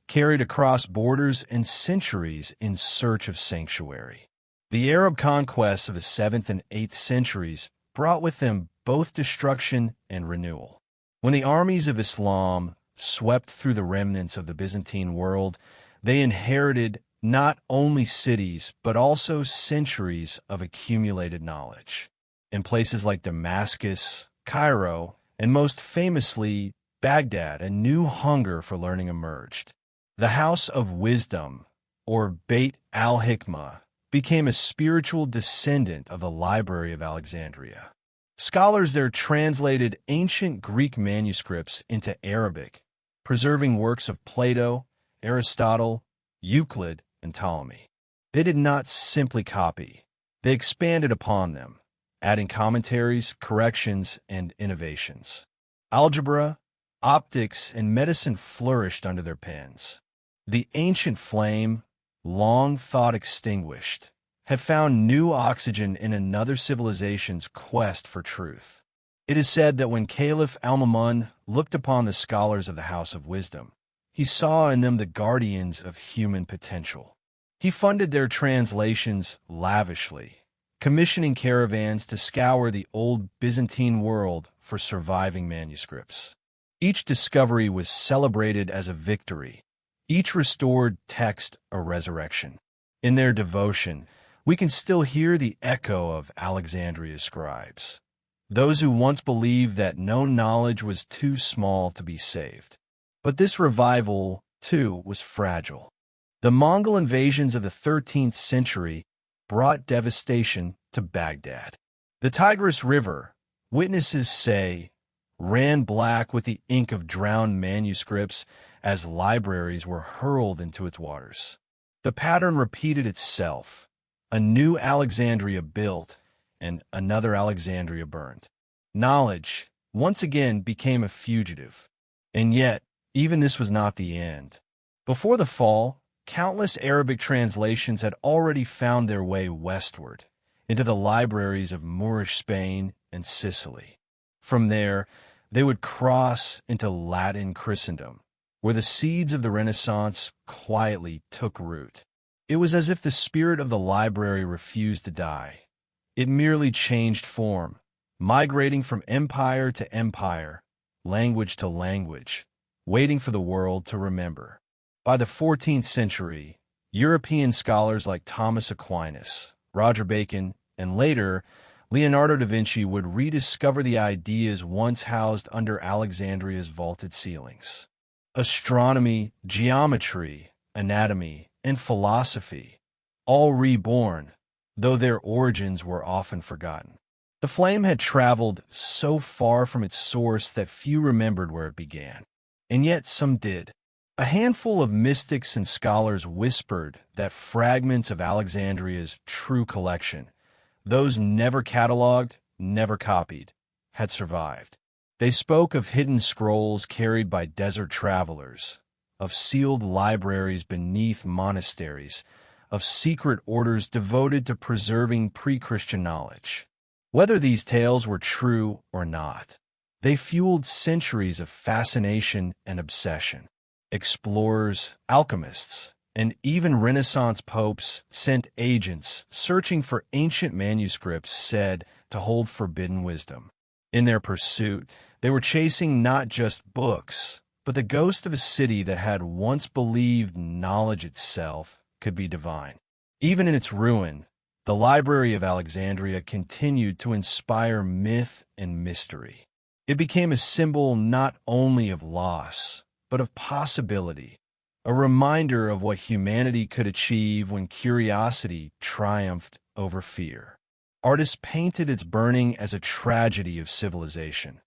carried across borders and centuries in search of sanctuary. The Arab conquests of the 7th and 8th centuries brought with them both destruction and renewal. When the armies of Islam swept through the remnants of the Byzantine world, they inherited not only cities, but also centuries of accumulated knowledge. In places like Damascus, Cairo, and most famously, Baghdad, a new hunger for learning emerged. The House of Wisdom, or Beit al-Hikmah, became a spiritual descendant of the Library of Alexandria. Scholars there translated ancient Greek manuscripts into Arabic, preserving works of Plato, Aristotle, Euclid, and Ptolemy. They did not simply copy. They expanded upon them, adding commentaries, corrections, and innovations. Algebra, optics, and medicine flourished under their pens. The ancient flame, long thought extinguished, had found new oxygen in another civilization's quest for truth. It is said that when Caliph Al-Ma'mun looked upon the scholars of the House of Wisdom, he saw in them the guardians of human potential. He funded their translations lavishly, commissioning caravans to scour the old Byzantine world for surviving manuscripts. Each discovery was celebrated as a victory, each restored text a resurrection. In their devotion, we can still hear the echo of Alexandria's scribes, those who once believed that no knowledge was too small to be saved. But this revival, too, was fragile. The Mongol invasions of the 13th century brought devastation to Baghdad. The Tigris River, witnesses say, ran black with the ink of drowned manuscripts as libraries were hurled into its waters. The pattern repeated itself. A new Alexandria built, and another Alexandria burned. Knowledge, once again, became a fugitive. And yet, even this was not the end. Before the fall, countless Arabic translations had already found their way westward, into the libraries of Moorish Spain and Sicily. From there, they would cross into Latin Christendom, where the seeds of the Renaissance quietly took root. It was as if the spirit of the library refused to die. It merely changed form, migrating from empire to empire, language to language, waiting for the world to remember. By the 14th century, European scholars like Thomas Aquinas, Roger Bacon, and later, Leonardo da Vinci would rediscover the ideas once housed under Alexandria's vaulted ceilings. Astronomy, geometry, anatomy, and philosophy, all reborn, though their origins were often forgotten. The flame had traveled so far from its source that few remembered where it began, and yet some did. A handful of mystics and scholars whispered that fragments of Alexandria's true collection, those never catalogued, never copied, had survived. They spoke of hidden scrolls carried by desert travelers, of sealed libraries beneath monasteries, of secret orders devoted to preserving pre-Christian knowledge. Whether these tales were true or not, they fueled centuries of fascination and obsession. Explorers, alchemists, and even Renaissance popes sent agents searching for ancient manuscripts said to hold forbidden wisdom. In their pursuit, they were chasing not just books, but the ghost of a city that had once believed knowledge itself could be divine. Even in its ruin, the Library of Alexandria continued to inspire myth and mystery. It became a symbol not only of loss, but of possibility, a reminder of what humanity could achieve when curiosity triumphed over fear. Artists painted its burning as a tragedy of civilization.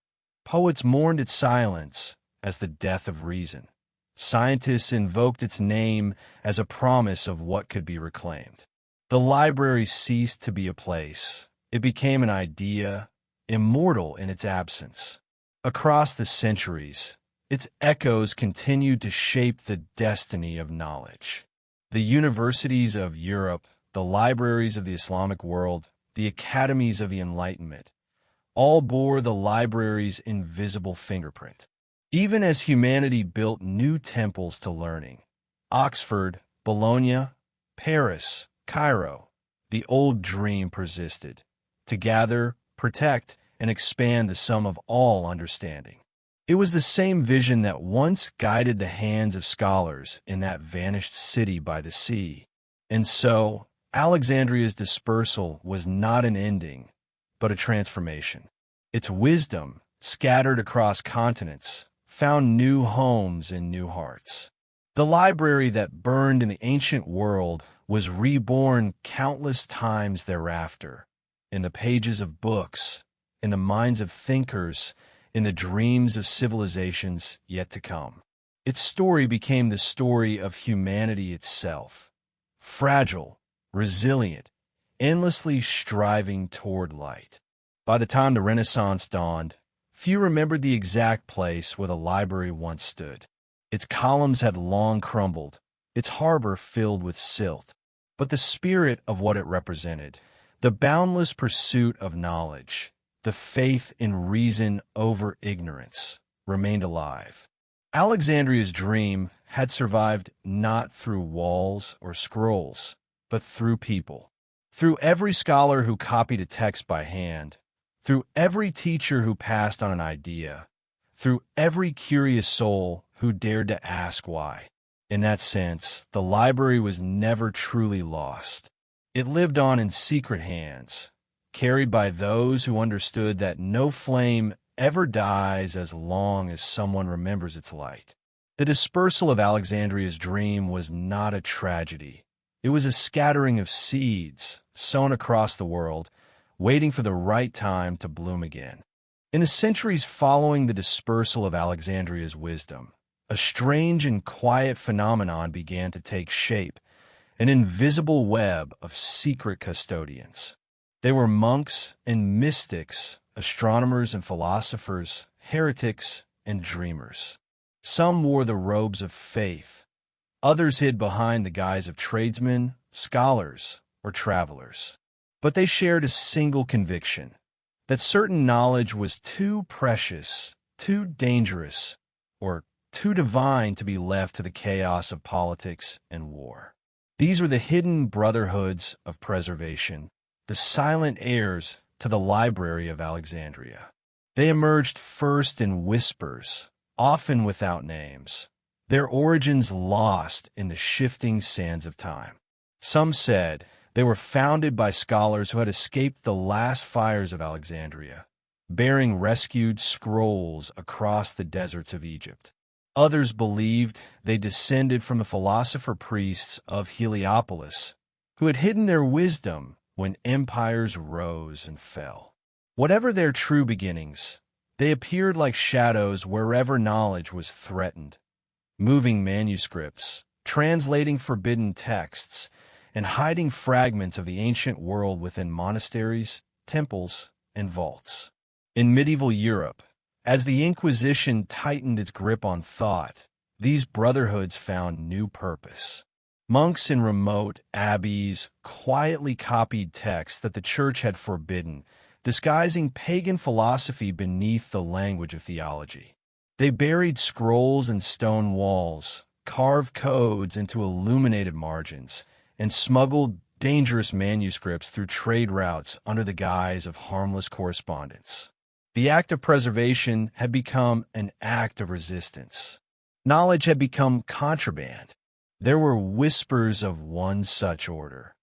Poets mourned its silence as the death of reason. Scientists invoked its name as a promise of what could be reclaimed. The library ceased to be a place. It became an idea, immortal in its absence. Across the centuries, its echoes continued to shape the destiny of knowledge. The universities of Europe, the libraries of the Islamic world, the academies of the Enlightenment, all bore the library's invisible fingerprint. Even as humanity built new temples to learning, Oxford, Bologna, Paris, Cairo, the old dream persisted, to gather, protect, and expand the sum of all understanding. It was the same vision that once guided the hands of scholars in that vanished city by the sea. And so, Alexandria's dispersal was not an ending, but a transformation. Its wisdom, scattered across continents, found new homes in new hearts. The library that burned in the ancient world was reborn countless times thereafter, in the pages of books, in the minds of thinkers, in the dreams of civilizations yet to come. Its story became the story of humanity itself, fragile, resilient, endlessly striving toward light. By the time the Renaissance dawned, few remembered the exact place where the library once stood. Its columns had long crumbled, its harbor filled with silt. But the spirit of what it represented, the boundless pursuit of knowledge, the faith in reason over ignorance, remained alive. Alexandria's dream had survived not through walls or scrolls, but through people. Through every scholar who copied a text by hand, through every teacher who passed on an idea, through every curious soul who dared to ask why. In that sense, the library was never truly lost. It lived on in secret hands, carried by those who understood that no flame ever dies as long as someone remembers its light. The dispersal of Alexandria's dream was not a tragedy. It was a scattering of seeds sown across the world, waiting for the right time to bloom again. In the centuries following the dispersal of Alexandria's wisdom, a strange and quiet phenomenon began to take shape, an invisible web of secret custodians. They were monks and mystics, astronomers and philosophers, heretics and dreamers. Some wore the robes of faith. Others hid behind the guise of tradesmen, scholars, or travelers. But they shared a single conviction, that certain knowledge was too precious, too dangerous, or too divine to be left to the chaos of politics and war. These were the hidden brotherhoods of preservation, the silent heirs to the Library of Alexandria. They emerged first in whispers, often without names, their origins lost in the shifting sands of time. Some said they were founded by scholars who had escaped the last fires of Alexandria, bearing rescued scrolls across the deserts of Egypt. Others believed they descended from the philosopher-priests of Heliopolis, who had hidden their wisdom when empires rose and fell. Whatever their true beginnings, they appeared like shadows wherever knowledge was threatened, moving manuscripts, translating forbidden texts, and hiding fragments of the ancient world within monasteries, temples, and vaults. In medieval Europe, as the Inquisition tightened its grip on thought, these brotherhoods found new purpose. Monks in remote abbeys quietly copied texts that the Church had forbidden, disguising pagan philosophy beneath the language of theology. They buried scrolls in stone walls, carved codes into illuminated margins, and smuggled dangerous manuscripts through trade routes under the guise of harmless correspondence. The act of preservation had become an act of resistance. Knowledge had become contraband. There were whispers of one such order,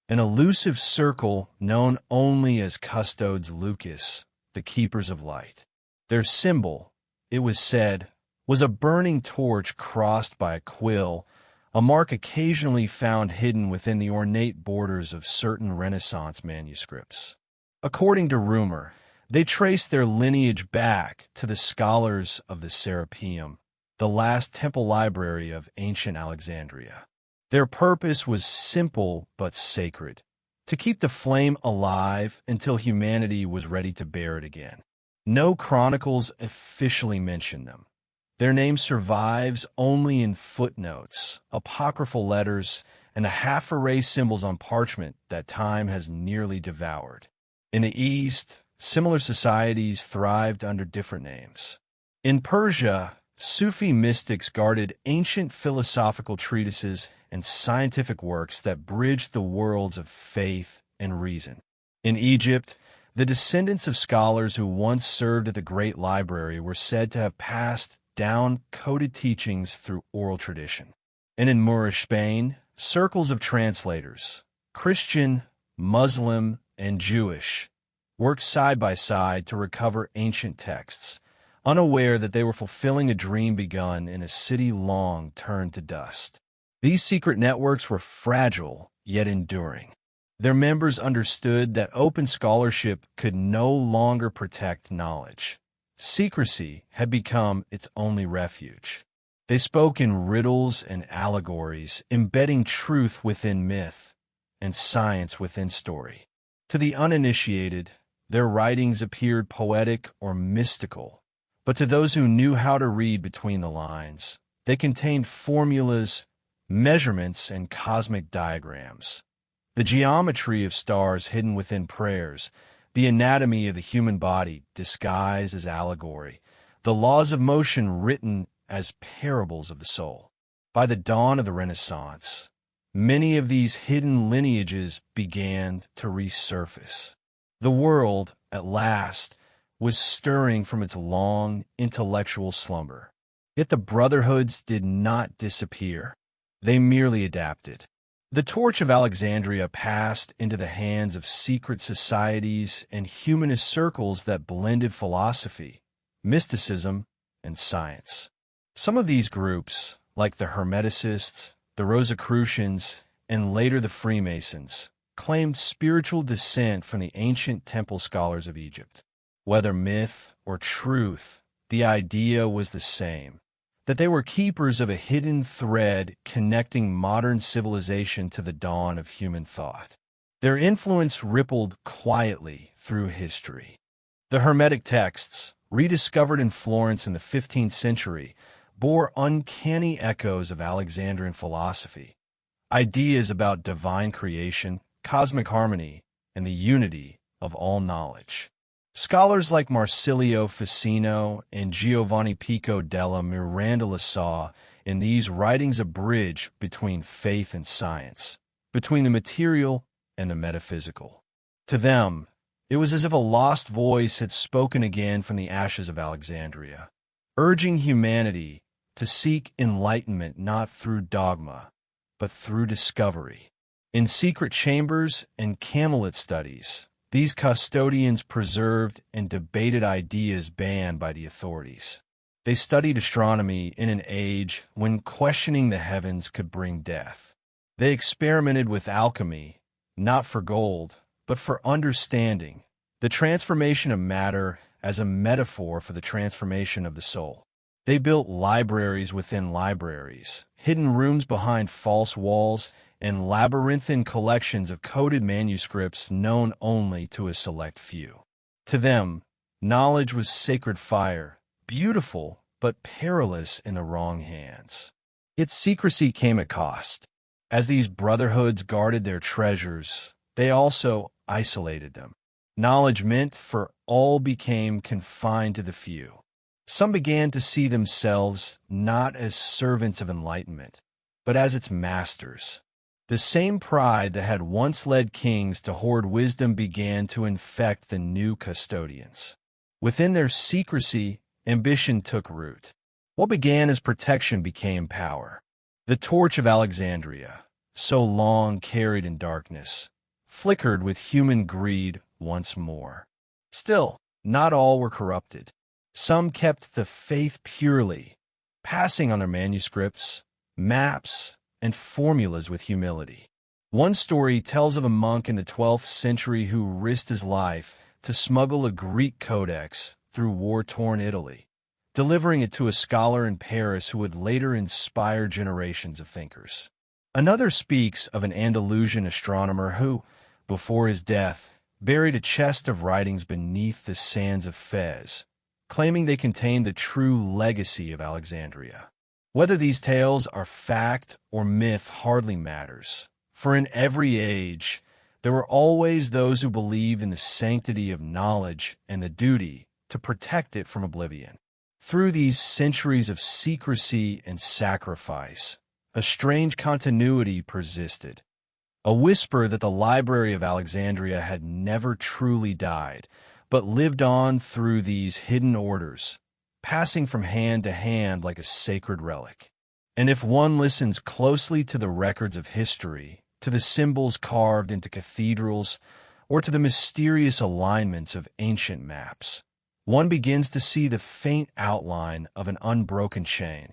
an elusive circle known only as Custodes Lucas, the keepers of light. Their symbol, it was said, was a burning torch crossed by a quill, a mark occasionally found hidden within the ornate borders of certain Renaissance manuscripts. According to rumor, They traced their lineage back to the scholars of the Serapeum, the last temple library of ancient Alexandria. Their purpose was simple but sacred: to keep the flame alive until humanity was ready to bear it again. No chronicles officially mention them. Their name survives only in footnotes, apocryphal letters, and the half-erased symbols on parchment that time has nearly devoured. In the East, similar societies thrived under different names. In Persia, Sufi mystics guarded ancient philosophical treatises and scientific works that bridged the worlds of faith and reason. In Egypt, the descendants of scholars who once served at the Great Library were said to have passed down coded teachings through oral tradition. And in Moorish Spain, circles of translators, Christian, Muslim, and Jewish, worked side by side to recover ancient texts, unaware that they were fulfilling a dream begun in a city long turned to dust. These secret networks were fragile, yet enduring. Their members understood that open scholarship could no longer protect knowledge. Secrecy had become its only refuge. They spoke in riddles and allegories, embedding truth within myth and science within story. To the uninitiated, their writings appeared poetic or mystical, but to those who knew how to read between the lines, they contained formulas, measurements, and cosmic diagrams. The geometry of stars hidden within prayers, the anatomy of the human body disguised as allegory, the laws of motion written as parables of the soul. By the dawn of the Renaissance, many of these hidden lineages began to resurface. The world, at last, was stirring from its long intellectual slumber. Yet the brotherhoods did not disappear. They merely adapted. The torch of Alexandria passed into the hands of secret societies and humanist circles that blended philosophy, mysticism, and science. Some of these groups, like the Hermeticists, the Rosicrucians, and later the Freemasons, claimed spiritual descent from the ancient temple scholars of Egypt. Whether myth or truth, the idea was the same: that they were keepers of a hidden thread connecting modern civilization to the dawn of human thought. Their influence rippled quietly through history. The Hermetic texts, rediscovered in Florence in the 15th century, bore uncanny echoes of Alexandrian philosophy, ideas about divine creation, cosmic harmony, and the unity of all knowledge. Scholars like Marsilio Ficino and Giovanni Pico della Mirandola saw in these writings a bridge between faith and science, between the material and the metaphysical. To them, it was as if a lost voice had spoken again from the ashes of Alexandria, urging humanity to seek enlightenment not through dogma, but through discovery. In secret chambers and Camelot studies, these custodians preserved and debated ideas banned by the authorities. They studied astronomy in an age when questioning the heavens could bring death. They experimented with alchemy, not for gold, but for understanding, the transformation of matter as a metaphor for the transformation of the soul. They built libraries within libraries, hidden rooms behind false walls, and labyrinthine collections of coded manuscripts known only to a select few. To them, knowledge was sacred fire, beautiful but perilous in the wrong hands. Its secrecy came at cost. As these brotherhoods guarded their treasures, they also isolated them. Knowledge meant for all became confined to the few. Some began to see themselves not as servants of enlightenment, but as its masters. The same pride that had once led kings to hoard wisdom began to infect the new custodians. Within their secrecy, ambition took root. What began as protection became power. The torch of Alexandria, so long carried in darkness, flickered with human greed once more. Still, not all were corrupted. Some kept the faith purely, passing on their manuscripts, maps, and formulas with humility. One story tells of a monk in the 12th century who risked his life to smuggle a Greek codex through war-torn Italy, delivering it to a scholar in Paris who would later inspire generations of thinkers. Another speaks of an Andalusian astronomer who, before his death, buried a chest of writings beneath the sands of Fez, claiming they contained the true legacy of Alexandria. Whether these tales are fact or myth hardly matters, for in every age, there were always those who believed in the sanctity of knowledge and the duty to protect it from oblivion. Through these centuries of secrecy and sacrifice, a strange continuity persisted, a whisper that the Library of Alexandria had never truly died, but lived on through these hidden orders, passing from hand to hand like a sacred relic. And if one listens closely to the records of history, to the symbols carved into cathedrals, or to the mysterious alignments of ancient maps, one begins to see the faint outline of an unbroken chain,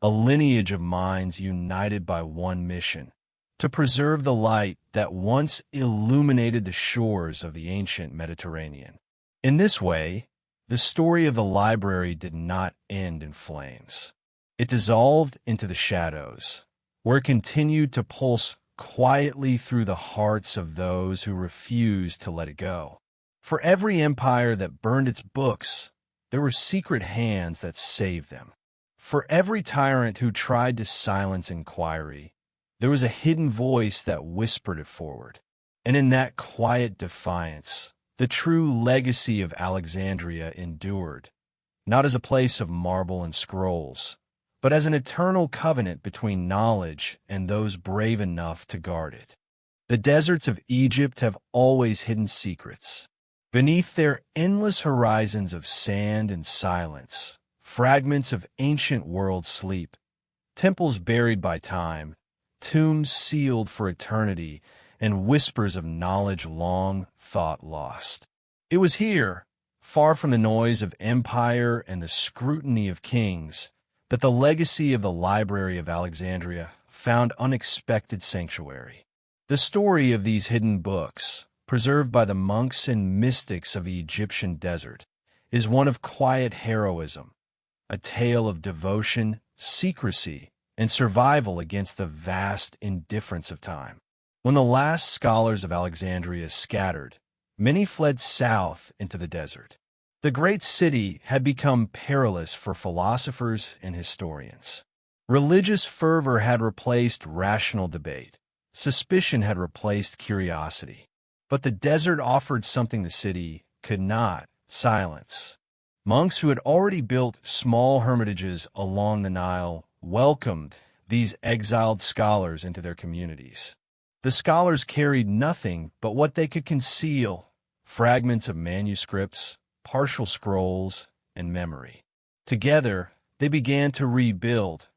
a lineage of minds united by one mission: to preserve the light that once illuminated the shores of the ancient Mediterranean. In this way, the story of the library did not end in flames. It dissolved into the shadows, where it continued to pulse quietly through the hearts of those who refused to let it go. For every empire that burned its books, there were secret hands that saved them. For every tyrant who tried to silence inquiry, there was a hidden voice that whispered it forward. And in that quiet defiance, the true legacy of Alexandria endured, not as a place of marble and scrolls, but as an eternal covenant between knowledge and those brave enough to guard it. The deserts of Egypt have always hidden secrets. Beneath their endless horizons of sand and silence, fragments of ancient worlds sleep, temples buried by time, tombs sealed for eternity, and whispers of knowledge long thought lost. It was here, far from the noise of empire and the scrutiny of kings, that the legacy of the Library of Alexandria found unexpected sanctuary. The story of these hidden books, preserved by the monks and mystics of the Egyptian desert, is one of quiet heroism, a tale of devotion, secrecy, and survival against the vast indifference of time. When the last scholars of Alexandria scattered, many fled south into the desert. The great city had become perilous for philosophers and historians. Religious fervor had replaced rational debate. Suspicion had replaced curiosity. But the desert offered something the city could not: silence. Monks who had already built small hermitages along the Nile welcomed these exiled scholars into their communities. The scholars carried nothing but what they could conceal: fragments of manuscripts, partial scrolls, and memory. Together, they began to rebuild,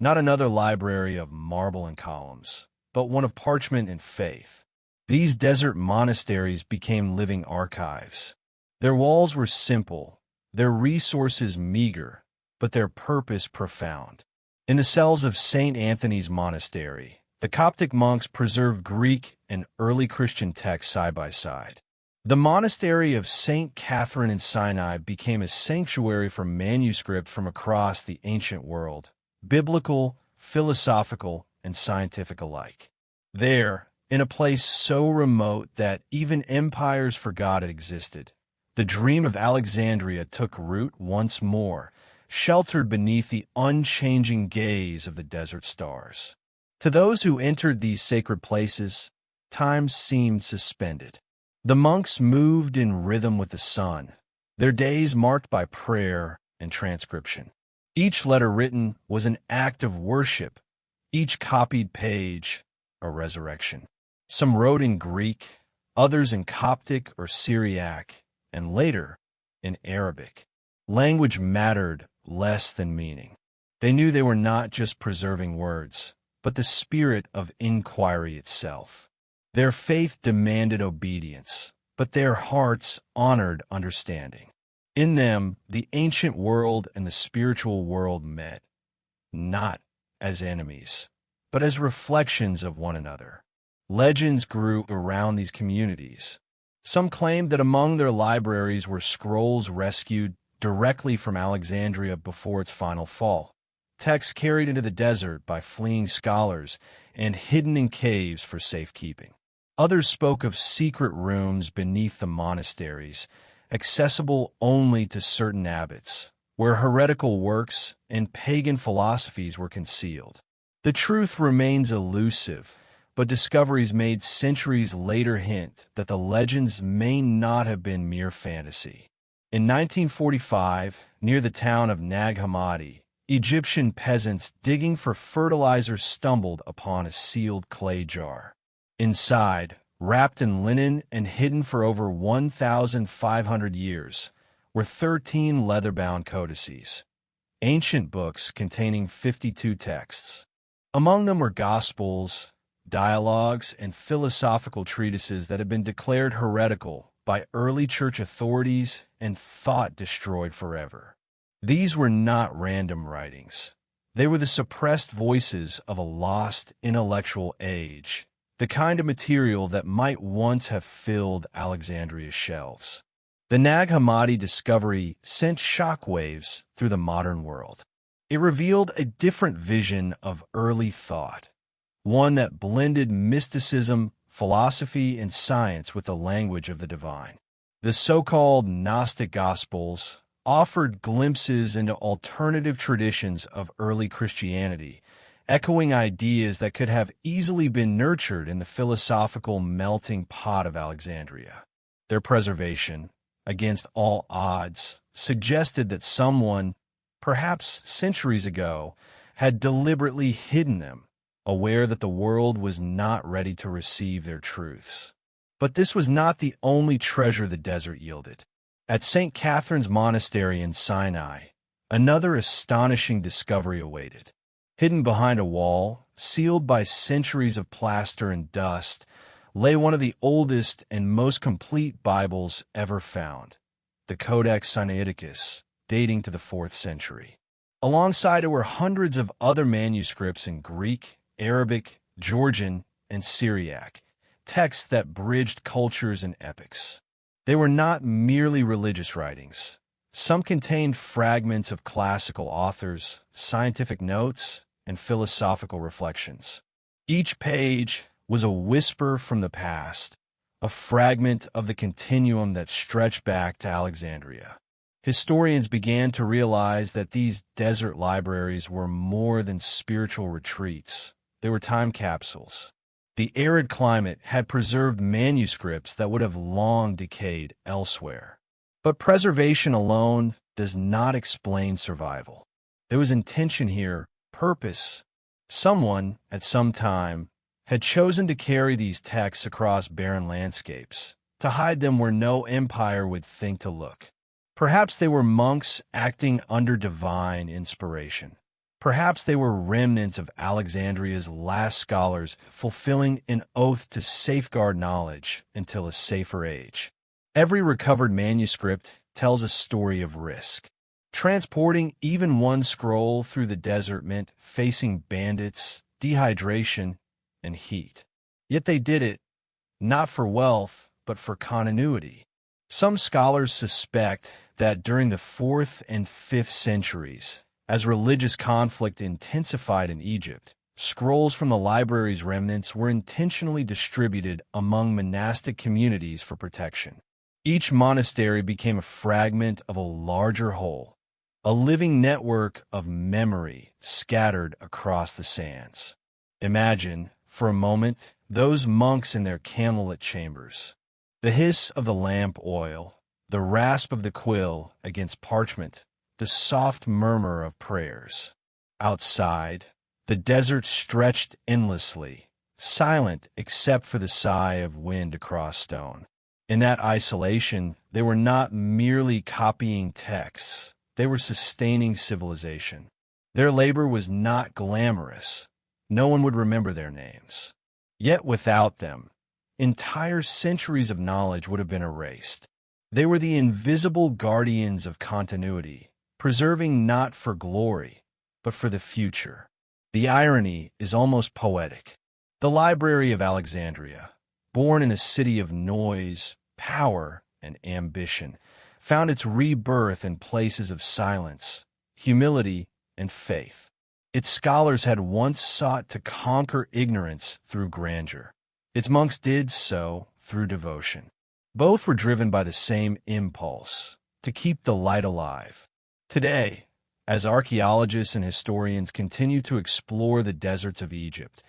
not another library of marble and columns, but one of parchment and faith. These desert monasteries became living archives. Their walls were simple, their resources meager, but their purpose profound. In the cells of St. Anthony's Monastery, the Coptic monks preserved Greek and early Christian texts side by side. The monastery of St. Catherine in Sinai became a sanctuary for manuscript from across the ancient world, biblical, philosophical, and scientific alike. There, in a place so remote that even empires forgot it existed, the dream of Alexandria took root once more, sheltered beneath the unchanging gaze of the desert stars. To those who entered these sacred places, time seemed suspended. The monks moved in rhythm with the sun, their days marked by prayer and transcription. Each letter written was an act of worship, each copied page a resurrection. Some wrote in Greek, others in Coptic or Syriac, and later in Arabic. Language mattered less than meaning. They knew they were not just preserving words, but the spirit of inquiry itself. Their faith demanded obedience, but their hearts honored understanding. In them, the ancient world and the spiritual world met, not as enemies, but as reflections of one another. Legends grew around these communities. Some claimed that among their libraries were scrolls rescued directly from Alexandria before its final fall, texts carried into the desert by fleeing scholars and hidden in caves for safekeeping. Others spoke of secret rooms beneath the monasteries, accessible only to certain abbots, where heretical works and pagan philosophies were concealed. The truth remains elusive, but discoveries made centuries later hint that the legends may not have been mere fantasy. In 1945, near the town of Nag Hammadi, Egyptian peasants digging for fertilizer stumbled upon a sealed clay jar. Inside, wrapped in linen and hidden for over 1,500 years, were 13 leather-bound codices, ancient books containing 52 texts. Among them were Gospels, dialogues, and philosophical treatises that had been declared heretical by early church authorities and thought destroyed forever. These were not random writings. They were the suppressed voices of a lost intellectual age, the kind of material that might once have filled Alexandria's shelves. The Nag Hammadi discovery sent shockwaves through the modern world. It revealed a different vision of early thought, one that blended mysticism, philosophy, and science with the language of the divine. The so-called Gnostic Gospels offered glimpses into alternative traditions of early Christianity, echoing ideas that could have easily been nurtured in the philosophical melting pot of Alexandria. Their preservation, against all odds, suggested that someone, perhaps centuries ago, had deliberately hidden them, aware that the world was not ready to receive their truths. But this was not the only treasure the desert yielded. At St. Catherine's Monastery in Sinai, another astonishing discovery awaited. Hidden behind a wall, sealed by centuries of plaster and dust, lay one of the oldest and most complete Bibles ever found, the Codex Sinaiticus, dating to the 4th century. Alongside it were hundreds of other manuscripts in Greek, Arabic, Georgian, and Syriac, texts that bridged cultures and epochs. They were not merely religious writings. Some contained fragments of classical authors, scientific notes, and philosophical reflections. Each page was a whisper from the past, a fragment of the continuum that stretched back to Alexandria. Historians began to realize that these desert libraries were more than spiritual retreats. They were time capsules. The arid climate had preserved manuscripts that would have long decayed elsewhere. But preservation alone does not explain survival. There was intention here, purpose. Someone, at some time, had chosen to carry these texts across barren landscapes, to hide them where no empire would think to look. Perhaps they were monks acting under divine inspiration. Perhaps they were remnants of Alexandria's last scholars fulfilling an oath to safeguard knowledge until a safer age. Every recovered manuscript tells a story of risk. Transporting even one scroll through the desert meant facing bandits, dehydration, and heat. Yet they did it, not for wealth, but for continuity. Some scholars suspect that during the 4th and 5th centuries, as religious conflict intensified in Egypt, scrolls from the library's remnants were intentionally distributed among monastic communities for protection. Each monastery became a fragment of a larger whole, a living network of memory scattered across the sands. Imagine, for a moment, those monks in their candlelit chambers. The hiss of the lamp oil, the rasp of the quill against parchment, the soft murmur of prayers. Outside, the desert stretched endlessly, silent except for the sigh of wind across stone. In that isolation, they were not merely copying texts. They were sustaining civilization. Their labor was not glamorous. No one would remember their names. Yet without them, entire centuries of knowledge would have been erased. They were the invisible guardians of continuity, preserving not for glory, but for the future. The irony is almost poetic. The Library of Alexandria, born in a city of noise, power, and ambition, found its rebirth in places of silence, humility, and faith. Its scholars had once sought to conquer ignorance through grandeur. Its monks did so through devotion. Both were driven by the same impulse, to keep the light alive. Today, as archaeologists and historians continue to explore the deserts of Egypt,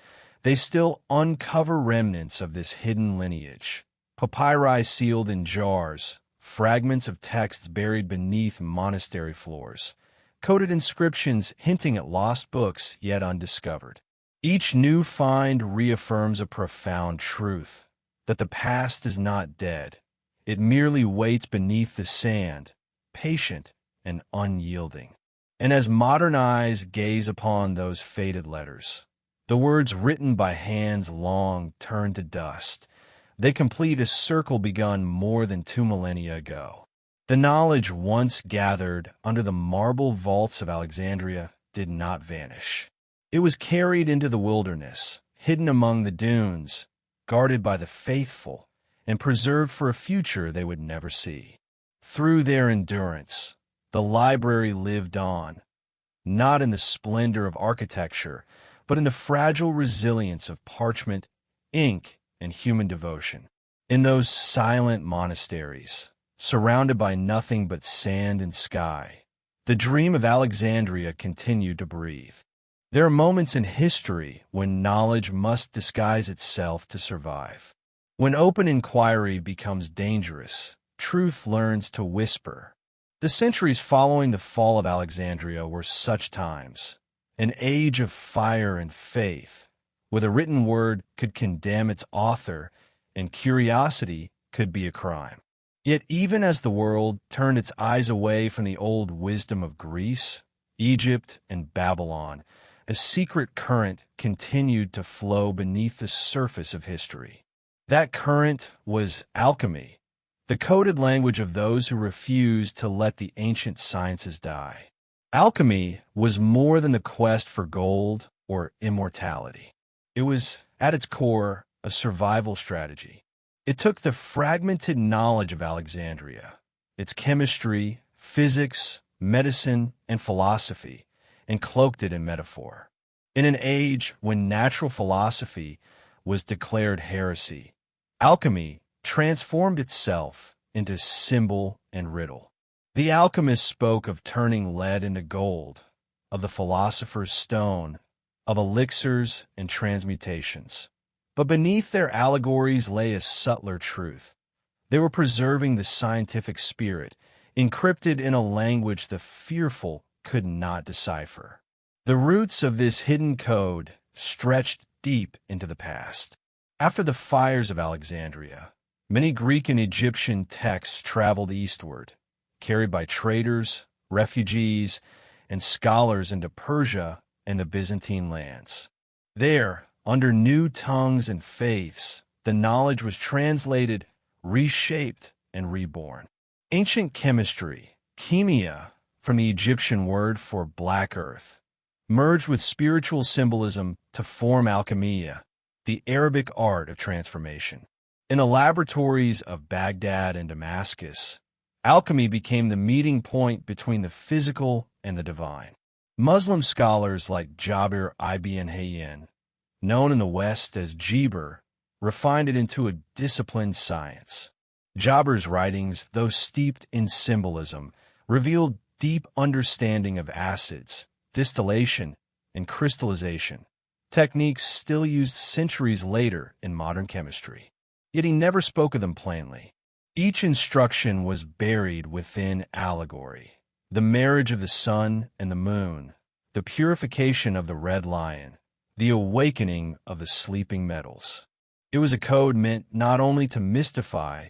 they still uncover remnants of this hidden lineage. Papyri sealed in jars, fragments of texts buried beneath monastery floors, coded inscriptions hinting at lost books yet undiscovered. Each new find reaffirms a profound truth, that the past is not dead. It merely waits beneath the sand, patient and unyielding. And as modern eyes gaze upon those faded letters, the words written by hands long turned to dust, they complete a circle begun more than 2 millennia ago. The knowledge once gathered under the marble vaults of Alexandria did not vanish. It was carried into the wilderness, hidden among the dunes, guarded by the faithful, and preserved for a future they would never see. Through their endurance, the library lived on, not in the splendor of architecture, but in the fragile resilience of parchment, ink, and human devotion. In those silent monasteries, surrounded by nothing but sand and sky, the dream of Alexandria continued to breathe. There are moments in history when knowledge must disguise itself to survive. When open inquiry becomes dangerous, truth learns to whisper. The centuries following the fall of Alexandria were such times, an age of fire and faith, where the written word could condemn its author and curiosity could be a crime. Yet even as the world turned its eyes away from the old wisdom of Greece, Egypt, and Babylon, a secret current continued to flow beneath the surface of history. That current was alchemy, the coded language of those who refused to let the ancient sciences die. Alchemy was more than the quest for gold or immortality. It was, at its core, a survival strategy. It took the fragmented knowledge of Alexandria, its chemistry, physics, medicine, and philosophy, and cloaked it in metaphor. In an age when natural philosophy was declared heresy, alchemy transformed itself into symbol and riddle. The alchemists spoke of turning lead into gold, of the philosopher's stone, of elixirs and transmutations. But beneath their allegories lay a subtler truth. They were preserving the scientific spirit, encrypted in a language the fearful could not decipher. The roots of this hidden code stretched deep into the past. After the fires of Alexandria, many Greek and Egyptian texts traveled eastward, carried by traders, refugees, and scholars into Persia and the Byzantine lands. There, under new tongues and faiths, the knowledge was translated, reshaped, and reborn. Ancient chemistry, chemia, from the Egyptian word for black earth, merged with spiritual symbolism to form alchemia, the Arabic art of transformation. In the laboratories of Baghdad and Damascus, alchemy became the meeting point between the physical and the divine. Muslim scholars like Jabir ibn Hayyan, known in the West as Geber, refined it into a disciplined science. Jabir's writings, though steeped in symbolism, revealed deep understanding of acids, distillation, and crystallization, techniques still used centuries later in modern chemistry. Yet he never spoke of them plainly. Each instruction was buried within allegory. The marriage of the sun and the moon, the purification of the red lion, the awakening of the sleeping metals. It was a code meant not only to mystify,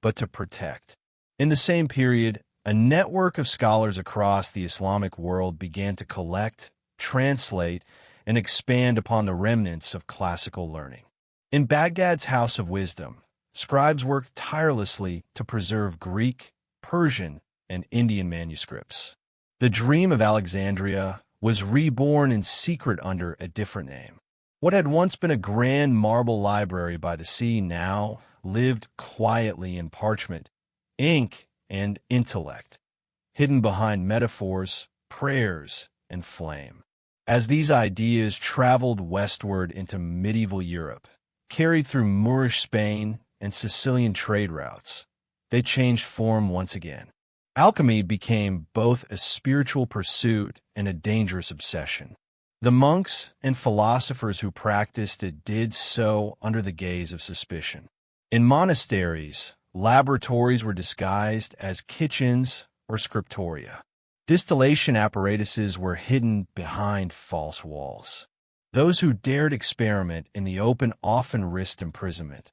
but to protect. In the same period, a network of scholars across the Islamic world began to collect, translate, and expand upon the remnants of classical learning. In Baghdad's House of Wisdom, scribes worked tirelessly to preserve Greek, Persian, and Indian manuscripts. The dream of Alexandria was reborn in secret under a different name. What had once been a grand marble library by the sea now lived quietly in parchment, ink, and intellect, hidden behind metaphors, prayers, and flame. As these ideas traveled westward into medieval Europe, carried through Moorish Spain and Sicilian trade routes, they changed form once again. Alchemy became both a spiritual pursuit and a dangerous obsession. The monks and philosophers who practiced it did so under the gaze of suspicion. In monasteries, laboratories were disguised as kitchens or scriptoria. Distillation apparatuses were hidden behind false walls. Those who dared experiment in the open often risked imprisonment,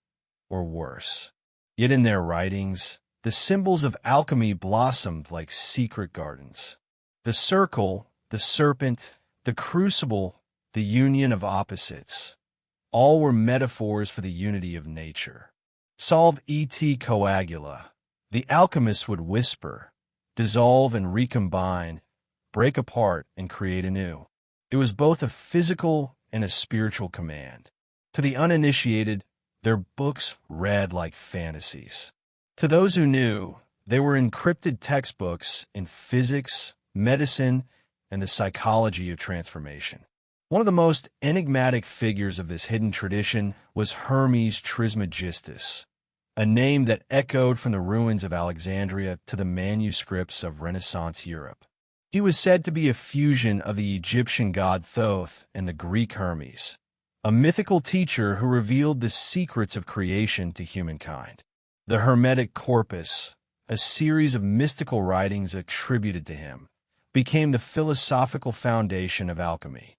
or worse. Yet in their writings, the symbols of alchemy blossomed like secret gardens. The circle, the serpent, the crucible, the union of opposites, all were metaphors for the unity of nature. Solve et coagula, the alchemists would whisper, dissolve and recombine, break apart and create anew. It was both a physical and a spiritual command. To the uninitiated, their books read like fantasies. To those who knew, they were encrypted textbooks in physics, medicine, and the psychology of transformation. One of the most enigmatic figures of this hidden tradition was Hermes Trismegistus, a name that echoed from the ruins of Alexandria to the manuscripts of Renaissance Europe. He was said to be a fusion of the Egyptian god Thoth and the Greek Hermes, a mythical teacher who revealed the secrets of creation to humankind. The Hermetic Corpus, a series of mystical writings attributed to him, became the philosophical foundation of alchemy.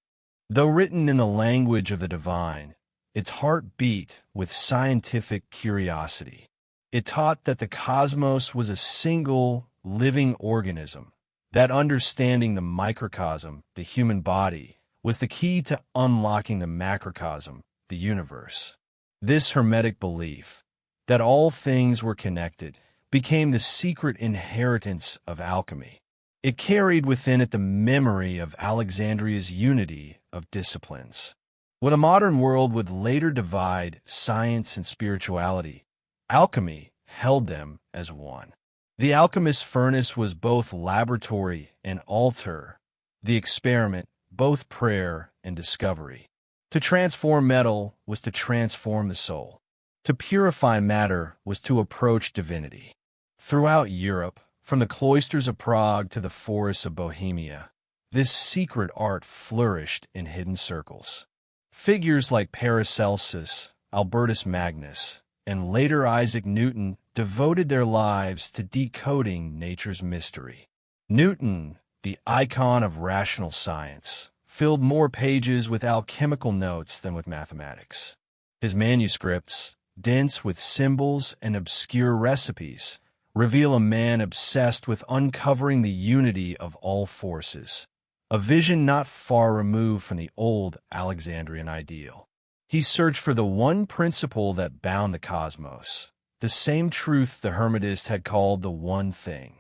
Though written in the language of the divine, its heart beat with scientific curiosity. It taught that the cosmos was a single, living organism, that understanding the microcosm, the human body, was the key to unlocking the macrocosm, the universe. This Hermetic belief, that all things were connected, became the secret inheritance of alchemy. It carried within it the memory of Alexandria's unity of disciplines. What a modern world would later divide science and spirituality, alchemy held them as one. The alchemist's furnace was both laboratory and altar, the experiment, both prayer and discovery. To transform metal was to transform the soul. To purify matter was to approach divinity. Throughout Europe, from the cloisters of Prague to the forests of Bohemia, this secret art flourished in hidden circles. Figures like Paracelsus, Albertus Magnus, and later Isaac Newton devoted their lives to decoding nature's mystery. Newton, the icon of rational science, filled more pages with alchemical notes than with mathematics. His manuscripts, dense with symbols and obscure recipes, reveal a man obsessed with uncovering the unity of all forces, a vision not far removed from the old Alexandrian ideal. He searched for the one principle that bound the cosmos, the same truth the Hermetists had called the one thing.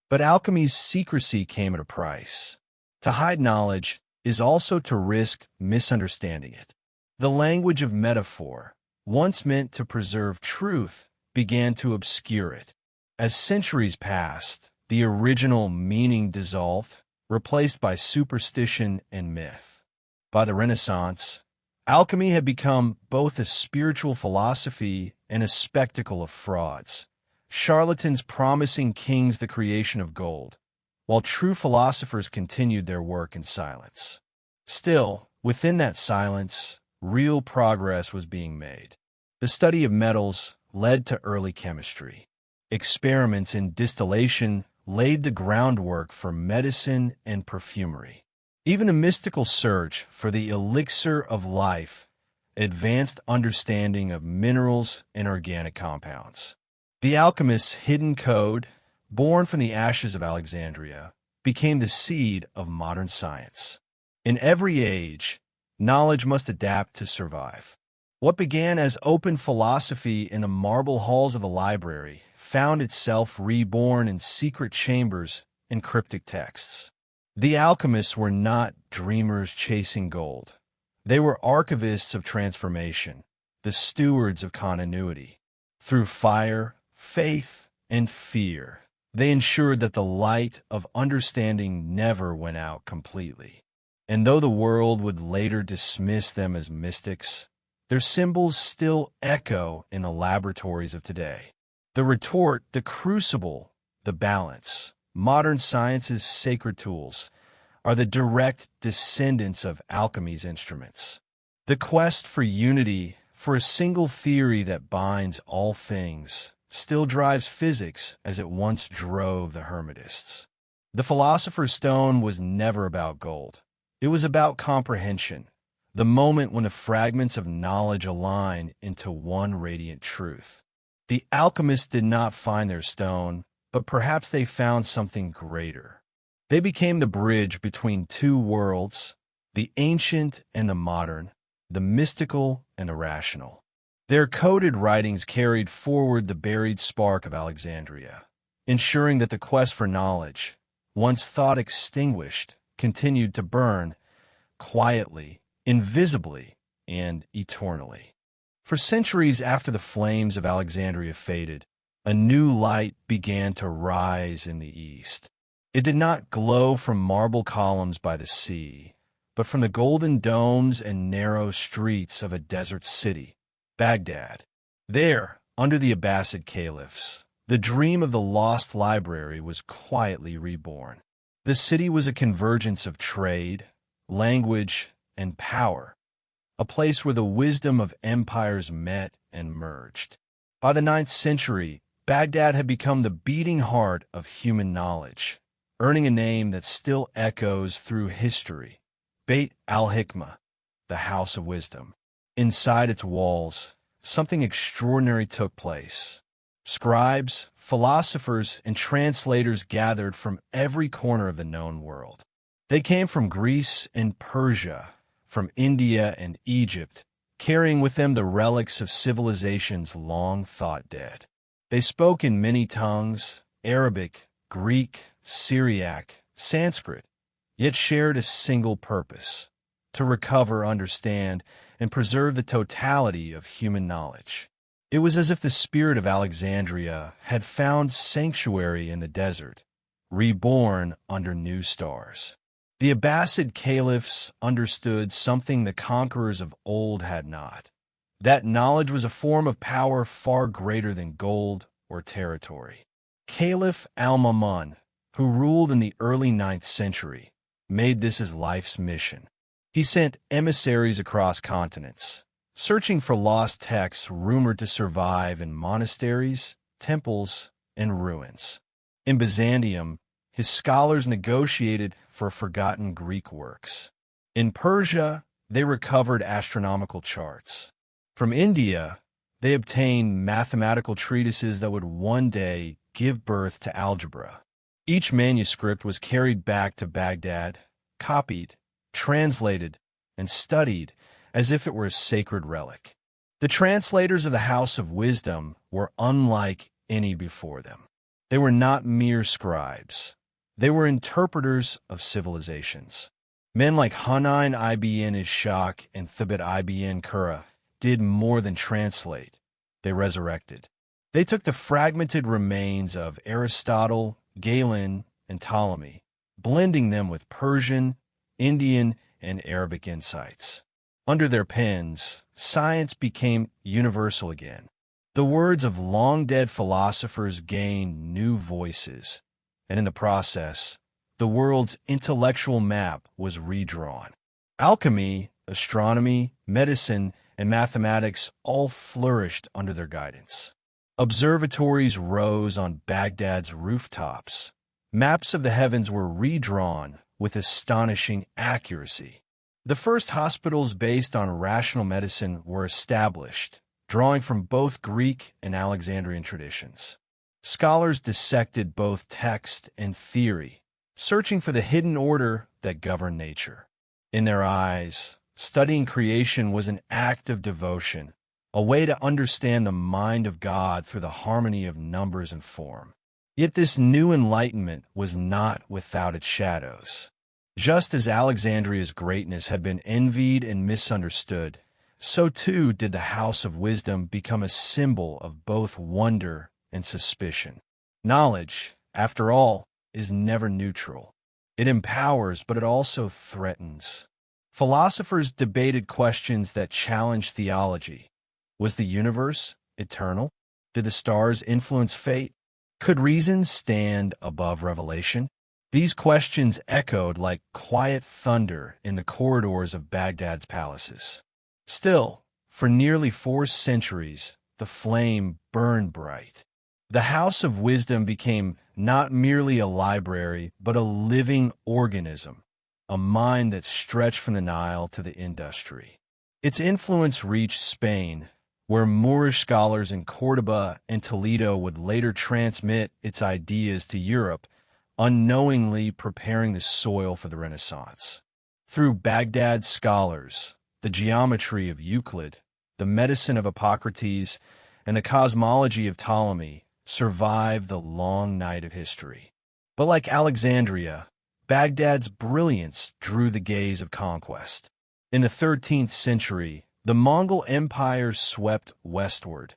But alchemy's secrecy came at a price. To hide knowledge is also to risk misunderstanding it. The language of metaphor, once meant to preserve truth, began to obscure it. As centuries passed, the original meaning dissolved, replaced by superstition and myth. By the Renaissance, alchemy had become both a spiritual philosophy and a spectacle of frauds, charlatans promising kings the creation of gold, while true philosophers continued their work in silence. Still, within that silence, real progress was being made. The study of metals led to early chemistry. Experiments in distillation laid the groundwork for medicine and perfumery. Even a mystical search for the elixir of life advanced understanding of minerals and organic compounds. The alchemist's hidden code, born from the ashes of Alexandria, became the seed of modern science. In every age, knowledge must adapt to survive. What began as open philosophy in the marble halls of a library found itself reborn in secret chambers and cryptic texts. The alchemists were not dreamers chasing gold. They were archivists of transformation, the stewards of continuity. Through fire, faith, and fear, they ensured that the light of understanding never went out completely. And though the world would later dismiss them as mystics, their symbols still echo in the laboratories of today. The retort, the crucible, the balance, modern science's sacred tools, are the direct descendants of alchemy's instruments. The quest for unity, for a single theory that binds all things, still drives physics as it once drove the Hermetists. The Philosopher's Stone was never about gold. It was about comprehension, the moment when the fragments of knowledge align into one radiant truth. The alchemists did not find their stone, but perhaps they found something greater. They became the bridge between two worlds, the ancient and the modern, the mystical and the rational. Their coded writings carried forward the buried spark of Alexandria, ensuring that the quest for knowledge, once thought extinguished, continued to burn quietly, invisibly, and eternally. For centuries after the flames of Alexandria faded, a new light began to rise in the east. It did not glow from marble columns by the sea, but from the golden domes and narrow streets of a desert city, Baghdad. There, under the Abbasid caliphs, the dream of the lost library was quietly reborn. The city was a convergence of trade, language, and power, a place where the wisdom of empires met and merged. By the 9th century, Baghdad had become the beating heart of human knowledge, earning a name that still echoes through history, Beit al-Hikmah, the House of Wisdom. Inside its walls, something extraordinary took place. Scribes, philosophers, and translators gathered from every corner of the known world. They came from Greece and Persia, from India and Egypt, carrying with them the relics of civilizations long thought dead. They spoke in many tongues, Arabic, Greek, Syriac, Sanskrit, yet shared a single purpose: to recover, understand, and preserve the totality of human knowledge. It was as if the spirit of Alexandria had found sanctuary in the desert, reborn under new stars. The Abbasid caliphs understood something the conquerors of old had not. That knowledge was a form of power far greater than gold or territory. Caliph al-Ma'mun, who ruled in the early 9th century, made this his life's mission. He sent emissaries across continents, searching for lost texts rumored to survive in monasteries, temples, and ruins. In Byzantium, his scholars negotiated for forgotten Greek works. In Persia, they recovered astronomical charts. From India, they obtained mathematical treatises that would one day give birth to algebra. Each manuscript was carried back to Baghdad, copied, translated, and studied as if it were a sacred relic. The translators of the House of Wisdom were unlike any before them. They were not mere scribes. They were interpreters of civilizations. Men like Hunayn ibn Ishaq and Thabit ibn Qurra did more than translate. They resurrected. They took the fragmented remains of Aristotle, Galen, and Ptolemy, blending them with Persian, Indian, and Arabic insights. Under their pens, science became universal again. The words of long-dead philosophers gained new voices, and in the process, the world's intellectual map was redrawn. Alchemy, astronomy, medicine, and mathematics all flourished under their guidance. Observatories rose on Baghdad's rooftops. Maps of the heavens were redrawn with astonishing accuracy. The first hospitals based on rational medicine were established, drawing from both Greek and Alexandrian traditions. Scholars dissected both text and theory, searching for the hidden order that governed nature. In their eyes, studying creation was an act of devotion, a way to understand the mind of God through the harmony of numbers and form. Yet this new enlightenment was not without its shadows. Just as Alexandria's greatness had been envied and misunderstood, so too did the House of Wisdom become a symbol of both wonder and suspicion. Knowledge, after all, is never neutral. It empowers, but it also threatens. Philosophers debated questions that challenged theology. Was the universe eternal? Did the stars influence fate? Could reason stand above revelation? These questions echoed like quiet thunder in the corridors of Baghdad's palaces. Still, for nearly 4 centuries, the flame burned bright. The House of Wisdom became not merely a library, but a living organism, a mind that stretched from the Nile to the Industry. Its influence reached Spain, where Moorish scholars in Córdoba and Toledo would later transmit its ideas to Europe, unknowingly preparing the soil for the Renaissance. Through Baghdad's scholars, the geometry of Euclid, the medicine of Hippocrates, and the cosmology of Ptolemy survived the long night of history. But like Alexandria, Baghdad's brilliance drew the gaze of conquest. In the 13th century, the Mongol Empire swept westward,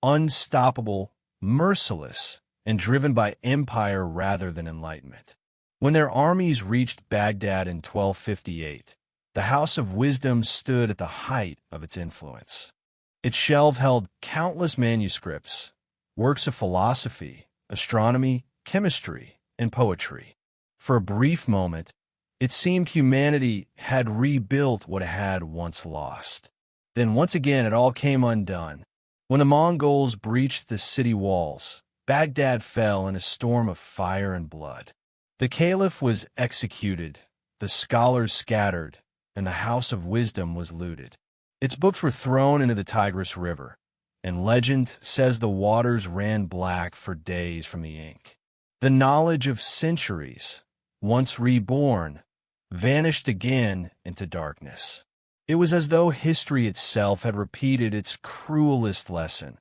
unstoppable, merciless, and driven by empire rather than enlightenment. When their armies reached Baghdad in 1258, the House of Wisdom stood at the height of its influence. Its shelf held countless manuscripts, works of philosophy, astronomy, chemistry, and poetry. For a brief moment, it seemed humanity had rebuilt what it had once lost. Then once again it all came undone. When the Mongols breached the city walls, Baghdad fell in a storm of fire and blood. The caliph was executed, the scholars scattered, and the House of Wisdom was looted. Its books were thrown into the Tigris River, and legend says the waters ran black for days from the ink. The knowledge of centuries, once reborn, vanished again into darkness. It was as though history itself had repeated its cruelest lesson,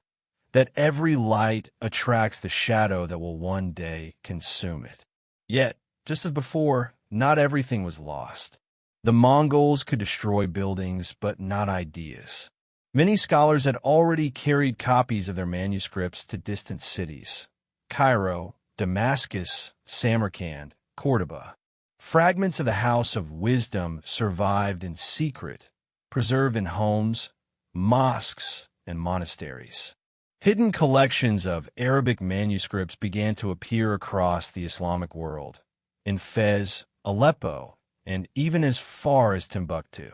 that every light attracts the shadow that will one day consume it. Yet, just as before, not everything was lost. The Mongols could destroy buildings, but not ideas. Many scholars had already carried copies of their manuscripts to distant cities: Cairo, Damascus, Samarkand, Córdoba. Fragments of the House of Wisdom survived in secret, preserved in homes, mosques, and monasteries. Hidden collections of Arabic manuscripts began to appear across the Islamic world, in Fez, Aleppo, and even as far as Timbuktu.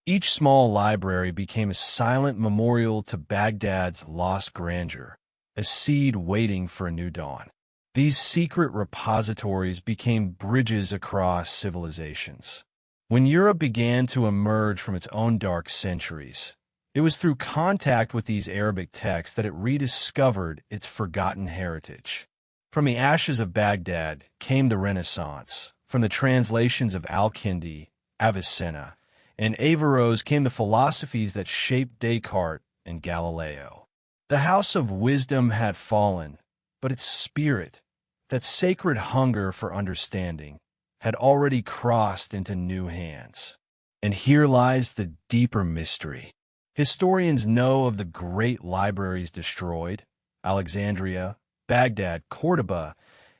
Each small library became a silent memorial to Baghdad's lost grandeur, a seed waiting for a new dawn. These secret repositories became bridges across civilizations. When Europe began to emerge from its own dark centuries, it was through contact with these Arabic texts that it rediscovered its forgotten heritage. From the ashes of Baghdad came the Renaissance. From the translations of Al-Kindi, Avicenna, and Averroes came the philosophies that shaped Descartes and Galileo. The House of Wisdom had fallen, but its spirit, that sacred hunger for understanding, had already crossed into new hands. And here lies the deeper mystery. Historians know of the great libraries destroyed, Alexandria, Baghdad, Córdoba,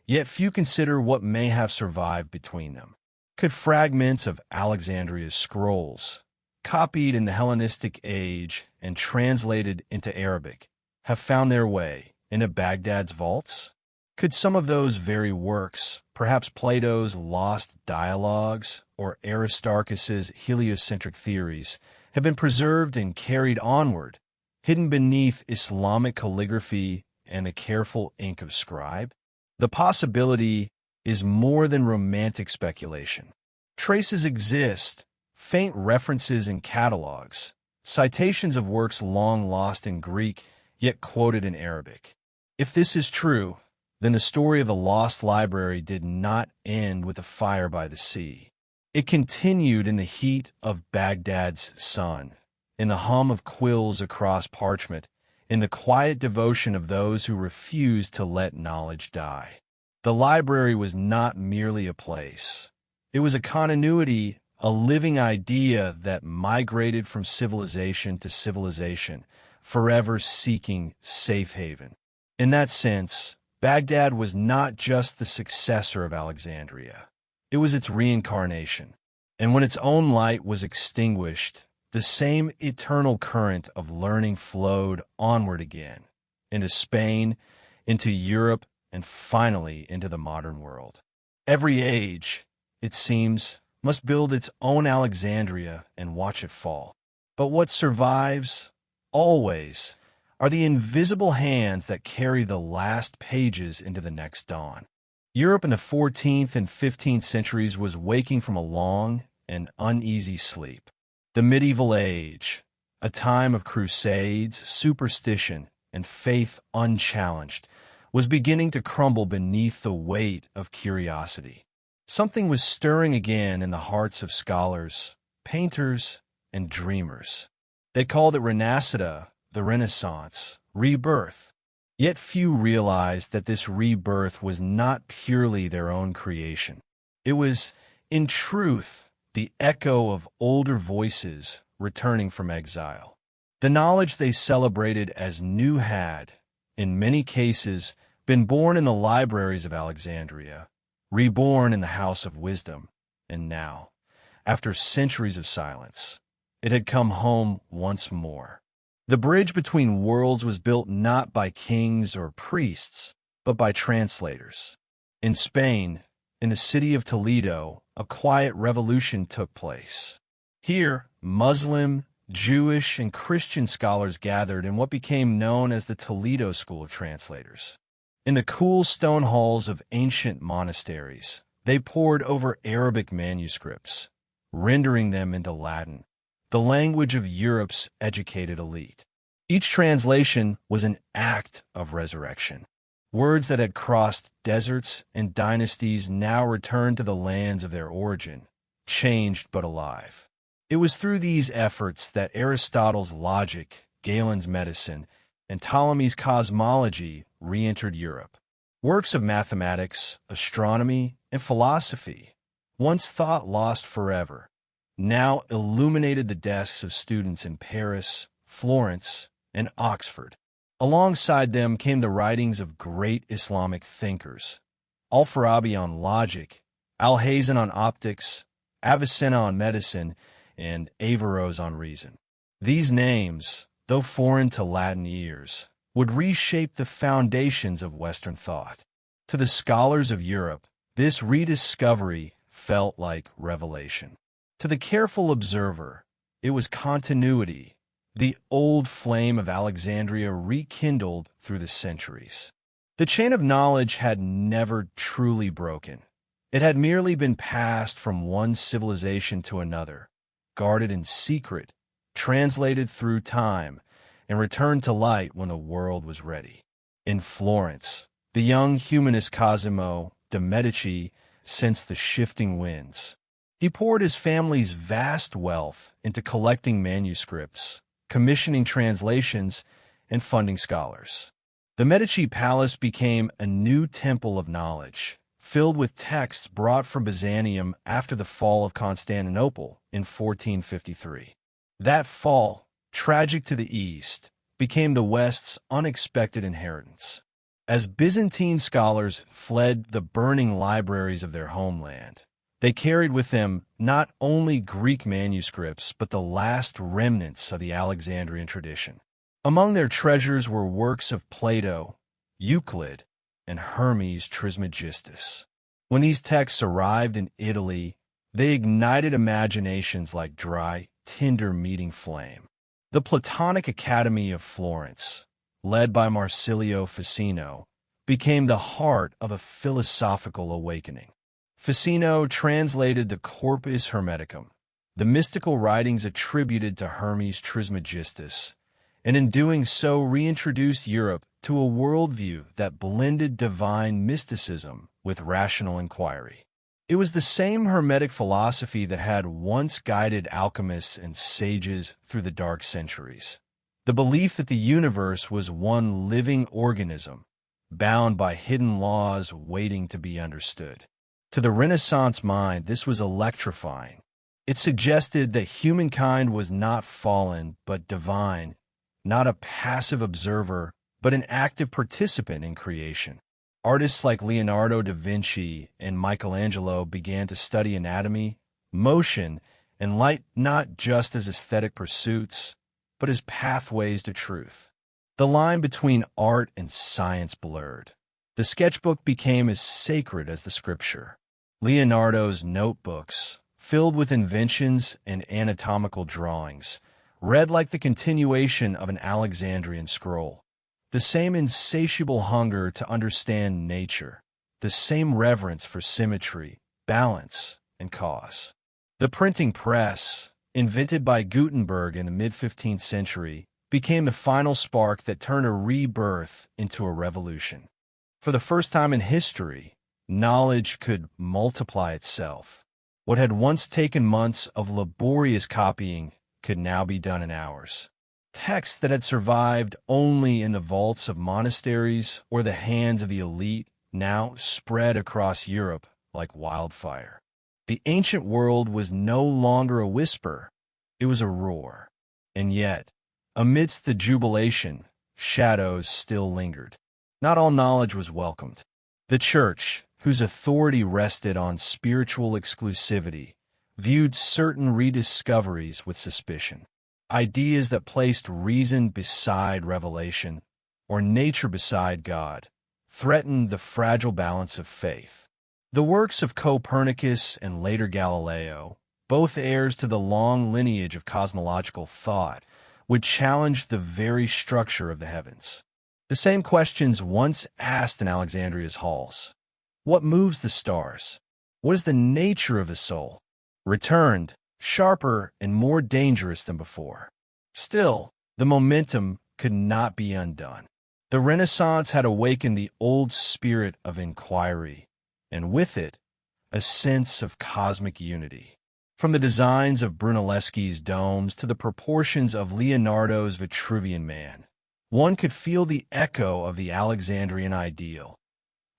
yet few consider what may have survived between them. Could fragments of Alexandria's scrolls, copied in the Hellenistic age and translated into Arabic, have found their way into Baghdad's vaults? Could some of those very works, perhaps Plato's lost dialogues or Aristarchus's heliocentric theories, have been preserved and carried onward, hidden beneath Islamic calligraphy and the careful ink of scribe? The possibility is more than romantic speculation. Traces exist, faint references in catalogs, citations of works long lost in Greek, yet quoted in Arabic. If this is true, then the story of the lost library did not end with a fire by the sea. It continued in the heat of Baghdad's sun, in the hum of quills across parchment, in the quiet devotion of those who refused to let knowledge die. The library was not merely a place. It was a continuity a living idea that migrated from civilization to civilization, forever seeking safe haven. In that sense, Baghdad was not just the successor of Alexandria. It was its reincarnation. And when its own light was extinguished, the same eternal current of learning flowed onward again, into Spain, into Europe, and finally into the modern world. Every age, it seems, must build its own Alexandria and watch it fall. But what survives, always, are the invisible hands that carry the last pages into the next dawn. Europe in the 14th and 15th centuries was waking from a long and uneasy sleep. The medieval age, a time of crusades, superstition, and faith unchallenged, was beginning to crumble beneath the weight of curiosity. Something was stirring again in the hearts of scholars, painters, and dreamers. They called it renascita, the Renaissance, rebirth. Yet few realized that this rebirth was not purely their own creation. It was, in truth, the echo of older voices returning from exile. The knowledge they celebrated as new had, in many cases, been born in the libraries of Alexandria, reborn in the house of wisdom, and now, after centuries of silence, it had come home once more. The bridge between worlds was built not by kings or priests, but by translators. In Spain, in the city of Toledo, a quiet revolution took place. Here, Muslim, Jewish, and Christian scholars gathered in what became known as the Toledo School of Translators. In the cool stone halls of ancient monasteries, they pored over Arabic manuscripts, rendering them into Latin, the language of Europe's educated elite. Each translation was an act of resurrection. Words that had crossed deserts and dynasties now returned to the lands of their origin, changed but alive. It was through these efforts that Aristotle's logic, Galen's medicine, and Ptolemy's cosmology re-entered Europe. Works of mathematics, astronomy, and philosophy, once thought lost forever, now illuminated the desks of students in Paris, Florence, and Oxford. Alongside them came the writings of great Islamic thinkers, Al-Farabi on logic, Alhazen on optics, Avicenna on medicine, and Averroes on reason. These names, though foreign to Latin ears, would reshape the foundations of Western thought. To the scholars of Europe, this rediscovery felt like revelation. To the careful observer, it was continuity, the old flame of Alexandria rekindled through the centuries. The chain of knowledge had never truly broken. It had merely been passed from one civilization to another, guarded in secret, translated through time, and returned to light when the world was ready. In Florence, the young humanist Cosimo de' Medici sensed the shifting winds. He poured his family's vast wealth into collecting manuscripts, commissioning translations, and funding scholars. The Medici Palace became a new temple of knowledge, filled with texts brought from Byzantium after the fall of Constantinople in 1453. That fall, tragic to the East, became the West's unexpected inheritance. As Byzantine scholars fled the burning libraries of their homeland, they carried with them not only Greek manuscripts, but the last remnants of the Alexandrian tradition. Among their treasures were works of Plato, Euclid, and Hermes Trismegistus. When these texts arrived in Italy, they ignited imaginations like dry, tinder meeting flame. The Platonic Academy of Florence, led by Marsilio Ficino, became the heart of a philosophical awakening. Ficino translated the Corpus Hermeticum, the mystical writings attributed to Hermes Trismegistus, and in doing so reintroduced Europe to a worldview that blended divine mysticism with rational inquiry. It was the same Hermetic philosophy that had once guided alchemists and sages through the dark centuries. The belief that the universe was one living organism, bound by hidden laws waiting to be understood. To the Renaissance mind, this was electrifying. It suggested that humankind was not fallen, but divine, not a passive observer, but an active participant in creation. Artists like Leonardo da Vinci and Michelangelo began to study anatomy, motion, and light not just as aesthetic pursuits, but as pathways to truth. The line between art and science blurred. The sketchbook became as sacred as the scripture. Leonardo's notebooks, filled with inventions and anatomical drawings, read like the continuation of an Alexandrian scroll. The same insatiable hunger to understand nature, the same reverence for symmetry, balance, and cause. The printing press, invented by Gutenberg in the mid-15th century, became the final spark that turned a rebirth into a revolution. For the first time in history, knowledge could multiply itself. What had once taken months of laborious copying could now be done in hours. Texts that had survived only in the vaults of monasteries or the hands of the elite now spread across Europe like wildfire. The ancient world was no longer a whisper, it was a roar. And yet, amidst the jubilation, shadows still lingered. Not all knowledge was welcomed. The Church, whose authority rested on spiritual exclusivity, viewed certain rediscoveries with suspicion. Ideas that placed reason beside revelation, or nature beside God, threatened the fragile balance of faith. The works of Copernicus and later Galileo, both heirs to the long lineage of cosmological thought, would challenge the very structure of the heavens. The same questions once asked in Alexandria's halls. What moves the stars? What is the nature of the soul? Returned, sharper and more dangerous than before. Still, the momentum could not be undone. The Renaissance had awakened the old spirit of inquiry, and with it, a sense of cosmic unity. From the designs of Brunelleschi's domes to the proportions of Leonardo's Vitruvian Man, one could feel the echo of the Alexandrian ideal,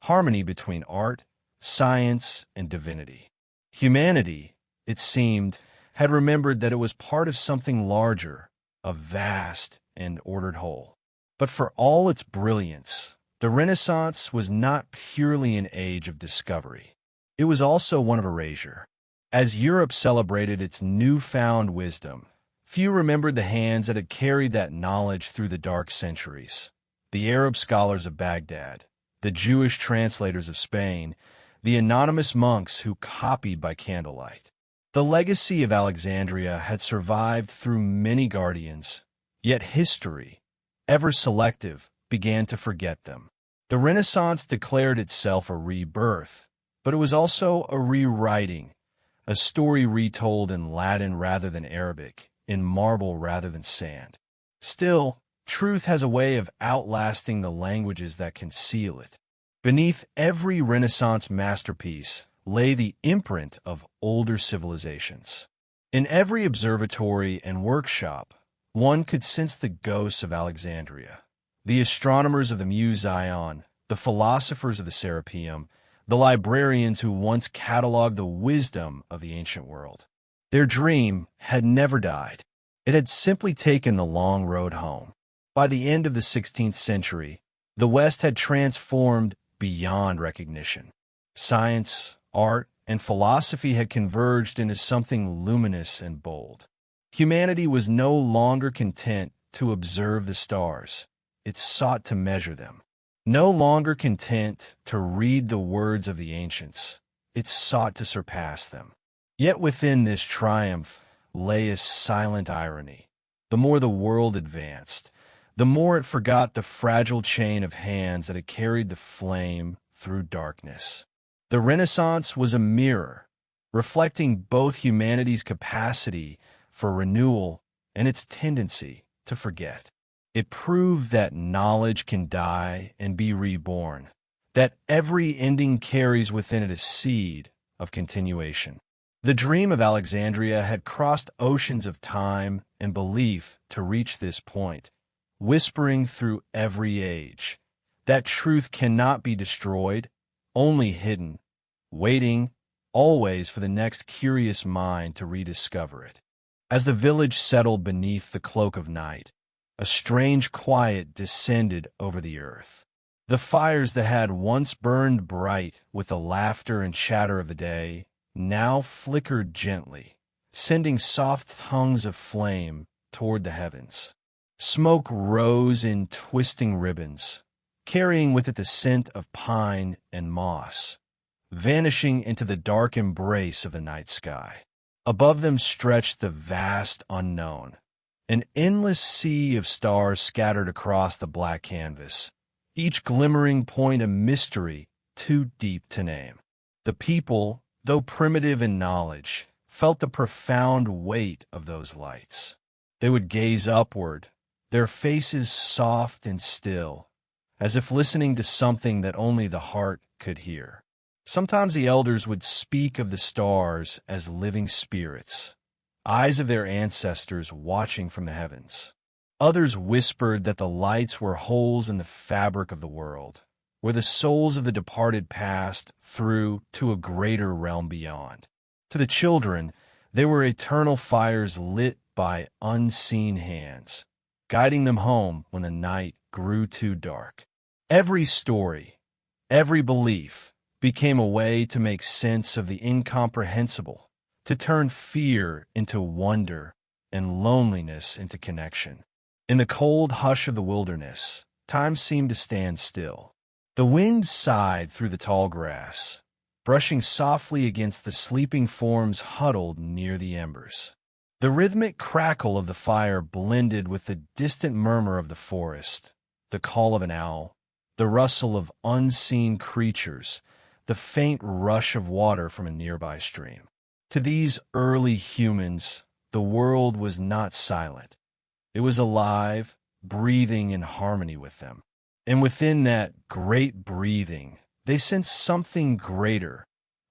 harmony between art, science, and divinity. Humanity, it seemed, had remembered that it was part of something larger, a vast and ordered whole. But for all its brilliance, the Renaissance was not purely an age of discovery. It was also one of erasure. As Europe celebrated its newfound wisdom, few remembered the hands that had carried that knowledge through the dark centuries. The Arab scholars of Baghdad, the Jewish translators of Spain, the anonymous monks who copied by candlelight. The legacy of Alexandria had survived through many guardians, yet history, ever selective, began to forget them. The Renaissance declared itself a rebirth, but it was also a rewriting, a story retold in Latin rather than Arabic, in marble rather than sand. Still, truth has a way of outlasting the languages that conceal it. Beneath every Renaissance masterpiece lay the imprint of older civilizations. In every observatory and workshop, one could sense the ghosts of Alexandria. The astronomers of the Muse Ion, the philosophers of the Serapeum, the librarians who once cataloged the wisdom of the ancient world. Their dream had never died. It had simply taken the long road home. By the end of the 16th century, the West had transformed beyond recognition. Science, art, and philosophy had converged into something luminous and bold. Humanity was no longer content to observe the stars. It sought to measure them. No longer content to read the words of the ancients, it sought to surpass them. Yet within this triumph lay a silent irony. The more the world advanced, the more it forgot the fragile chain of hands that had carried the flame through darkness. The Renaissance was a mirror, reflecting both humanity's capacity for renewal and its tendency to forget. It proved that knowledge can die and be reborn, that every ending carries within it a seed of continuation. The dream of Alexandria had crossed oceans of time and belief to reach this point, whispering through every age. That truth cannot be destroyed, only hidden, waiting, always for the next curious mind to rediscover it. As the village settled beneath the cloak of night, a strange quiet descended over the earth. The fires that had once burned bright with the laughter and chatter of the day now flickered gently, sending soft tongues of flame toward the heavens. Smoke rose in twisting ribbons, carrying with it the scent of pine and moss, vanishing into the dark embrace of the night sky. Above them stretched the vast unknown, an endless sea of stars scattered across the black canvas, each glimmering point a mystery too deep to name. The people, though primitive in knowledge, felt the profound weight of those lights. They would gaze upward, their faces soft and still, as if listening to something that only the heart could hear. Sometimes the elders would speak of the stars as living spirits, eyes of their ancestors watching from the heavens. Others whispered that the lights were holes in the fabric of the world, where the souls of the departed passed through to a greater realm beyond. To the children, they were eternal fires lit by unseen hands, guiding them home when the night grew too dark. Every story, every belief, became a way to make sense of the incomprehensible, to turn fear into wonder and loneliness into connection. In the cold hush of the wilderness, time seemed to stand still. The wind sighed through the tall grass, brushing softly against the sleeping forms huddled near the embers. The rhythmic crackle of the fire blended with the distant murmur of the forest, the call of an owl, the rustle of unseen creatures, the faint rush of water from a nearby stream. To these early humans, the world was not silent. It was alive, breathing in harmony with them. And within that great breathing, they sensed something greater,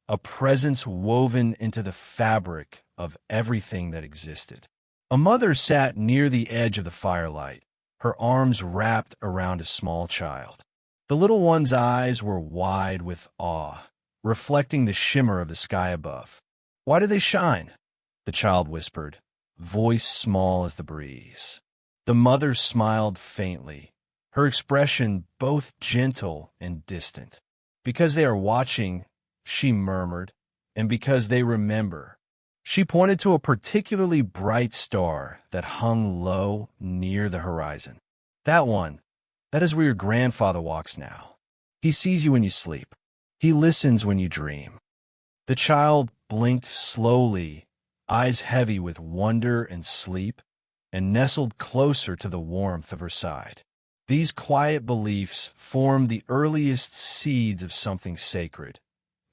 a presence woven into the fabric of everything that existed. A mother sat near the edge of the firelight, her arms wrapped around a small child. The little one's eyes were wide with awe, reflecting the shimmer of the sky above. "Why do they shine?" the child whispered, voice small as the breeze. The mother smiled faintly, her expression both gentle and distant. "Because they are watching," she murmured, "and because they remember." She pointed to a particularly bright star that hung low near the horizon. "That one. That is where your grandfather walks now. He sees you when you sleep. He listens when you dream." The child blinked slowly, eyes heavy with wonder and sleep, and nestled closer to the warmth of her side. These quiet beliefs formed the earliest seeds of something sacred.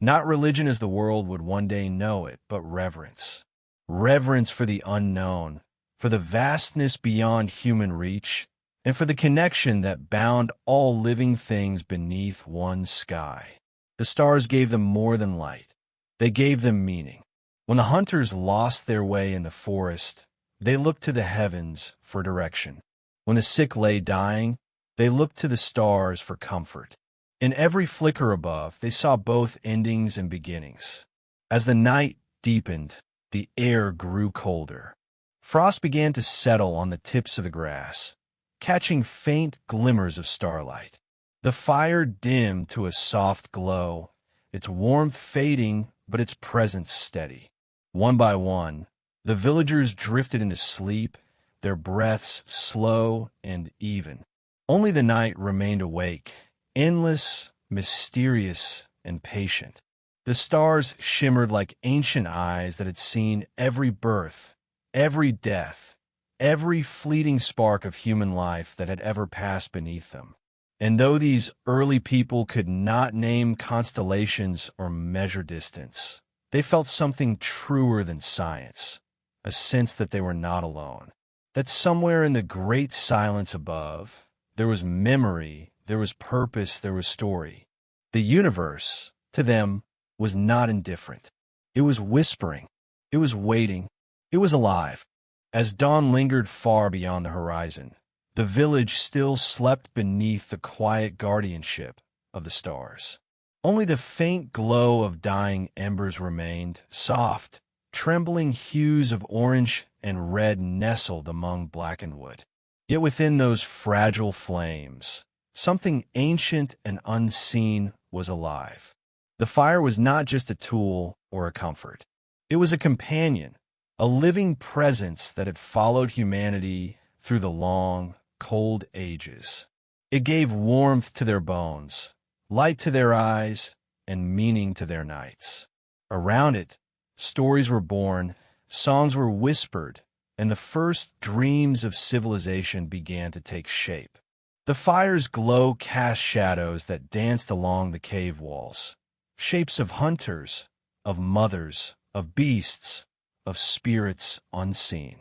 Not religion as the world would one day know it, but reverence. Reverence for the unknown, for the vastness beyond human reach, and for the connection that bound all living things beneath one sky. The stars gave them more than light. They gave them meaning. When the hunters lost their way in the forest, they looked to the heavens for direction. When the sick lay dying, they looked to the stars for comfort. In every flicker above, they saw both endings and beginnings. As the night deepened, the air grew colder. Frost began to settle on the tips of the grass, catching faint glimmers of starlight. The fire dimmed to a soft glow, its warmth fading but its presence steady. One by one, the villagers drifted into sleep, their breaths slow and even. Only the night remained awake, endless, mysterious, and patient. The stars shimmered like ancient eyes that had seen every birth, every death, every fleeting spark of human life that had ever passed beneath them. And though these early people could not name constellations or measure distance, they felt something truer than science, a sense that they were not alone, that somewhere in the great silence above, there was memory, there was purpose, there was story. The universe, to them, was not indifferent. It was whispering. It was waiting. It was alive. As dawn lingered far beyond the horizon, the village still slept beneath the quiet guardianship of the stars. Only the faint glow of dying embers remained, soft, trembling hues of orange and red nestled among blackened wood. Yet within those fragile flames, something ancient and unseen was alive. The fire was not just a tool or a comfort. It was a companion, a living presence that had followed humanity through the long, cold ages. It gave warmth to their bones, light to their eyes, and meaning to their nights. Around it, stories were born, songs were whispered, and the first dreams of civilization began to take shape. The fire's glow cast shadows that danced along the cave walls, shapes of hunters, of mothers, of beasts, of spirits unseen.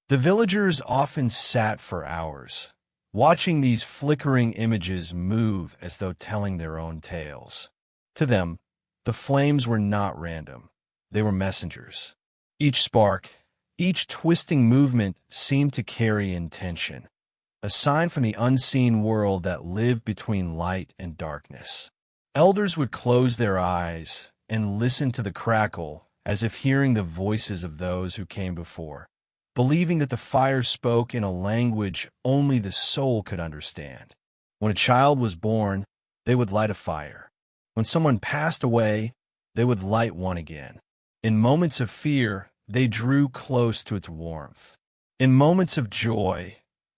The villagers often sat for hours, watching these flickering images move as though telling their own tales. To them, the flames were not random. They were messengers. Each spark, each twisting movement seemed to carry intention, a sign from the unseen world that lived between light and darkness. Elders would close their eyes and listen to the crackle as if hearing the voices of those who came before, believing that the fire spoke in a language only the soul could understand. When a child was born, they would light a fire. When someone passed away, they would light one again. In moments of fear, they drew close to its warmth. In moments of joy,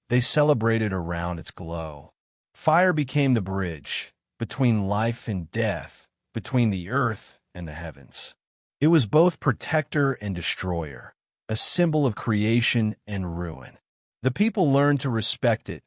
they celebrated around its glow. Fire became the bridge between life and death, between the earth and the heavens. It was both protector and destroyer, a symbol of creation and ruin. The people learned to respect it,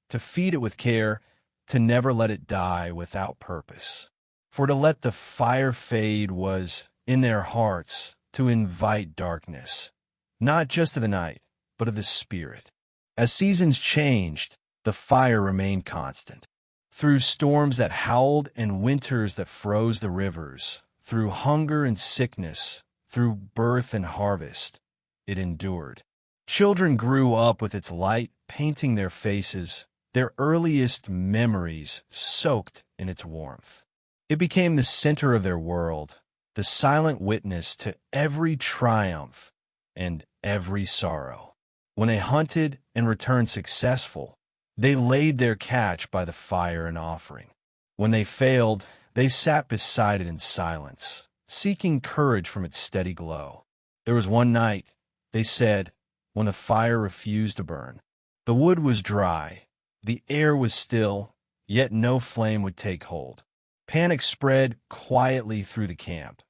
to feed it with care, to never let it die without purpose. For to let the fire fade was, in their hearts, to invite darkness, not just of the night, but of the spirit. As seasons changed, the fire remained constant. Through storms that howled and winters that froze the rivers, through hunger and sickness, through birth and harvest, it endured. Children grew up with its light painting their faces, their earliest memories soaked in its warmth. It became the center of their world, the silent witness to every triumph and every sorrow. When they hunted and returned successful, they laid their catch by the fire in offering. When they failed, they sat beside it in silence, seeking courage from its steady glow. There was one night, they said, when the fire refused to burn. The wood was dry, the air was still, yet no flame would take hold. Panic spread quietly through the camp.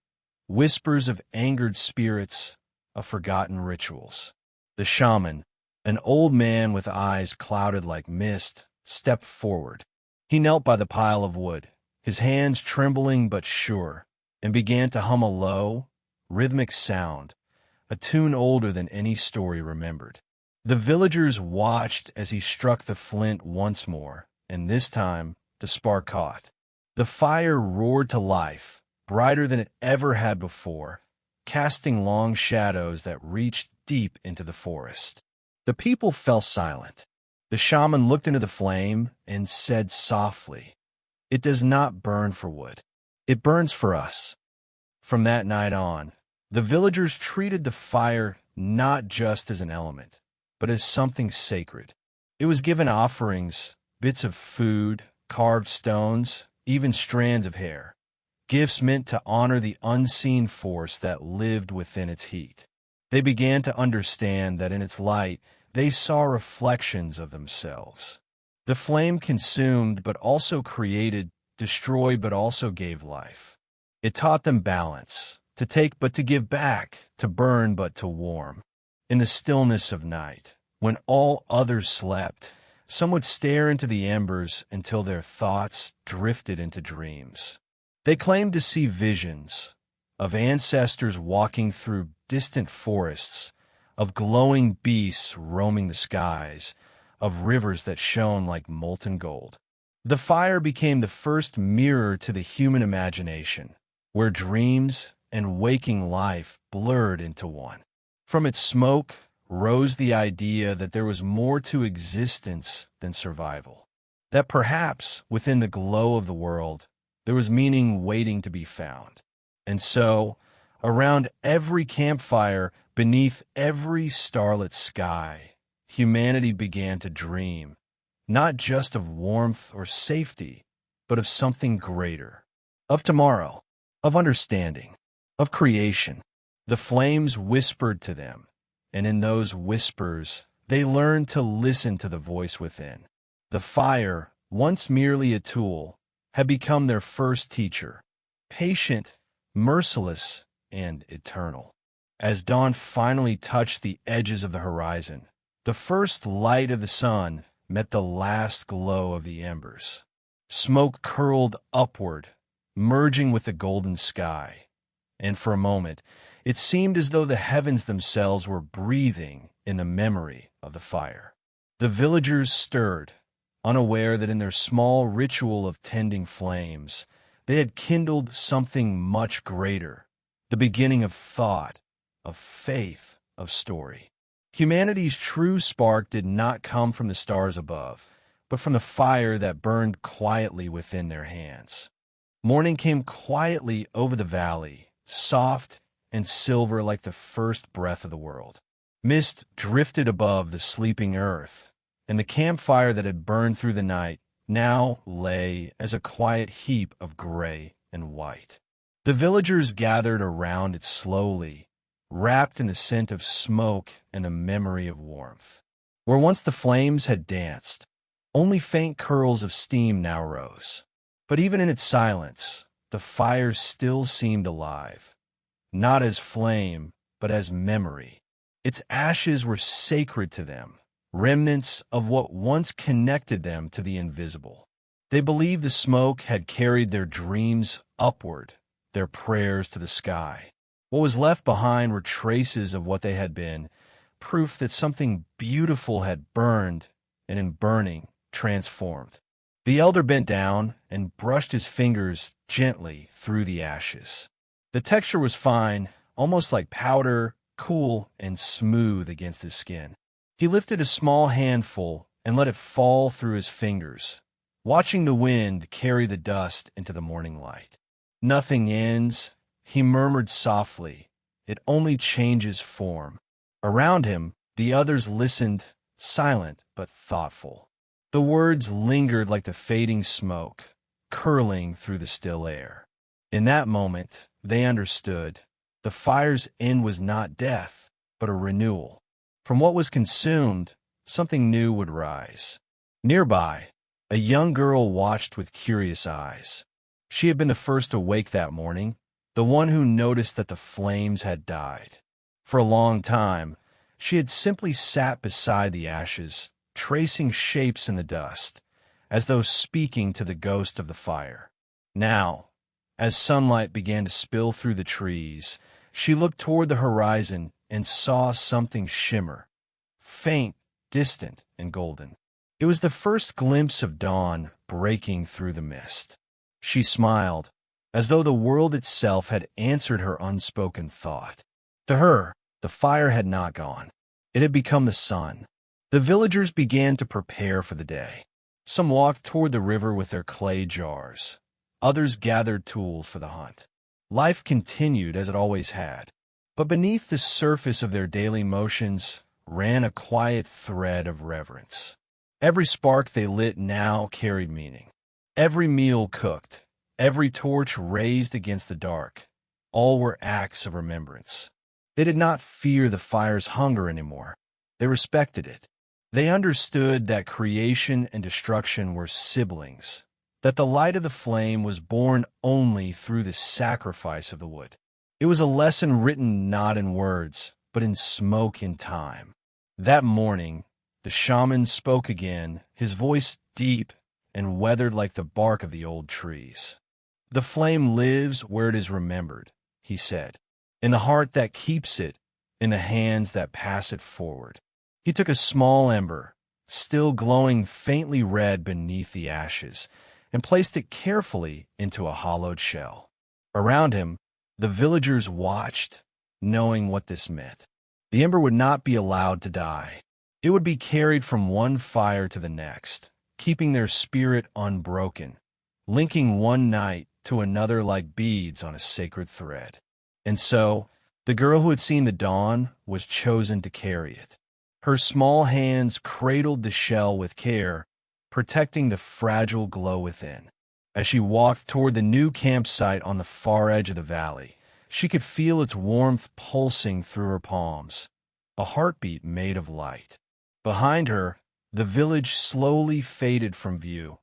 Whispers of angered spirits, of forgotten rituals. The shaman, an old man with eyes clouded like mist, stepped forward. He knelt by the pile of wood, his hands trembling but sure, and began to hum a low, rhythmic sound, a tune older than any story remembered. The villagers watched as he struck the flint once more, and this time the spark caught. The fire roared to life, brighter than it ever had before, casting long shadows that reached deep into the forest. The people fell silent. The shaman looked into the flame and said softly, "It does not burn for wood. It burns for us." From that night on, the villagers treated the fire not just as an element, but as something sacred. It was given offerings, bits of food, carved stones, even strands of hair, gifts meant to honor the unseen force that lived within its heat. They began to understand that in its light they saw reflections of themselves. The flame consumed but also created, destroyed but also gave life. It taught them balance, to take but to give back, to burn but to warm. In the stillness of night, when all others slept, some would stare into the embers until their thoughts drifted into dreams. They claimed to see visions of ancestors walking through distant forests, of glowing beasts roaming the skies, of rivers that shone like molten gold. The fire became the first mirror to the human imagination, where dreams and waking life blurred into one. From its smoke rose the idea that there was more to existence than survival, that perhaps within the glow of the world There was meaning waiting to be found. And so, around every campfire, beneath every starlit sky, humanity began to dream, not just of warmth or safety, but of something greater, of tomorrow, of understanding, of creation. The flames whispered to them, and in those whispers, they learned to listen to the voice within. The fire, once merely a tool, had become their first teacher, patient, merciless, and eternal. As dawn finally touched the edges of the horizon, the first light of the sun met the last glow of the embers. Smoke curled upward, merging with the golden sky, and for a moment it seemed as though the heavens themselves were breathing in the memory of the fire. The villagers stirred, unaware that in their small ritual of tending flames, they had kindled something much greater, the beginning of thought, of faith, of story. Humanity's true spark did not come from the stars above, but from the fire that burned quietly within their hands. Morning came quietly over the valley, soft and silver like the first breath of the world. Mist drifted above the sleeping earth, and the campfire that had burned through the night now lay as a quiet heap of gray and white. The villagers gathered around it slowly, wrapped in the scent of smoke and the memory of warmth. Where once the flames had danced, only faint curls of steam now rose. But even in its silence, the fire still seemed alive, not as flame, but as memory. Its ashes were sacred to them, remnants of what once connected them to the invisible. They believed the smoke had carried their dreams upward, their prayers to the sky. What was left behind were traces of what they had been, proof that something beautiful had burned and in burning transformed. The elder bent down and brushed his fingers gently through the ashes. The texture was fine, almost like powder, cool and smooth against his skin. He lifted a small handful and let it fall through his fingers, watching the wind carry the dust into the morning light. "Nothing ends," he murmured softly. "It only changes form." Around him, the others listened, silent but thoughtful. The words lingered like the fading smoke, curling through the still air. In that moment, they understood. The fire's end was not death, but a renewal. From what was consumed, something new would rise. Nearby, a young girl watched with curious eyes. She had been the first awake that morning, the one who noticed that the flames had died. For a long time, she had simply sat beside the ashes, tracing shapes in the dust, as though speaking to the ghost of the fire. Now, as sunlight began to spill through the trees, she looked toward the horizon and saw something shimmer, faint, distant, and golden. It was the first glimpse of dawn breaking through the mist. She smiled, as though the world itself had answered her unspoken thought. To her, the fire had not gone. It had become the sun. The villagers began to prepare for the day. Some walked toward the river with their clay jars. Others gathered tools for the hunt. Life continued as it always had, but beneath the surface of their daily motions ran a quiet thread of reverence. Every spark they lit now carried meaning. Every meal cooked, every torch raised against the dark, all were acts of remembrance. They did not fear the fire's hunger anymore. They respected it. They understood that creation and destruction were siblings, that the light of the flame was born only through the sacrifice of the wood. It was a lesson written not in words, but in smoke and time. That morning, the shaman spoke again, his voice deep and weathered like the bark of the old trees. "The flame lives where it is remembered," he said, "in the heart that keeps it, in the hands that pass it forward." He took a small ember, still glowing faintly red beneath the ashes, and placed it carefully into a hollowed shell. Around him, the villagers watched, knowing what this meant. The ember would not be allowed to die. It would be carried from one fire to the next, keeping their spirit unbroken, linking one night to another like beads on a sacred thread. And so, the girl who had seen the dawn was chosen to carry it. Her small hands cradled the shell with care, protecting the fragile glow within. As she walked toward the new campsite on the far edge of the valley, she could feel its warmth pulsing through her palms, a heartbeat made of light. Behind her, the village slowly faded from view,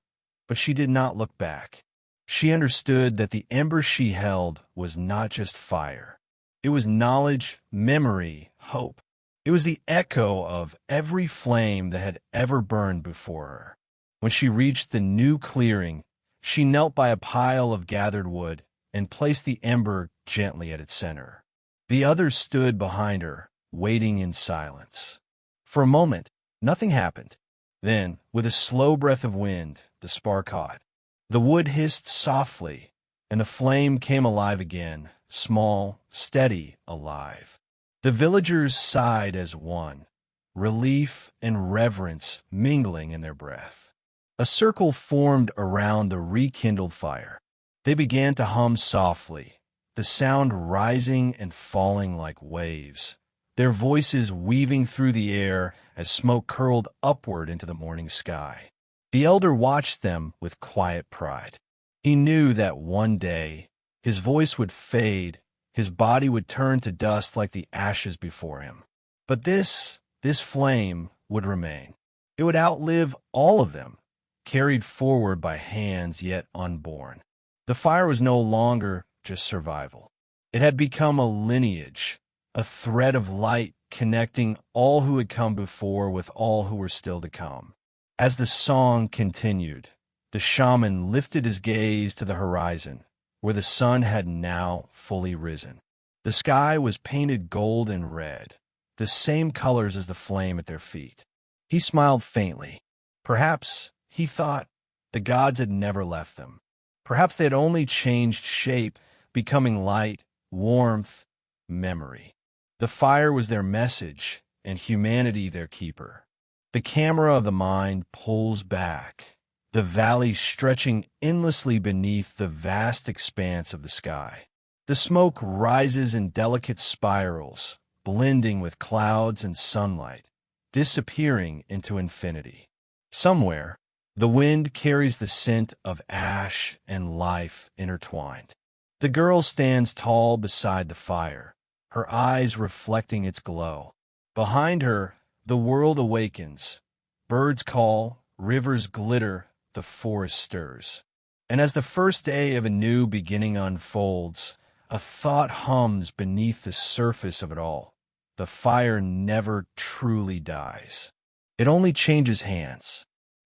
but she did not look back. She understood that the ember she held was not just fire. It was knowledge, memory, hope. It was the echo of every flame that had ever burned before her. When she reached the new clearing, she knelt by a pile of gathered wood and placed the ember gently at its center. The others stood behind her, waiting in silence. For a moment, nothing happened. Then, with a slow breath of wind, the spark caught. The wood hissed softly, and the flame came alive again, small, steady, alive. The villagers sighed as one, relief and reverence mingling in their breath. A circle formed around the rekindled fire. They began to hum softly, the sound rising and falling like waves, their voices weaving through the air as smoke curled upward into the morning sky. The elder watched them with quiet pride. He knew that one day his voice would fade, his body would turn to dust like the ashes before him. But this flame would remain. It would outlive all of them, carried forward by hands yet unborn. The fire was no longer just survival. It had become a lineage, a thread of light connecting all who had come before with all who were still to come. As the song continued, the shaman lifted his gaze to the horizon, where the sun had now fully risen. The sky was painted gold and red, the same colors as the flame at their feet. He smiled faintly. Perhaps, he thought, the gods had never left them. Perhaps they had only changed shape, becoming light, warmth, memory. The fire was their message, and humanity their keeper. The camera of the mind pulls back, the valley stretching endlessly beneath the vast expanse of the sky. The smoke rises in delicate spirals, blending with clouds and sunlight, disappearing into infinity. Somewhere, the wind carries the scent of ash and life intertwined. The girl stands tall beside the fire, her eyes reflecting its glow. Behind her, the world awakens. Birds call, rivers glitter, the forest stirs. And as the first day of a new beginning unfolds, a thought hums beneath the surface of it all. The fire never truly dies. It only changes hands.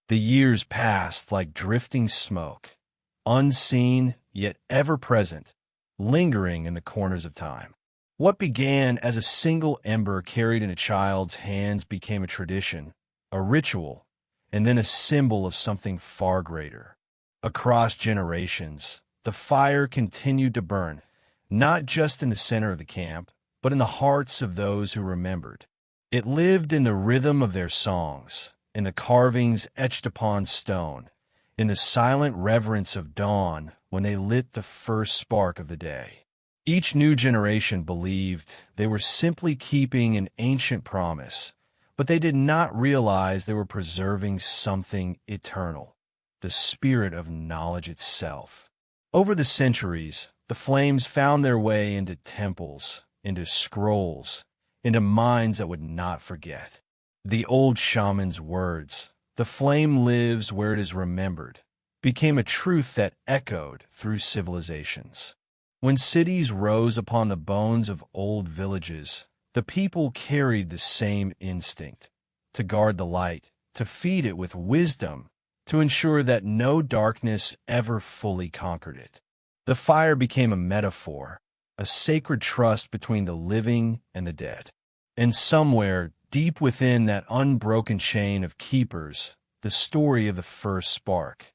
The years passed like drifting smoke, unseen yet ever present, lingering in the corners of time. What began as a single ember carried in a child's hands became a tradition, a ritual, and then a symbol of something far greater. Across generations, the fire continued to burn, not just in the center of the camp, but in the hearts of those who remembered. It lived in the rhythm of their songs, in the carvings etched upon stone, in the silent reverence of dawn when they lit the first spark of the day. Each new generation believed they were simply keeping an ancient promise, but they did not realize they were preserving something eternal, the spirit of knowledge itself. Over the centuries, the flames found their way into temples, into scrolls, into minds that would not forget. The old shaman's words, "The flame lives where it is remembered," became a truth that echoed through civilizations. When cities rose upon the bones of old villages, the people carried the same instinct, to guard the light, to feed it with wisdom, to ensure that no darkness ever fully conquered it. The fire became a metaphor, a sacred trust between the living and the dead. And somewhere, deep within that unbroken chain of keepers, the story of the first spark,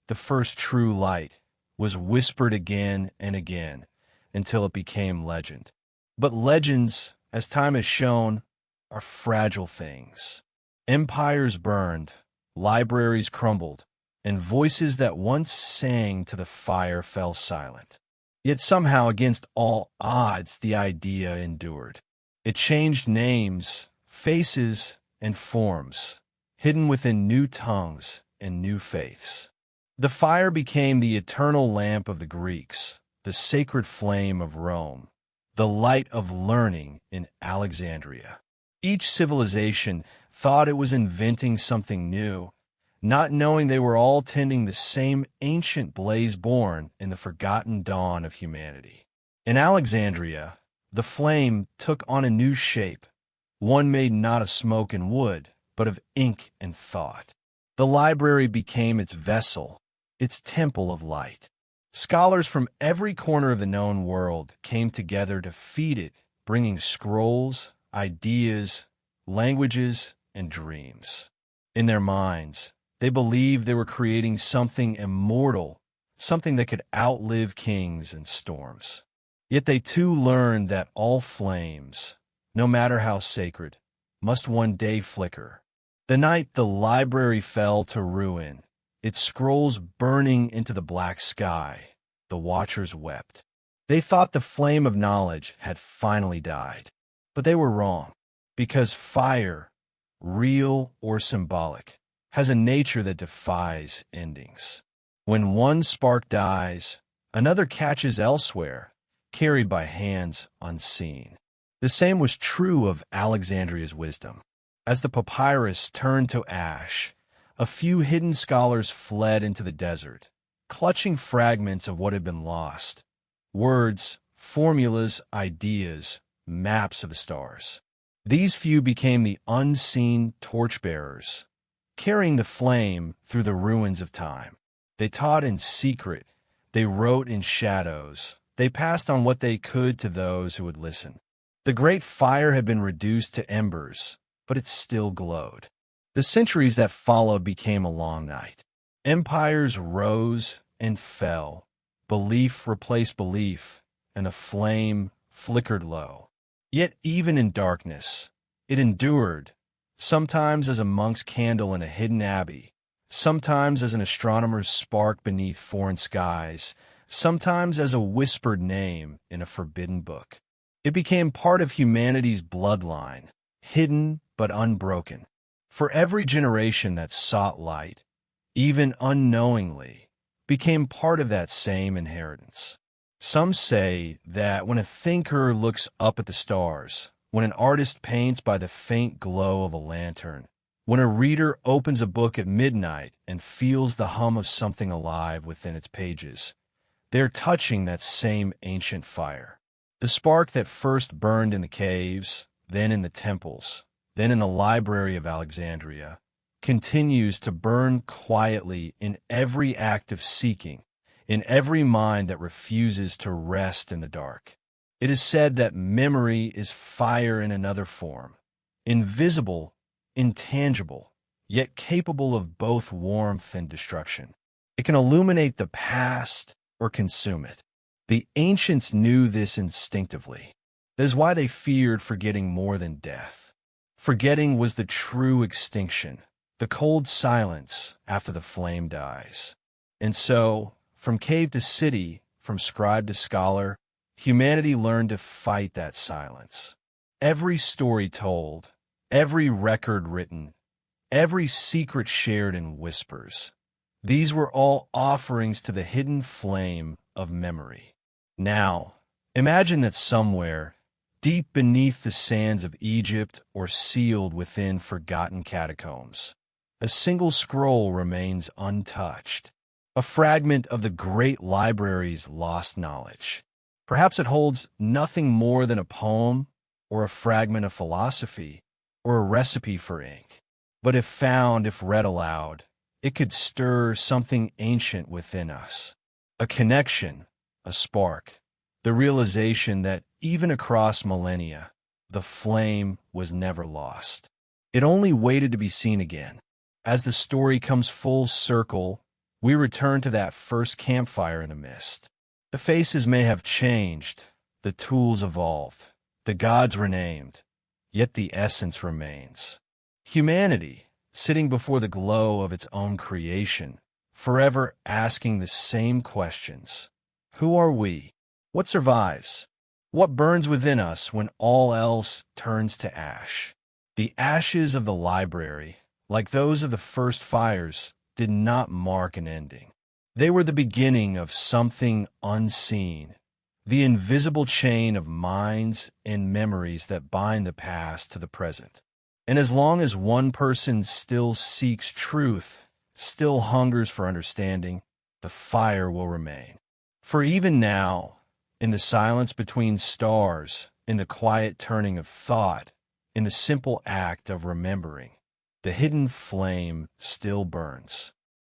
the first true light, was whispered again and again until it became legend. But legends, as time has shown, are fragile things. Empires burned, libraries crumbled, and voices that once sang to the fire fell silent. Yet somehow, against all odds, the idea endured. It changed names, faces, and forms, hidden within new tongues and new faiths. The fire became the eternal lamp of the Greeks, the sacred flame of Rome, the light of learning in Alexandria. Each civilization thought it was inventing something new, not knowing they were all tending the same ancient blaze born in the forgotten dawn of humanity. In Alexandria, the flame took on a new shape, one made not of smoke and wood, but of ink and thought. The library became its vessel, its temple of light. Scholars from every corner of the known world came together to feed it, bringing scrolls, ideas, languages, and dreams. In their minds, they believed they were creating something immortal, something that could outlive kings and storms. Yet they too learned that all flames, no matter how sacred, must one day flicker. The night the library fell to ruin, its scrolls burning into the black sky, the watchers wept. They thought the flame of knowledge had finally died. But they were wrong, because fire, real or symbolic, has a nature that defies endings. When one spark dies, another catches elsewhere, carried by hands unseen. The same was true of Alexandria's wisdom. As the papyrus turned to ash, a few hidden scholars fled into the desert, clutching fragments of what had been lost: words, formulas, ideas, maps of the stars. These few became the unseen torchbearers, carrying the flame through the ruins of time. They taught in secret, they wrote in shadows, they passed on what they could to those who would listen. The great fire had been reduced to embers, but it still glowed. The centuries that followed became a long night. Empires rose and fell, belief replaced belief, and the flame flickered low. Yet even in darkness, it endured, sometimes as a monk's candle in a hidden abbey, sometimes as an astronomer's spark beneath foreign skies, sometimes as a whispered name in a forbidden book. It became part of humanity's bloodline, hidden but unbroken. For every generation that sought light, even unknowingly, became part of that same inheritance. Some say that when a thinker looks up at the stars, when an artist paints by the faint glow of a lantern, when a reader opens a book at midnight and feels the hum of something alive within its pages, they're touching that same ancient fire. The spark that first burned in the caves, then in the temples, then in the Library of Alexandria, continues to burn quietly in every act of seeking, in every mind that refuses to rest in the dark. It is said that memory is fire in another form, invisible, intangible, yet capable of both warmth and destruction. It can illuminate the past or consume it. The ancients knew this instinctively. That is why they feared forgetting more than death. Forgetting was the true extinction, the cold silence after the flame dies. And so, from cave to city, from scribe to scholar, humanity learned to fight that silence. Every story told, every record written, every secret shared in whispers. These were all offerings to the hidden flame of memory. Now, imagine that somewhere, deep beneath the sands of Egypt or sealed within forgotten catacombs, a single scroll remains untouched, a fragment of the Great Library's lost knowledge. Perhaps it holds nothing more than a poem or a fragment of philosophy or a recipe for ink. But if found, if read aloud, it could stir something ancient within us, a connection, a spark, the realization that even across millennia, the flame was never lost. It only waited to be seen again. As the story comes full circle, we return to that first campfire in the mist. The faces may have changed, the tools evolved, the gods renamed, yet the essence remains. Humanity, sitting before the glow of its own creation, forever asking the same questions. Who are we? What survives? What burns within us when all else turns to ash? The ashes of the library, like those of the first fires, did not mark an ending. They were the beginning of something unseen, the invisible chain of minds and memories that bind the past to the present. And as long as one person still seeks truth, still hungers for understanding, the fire will remain. For even now, in the silence between stars, in the quiet turning of thought, in the simple act of remembering, the hidden flame still burns.